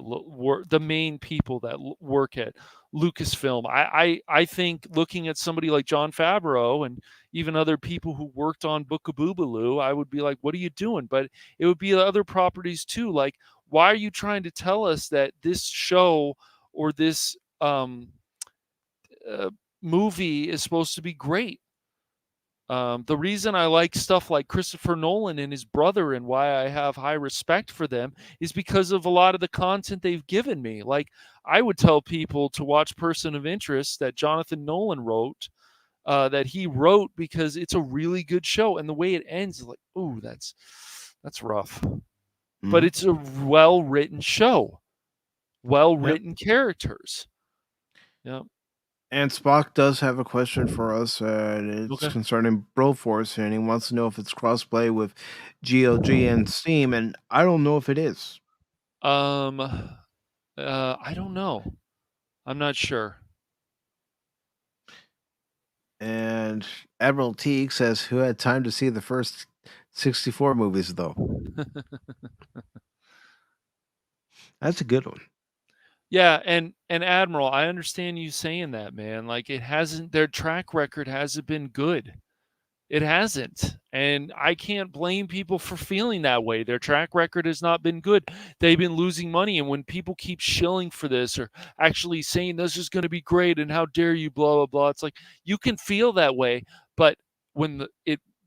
the main people that work at Lucasfilm. I think looking at somebody like Jon Favreau and even other people who worked on Book of Boobaloo, I would be like, what are you doing? But it would be other properties too. Like, why are you trying to tell us that this show or this movie is supposed to be great? The reason I like stuff like Christopher Nolan and his brother and why I have high respect for them is because of a lot of the content they've given me. Like, I would tell people to watch Person of Interest that Jonathan Nolan wrote, that he wrote because it's a really good show. And the way it ends is like, ooh, that's rough. But it's a well-written show. Well-written characters. Yeah.
And Spock does have a question for us, and it's concerning Broforce, and he wants to know if it's crossplay with GOG and Steam, and I don't know if it is.
I don't know. I'm not sure.
And Admiral Teague says, "Who had time to see the first 64 movies, though?" That's a good one.
Yeah, and Admiral, I understand you saying that, man. Like, their track record hasn't been good. It hasn't. And I can't blame people for feeling that way. Their track record has not been good. They've been losing money. And when people keep shilling for this or actually saying this is going to be great and how dare you, blah, blah, blah, it's like you can feel that way. But when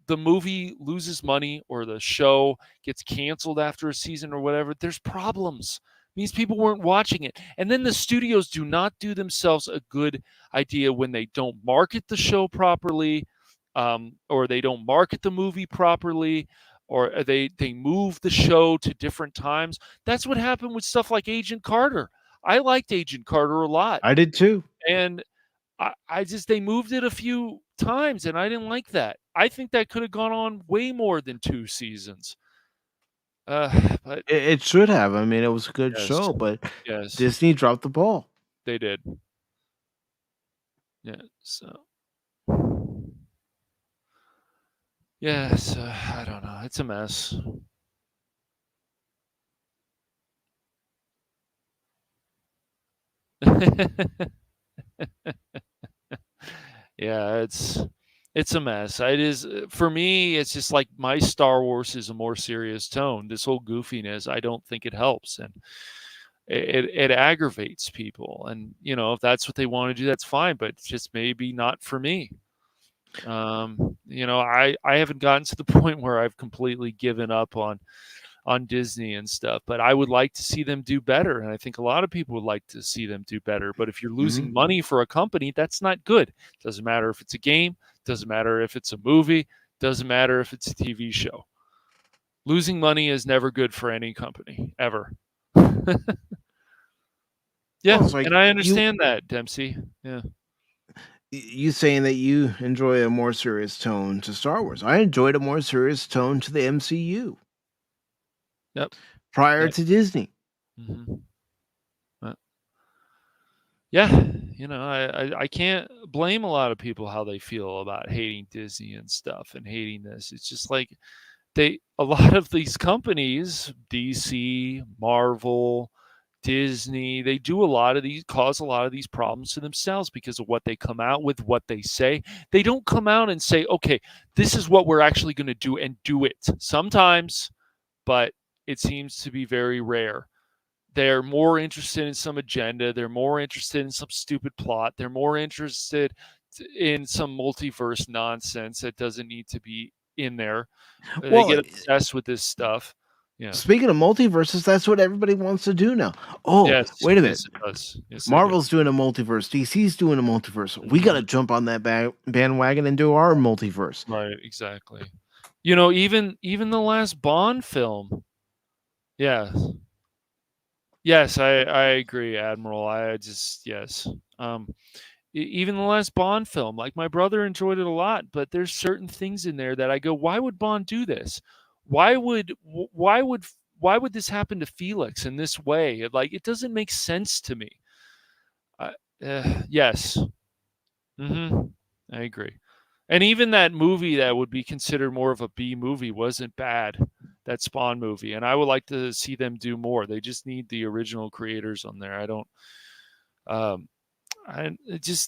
the movie loses money or the show gets canceled after a season or whatever, there's problems. Means people weren't watching it. And then the studios do not do themselves a good idea when they don't market the show properly, or they don't market the movie properly, or they move the show to different times. That's what happened with stuff like Agent Carter. I liked Agent Carter a lot.
I did too.
And I just, they moved it a few times, and I didn't like that. I think that could have gone on way more than 2 seasons. But
It should have. I mean, it was a good
Yes.
show, but
Yes.
Disney dropped the ball.
They did. Yeah, so yes, I don't know. It's a mess. Yeah, it's a mess. It is for me. It's just like my Star Wars is a more serious tone. This whole goofiness, I don't think it helps, and it aggravates people. And if that's what they want to do, that's fine. But it's just maybe not for me. I haven't gotten to the point where I've completely given up on Disney and stuff, but I would like to see them do better, and I think a lot of people would like to see them do better. But if you're losing money for a company, that's not good. Doesn't matter if it's a game, doesn't matter if it's a movie, doesn't matter if it's a TV show. Losing money is never good for any company, ever. Yeah,
Well, it's like
and I understand that, Dempsey. Yeah.
You saying that you enjoy a more serious tone to Star Wars. I enjoyed a more serious tone to the MCU.
Yep.
Prior
Yep.
to Disney.
Mhm. Yeah, I can't blame a lot of people how they feel about hating Disney and stuff and hating this. It's just like a lot of these companies, DC, Marvel, Disney, they do cause a lot of these problems to themselves because of what they come out with, what they say. They don't come out and say, okay, this is what we're actually going to do, and do it. Sometimes, but it seems to be very rare. They're more interested in some agenda. They're more interested in some stupid plot. They're more interested in some multiverse nonsense that doesn't need to be in there. They
Well,
get obsessed with this stuff. Yeah.
Speaking of multiverses, that's what everybody wants to do now. Oh,
Yes,
wait a minute.
yes, it does. Yes, they do.
Marvel's doing a multiverse. DC's doing a multiverse. We got to jump on that bandwagon and do our multiverse.
Right, exactly. Even the last Bond film. Yeah. Yes, I agree, Admiral. Yes. Even the last Bond film, like, my brother enjoyed it a lot, but there's certain things in there that I go, why would Bond do this? Why would this happen to Felix in this way? It doesn't make sense to me. Yes. I agree. And even that movie that would be considered more of a B movie wasn't bad. That Spawn movie, and I would like to see them do more. They just need the original creators on there.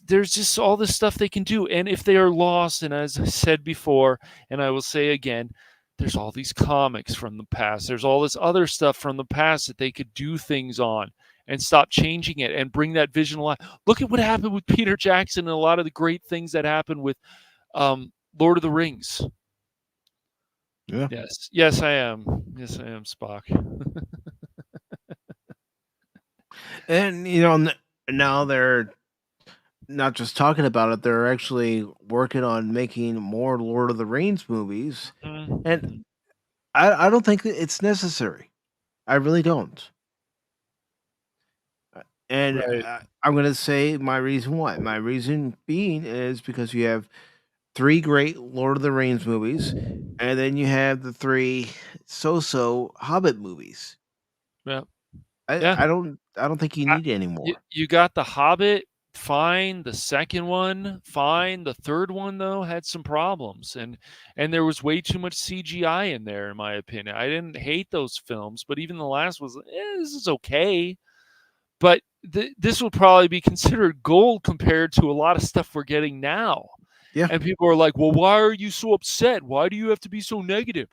There's just all this stuff they can do. And if they are lost, and as I said before, and I will say again, there's all these comics from the past. There's all this other stuff from the past that they could do things on and stop changing it and bring that vision alive. Look at what happened with Peter Jackson and a lot of the great things that happened with Lord of the Rings.
Yeah.
Yes, I am. Yes, I am, Spock.
And now they're not just talking about it; they're actually working on making more Lord of the Rings movies. And I don't think that it's necessary. I really don't. And
Right.
I'm going to say my reason why. My reason being is because you have 3 great Lord of the Rings movies, and then you have the 3 so-so Hobbit movies.
Yeah.
I don't think you need any more.
You got The Hobbit, fine. The second one, fine. The third one, though, had some problems, and there was way too much CGI in there, in my opinion. I didn't hate those films, but even the last was, this is okay. But this would probably be considered gold compared to a lot of stuff we're getting now.
Yeah.
And people are like, well, why are you so upset? Why do you have to be so negative?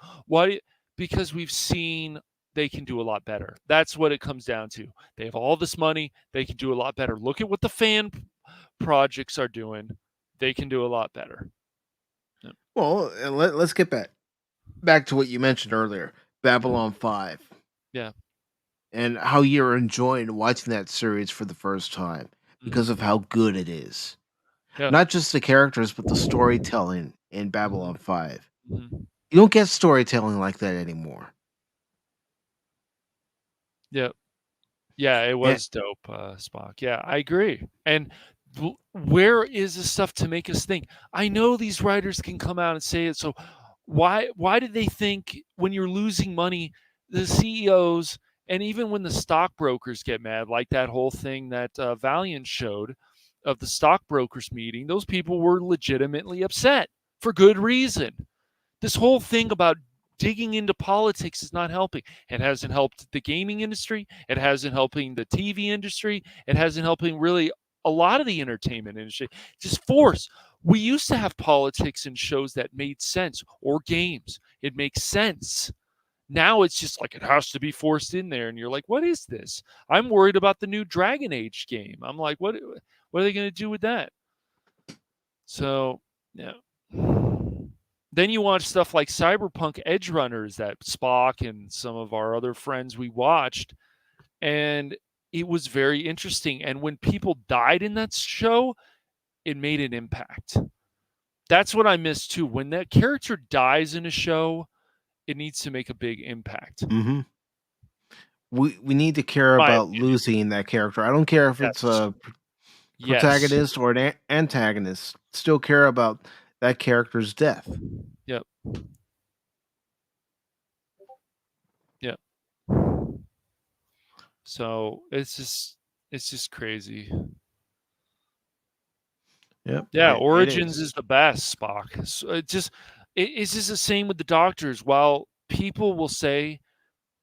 Because we've seen they can do a lot better. That's what it comes down to. They have all this money. They can do a lot better. Look at what the fan projects are doing. They can do a lot better. Yeah.
Well, let's get back to what you mentioned earlier, Babylon 5.
Yeah.
And how you're enjoying watching that series for the first time because of how good it is.
Yeah.
Not just the characters, but the storytelling in Babylon 5. You don't get storytelling like that anymore.
Yep. Yeah, it was dope, Spock. Yeah, I agree. And where is the stuff to make us think? I know these writers can come out and say it. So why did they think when you're losing money, the CEOs and even when the stockbrokers get mad, like that whole thing that Valiant showed of the stockbrokers meeting, those people were legitimately upset for good reason. This whole thing about digging into politics is not helping. It hasn't helped the gaming industry. It hasn't helping the TV industry. It hasn't helping really a lot of the entertainment industry. Just force. We used to have politics in shows that made sense, or games. It makes sense. Now it's just like it has to be forced in there, and you're like, what is this? I'm worried about the new Dragon Age game. I'm like, what are they going to do with that? So, yeah. Then you watch stuff like Cyberpunk Edge Runners that Spock and some of our other friends we watched, and it was very interesting. And when people died in that show, it made an impact. That's what I miss too. When that character dies in a show, it needs to make a big impact.
Mm-hmm. We need to care about losing that character. I don't care if it's a protagonist or an antagonist. Still care about that character's death.
Yep. Yep. So it's just crazy.
Yep.
Yeah, Origins is the best, Spock. So it's just the same with the Doctors. While people will say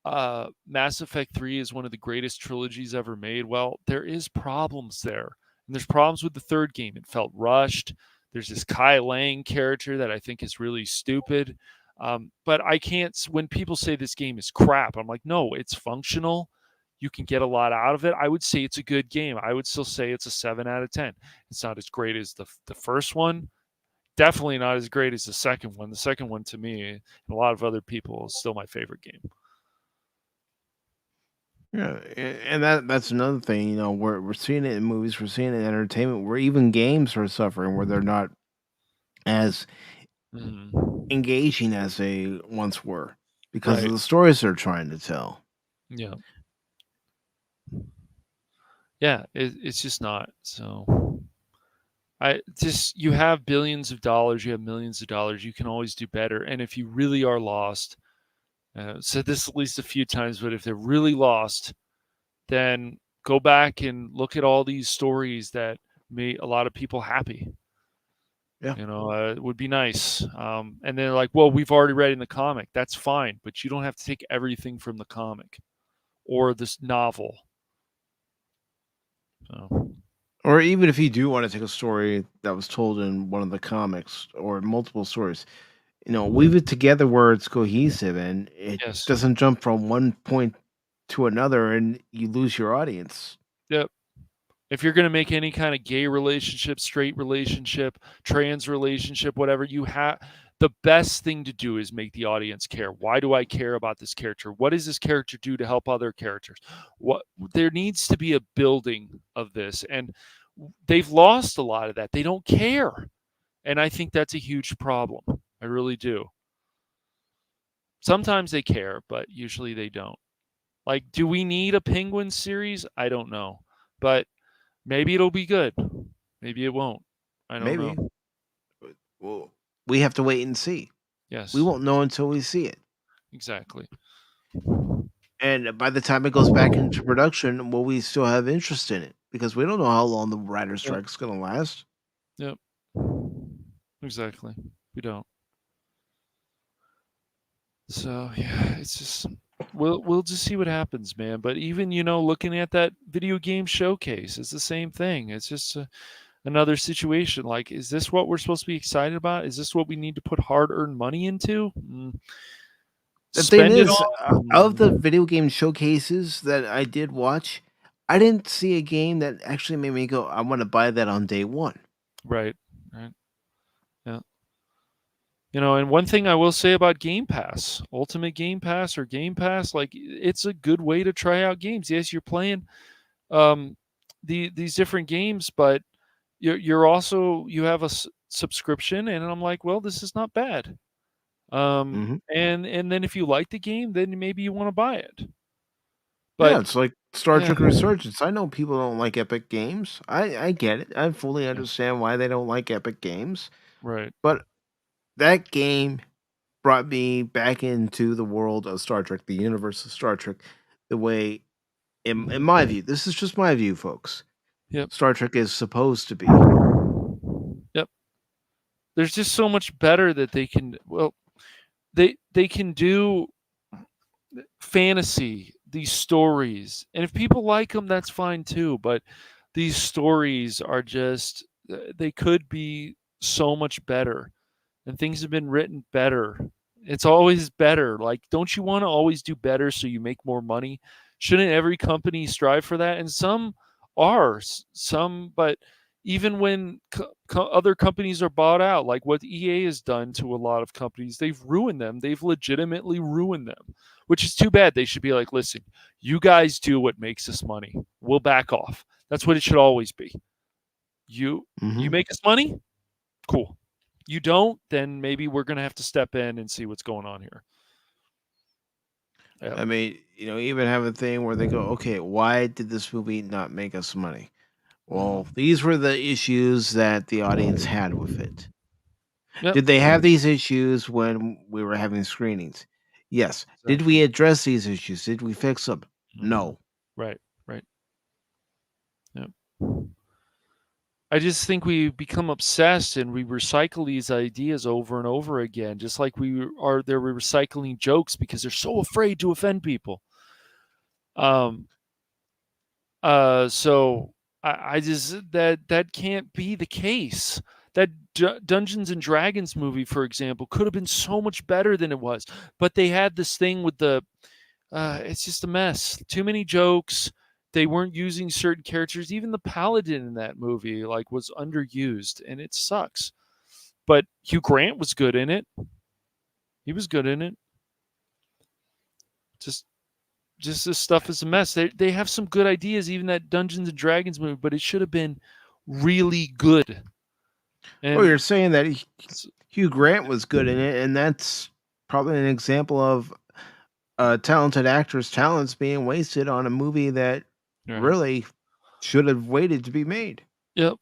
Mass Effect 3 is one of the greatest trilogies ever made, well, there is problems there. And there's problems with the third game. It felt rushed. There's this Kai Lang character that I think is really stupid. But I can't, when people say this game is crap, I'm like, no, it's functional. You can get a lot out of it. I would say it's a good game. I would still say it's a 7 out of 10. It's not as great as the first one. Definitely not as great as the second one. The second one, to me, and a lot of other people, is still my favorite game.
Yeah, and that's another thing. You know, we're seeing it in movies, we're seeing it in entertainment, where even games are suffering, where they're not as engaging as they once were because of the stories they're trying to tell.
Yeah. Yeah, it's just not. So you have billions of dollars, you have millions of dollars, you can always do better. And if you really are lost, said this at least a few times, but if they're really lost, then go back and look at all these stories that made a lot of people happy.
Yeah.
You know, it would be nice. And they're like, well, we've already read in the comic. That's fine, but you don't have to take everything from the comic or this novel. So.
Or even if you do want to take a story that was told in one of the comics or multiple stories, you know, weave it together where it's cohesive and it doesn't jump from one point to another and you lose your audience.
Yep. If you're going to make any kind of gay relationship, straight relationship, trans relationship, whatever, the best thing to do is make the audience care. Why do I care about this character? What does this character do to help other characters? There needs to be a building of this, and they've lost a lot of that. They don't care, and I think that's a huge problem. I really do. Sometimes they care, but usually they don't. Like, do we need a Penguin series? I don't know, but maybe it'll be good. Maybe it won't. I don't know.
Well, we have to wait and see.
Yes.
We won't know until we see it.
Exactly.
And by the time it goes back into production, will we still have interest in it? Because we don't know how long the writer's strike is going to last.
Yep. Exactly. We don't. So, yeah, it's just we'll just see what happens, man. But even, looking at that video game showcase, it's the same thing. It's just another situation. Like, is this what we're supposed to be excited about? Is this what we need to put hard-earned money into?
The thing is, of the video game showcases that I did watch, I didn't see a game that actually made me go, I want to buy that on day one.
Right. Yeah. And one thing I will say about Game Pass, Ultimate Game Pass or Game Pass, like, it's a good way to try out games. Yes, you're playing these different games, but you have a subscription, and I'm like, well, this is not bad. And then if you like the game, then maybe you want to buy it.
Yeah,
But
it's like Star Trek Resurgence. I know people don't like Epic games. I get it. I fully understand why they don't like Epic games.
Right.
But that game brought me back into the world of Star Trek, the universe of Star Trek, the way, in my view, this is just my view, folks.
Yep.
Star Trek is supposed to be.
Yep. There's just so much better that they can. Well, they can do fantasy, these stories, and if people like them, that's fine too. But these stories are just they could be so much better, and things have been written better. It's always better. Like, don't you want to always do better so you make more money? Shouldn't every company strive for that? And some are, but even when other companies are bought out, like what EA has done to a lot of companies, they've ruined them. They've legitimately ruined them, which is too bad. They should be like, listen, you guys do what makes us money. We'll back off. That's what it should always be. You make us money? Cool. You don't, then maybe we're going to have to step in and see what's going on here.
I mean, even have a thing where they go, okay, why did this movie not make us money? Well, these were the issues that the audience had with it.
Yep.
Did they have these issues when we were having screenings? Yes. Did we address these issues? Did we fix them? No.
Right. Yep. I just think we become obsessed and we recycle these ideas over and over again, just like we're recycling jokes because they're so afraid to offend people. So I just that can't be the case. That Dungeons and Dragons movie, for example, could have been so much better than it was, but they had this thing with it's just a mess. Too many jokes. They weren't using certain characters. Even the paladin in that movie was underused, and it sucks. But Hugh Grant was good in it. He was good in it. Just this stuff is a mess. They have some good ideas, even that Dungeons and Dragons movie, but it should have been really good. And
you're saying that Hugh Grant was good in it, and that's probably an example of a talented actor's talents being wasted on a movie that really should have waited to be made.
Yep.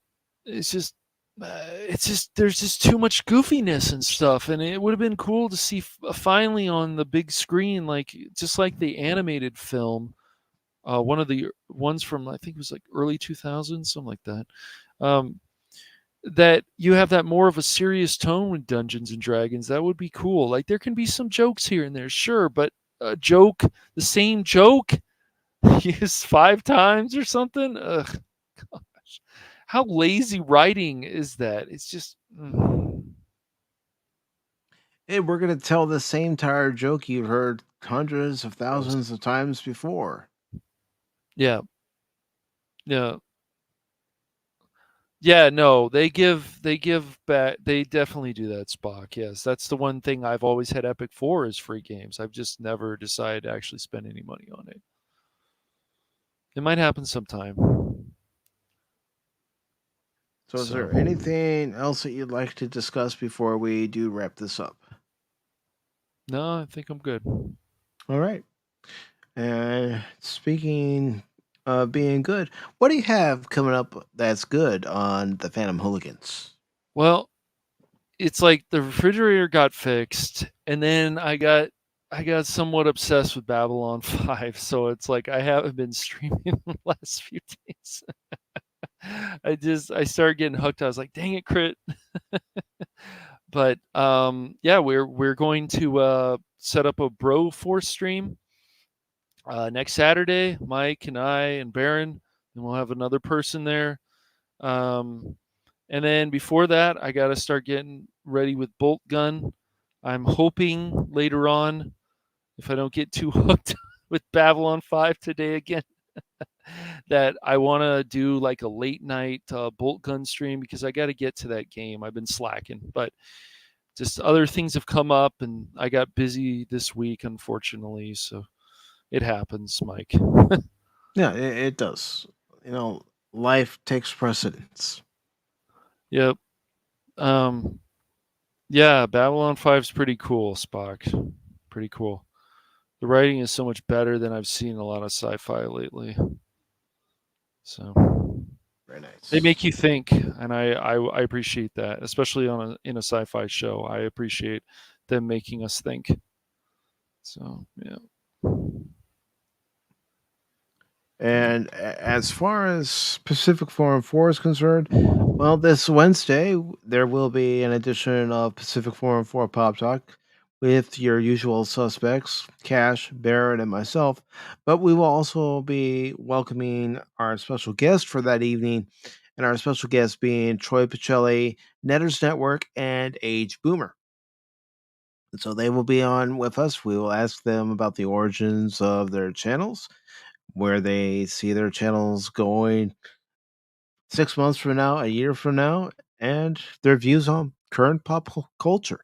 It's just there's just too much goofiness and stuff, and it would have been cool to see finally on the big screen, just like the animated film, one of the ones from I think it was early 2000s, something like that. That you have that more of a serious tone with Dungeons and Dragons. That would be cool. There can be some jokes here and there, sure, but a joke, the same joke, used 5 times or something. Ugh, gosh, how lazy writing is that? It's just.
Hey, we're gonna tell the same tired joke you've heard hundreds of thousands of times before.
Yeah. Yeah, no, they give back. They definitely do that, Spock. Yes, that's the one thing I've always had Epic for is free games. I've just never decided to actually spend any money on it. It might happen sometime.
So is there anything else that you'd like to discuss before we do wrap this up?
No, I think I'm good.
All right. And speaking of being good, what do you have coming up that's good on the Phantom Hooligans?
Well, it's like the refrigerator got fixed, and then I got somewhat obsessed with Babylon 5, so it's like I haven't been streaming the last few days. I started getting hooked. I was like, dang it, Crit. But yeah, we're going to set up a Bro Force stream next Saturday. Mike and I and Baron, and we'll have another person there. And then before that, I got to start getting ready with Bolt Gun. I'm hoping later on, if I don't get too hooked with Babylon 5 today again, that I want to do a late night Bolt Gun stream because I got to get to that game. I've been slacking, but just other things have come up and I got busy this week, unfortunately. So it happens, Mike.
Yeah, it does. Life takes precedence.
Yep. Yeah, Babylon 5's pretty cool, Spock. Pretty cool. The writing is so much better than I've seen a lot of sci-fi lately. So
very nice.
They make you think, and I appreciate that, especially in a sci-fi show. I appreciate them making us think. So yeah.
And as far as Pacific 414 is concerned, well, this Wednesday there will be an edition of Pacific 414 Pop Talk with your usual suspects, Cash, Baron, and myself. But we will also be welcoming our special guest for that evening, and our special guest being Troy Pacelli, Netters Network, and Age Boomer. And so they will be on with us. We will ask them about the origins of their channels, where they see their channels going 6 months from now, a year from now, and their views on current pop culture.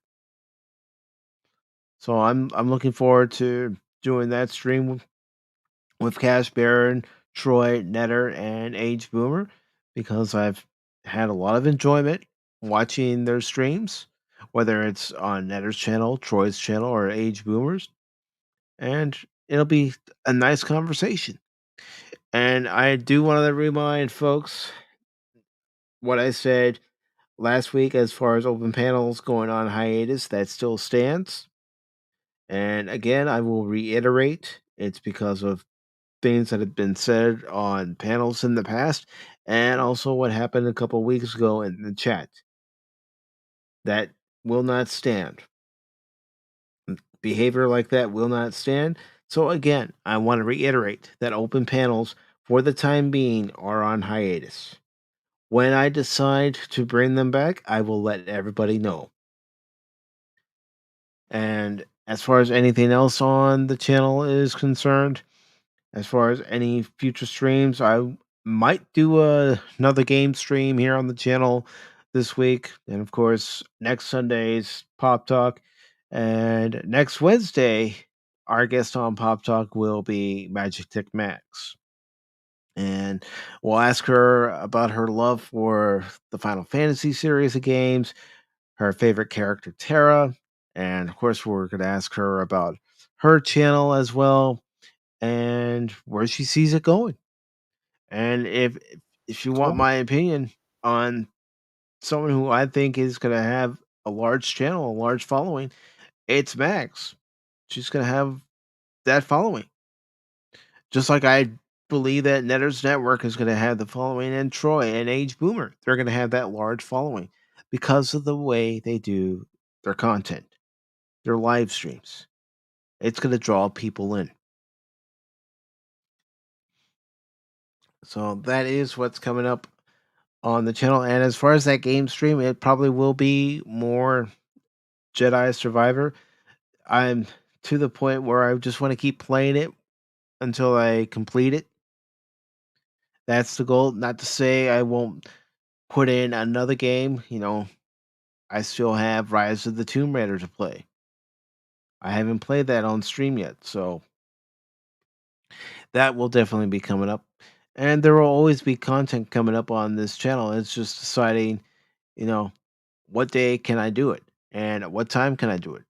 So I'm looking forward to doing that stream with Cash, Baron, Troy, Netter, and Age Boomer because I've had a lot of enjoyment watching their streams, whether it's on Netter's channel, Troy's channel, or Age Boomer's, and it'll be a nice conversation. And I do want to remind folks what I said last week as far as open panels going on hiatus, that still stands. And again, I will reiterate it's because of things that have been said on panels in the past and also what happened a couple weeks ago in the chat. That will not stand. Behavior like that will not stand. So, again, I want to reiterate that open panels for the time being are on hiatus. When I decide to bring them back, I will let everybody know. And as far as anything else on the channel is concerned, as far as any future streams, I might do another game stream here on the channel this week. And of course, next Sunday's Pop Talk. And next Wednesday, our guest on Pop Talk will be Magic Tick Max. And we'll ask her about her love for the Final Fantasy series of games, her favorite character, Terra. And of course, we're going to ask her about her channel as well and where she sees it going. And if you want my opinion on someone who I think is going to have a large channel, a large following, it's Max. She's going to have that following. Just like I believe that Netters Network is going to have the following, and Troy and Age Boomer, they're going to have that large following because of the way they do their content, their live streams. It's going to draw people in. So that is what's coming up on the channel. And as far as that game stream, it probably will be more Jedi Survivor. I'm to the point where I just want to keep playing it until I complete it. That's the goal. Not to say I won't put in another game. You know, I still have Rise of the Tomb Raider to play. I haven't played that on stream yet, so that will definitely be coming up. And there will always be content coming up on this channel. It's just deciding, you know, what day can I do it and at what time can I do it.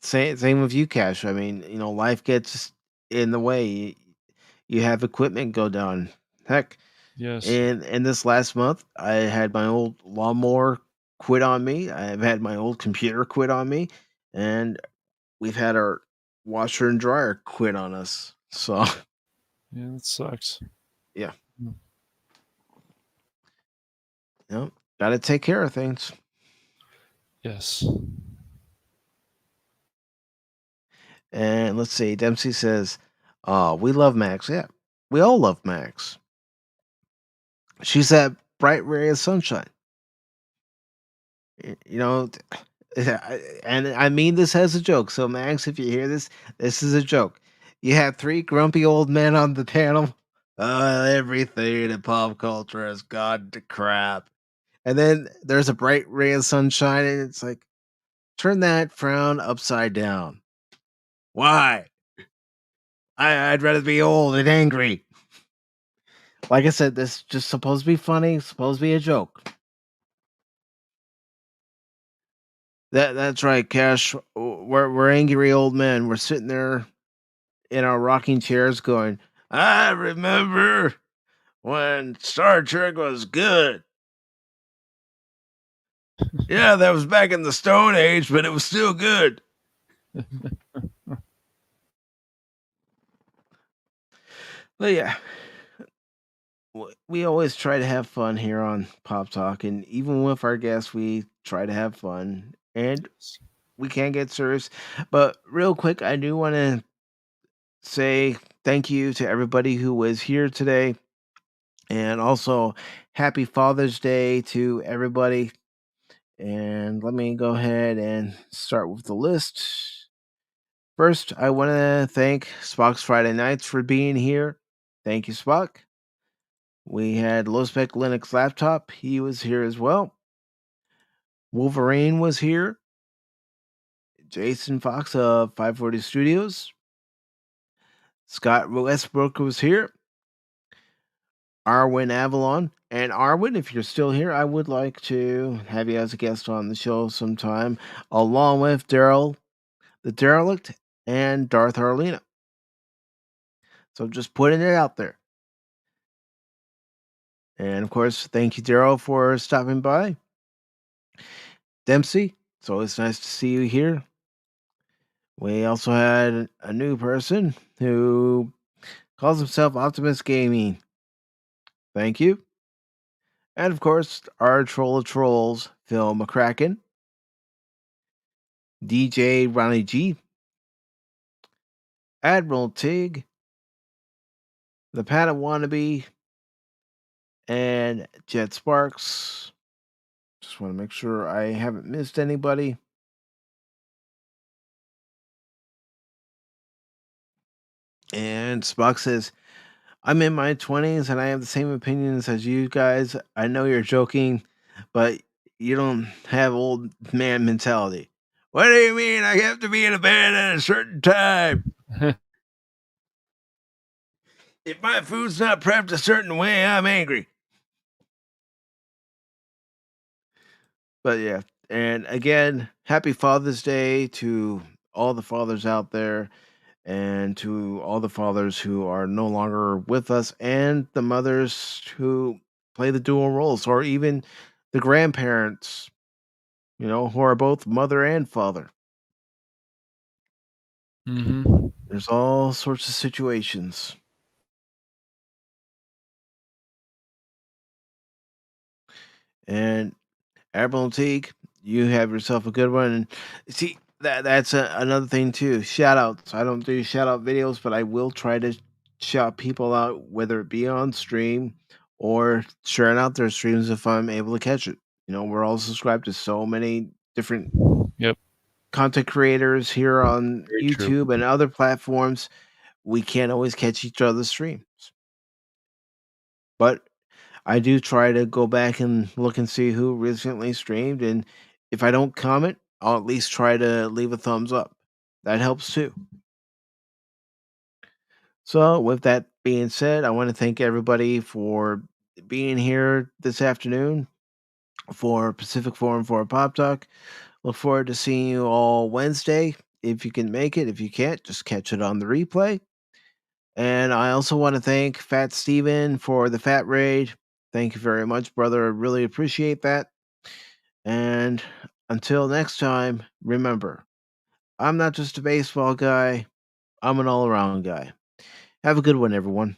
Same with you, Cash. I mean, you know, life gets in the way. You have equipment go down. Heck,
Yes.
in this last month, I had my old lawnmower quit on me. I've had my old computer quit on me, and we've had our washer and dryer quit on us. So
Yeah, that sucks.
yeah, got to take care of things.
Yes.
And let's see. Dempsey says, we love Max. Yeah, we all love Max. She's that bright ray of sunshine. You know, and I mean this as a joke. So, Max, if you hear this, this is a joke. You have three grumpy old men on the panel. Everything in pop culture has gone to crap. And then there's a bright ray of sunshine, and it's like, turn that frown upside down. Why? I'd rather be old and angry. Like I said, this is just supposed to be funny, supposed to be a joke. That's right, Cash. We're angry old men. We're sitting there in our rocking chairs going, I remember when Star Trek was good. Yeah, that was back in the Stone Age, but it was still good. But yeah, we always try to have fun here on Pop Talk, and even with our guests, we try to have fun, and we can get serious. But real quick, I do want to say thank you to everybody who was here today, and also happy Father's Day to everybody. And let me go ahead and start with the list. First, I want to thank Spock's Friday Nights for being here. Thank you, Spock. We had Low Spec Linux Laptop. He was here as well. Wolverine was here. Jason Fox of 540 Studios. Scott Westbrook was here. Arwen Avalon. And Arwen, if you're still here, I would like to have you as a guest on the show sometime, along with Daryl, the Derelict, and Darth Arlena. So just putting it out there. And of course, thank you, Daryl, for stopping by. Dempsey, it's always nice to see you here. We also had a new person who calls himself Optimus Gaming. Thank you. And of course, our troll of trolls, Phil McCracken, DJ Ronnie G, Admiral Tig, the Pata Wannabe, and Jet Sparks. Just want to make sure I haven't missed anybody. And Spock says, I'm in my 20s and I have the same opinions as you guys. I know you're joking, but you don't have old man mentality. What do you mean I have to be in a bed at a certain time? If my food's not prepped a certain way, I'm angry. But yeah, and again, happy Father's Day to all the fathers out there and to all the fathers who are no longer with us and the mothers who play the dual roles or even the grandparents, who are both mother and father. There's all sorts of situations. And Admiral Teague, you have yourself a good one. And see, that's another thing too. Shout outs. I don't do shout out videos, but I will try to shout people out, whether it be on stream or sharing out their streams if I'm able to catch it. We're all subscribed to so many different content creators here on
Very
YouTube
true.
and other platforms. We can't always catch each other's streams. But I do try to go back and look and see who recently streamed, and if I don't comment, I'll at least try to leave a thumbs up. That helps too. So, with that being said, I want to thank everybody for being here this afternoon for Pacific Forum for Pop Talk. Look forward to seeing you all Wednesday if you can make it. If you can't, just catch it on the replay. And I also want to thank Fat Steven for the Fat Raid. Thank you very much, brother. I really appreciate that. And until next time, remember, I'm not just a baseball guy, I'm an all around guy. Have a good one, everyone.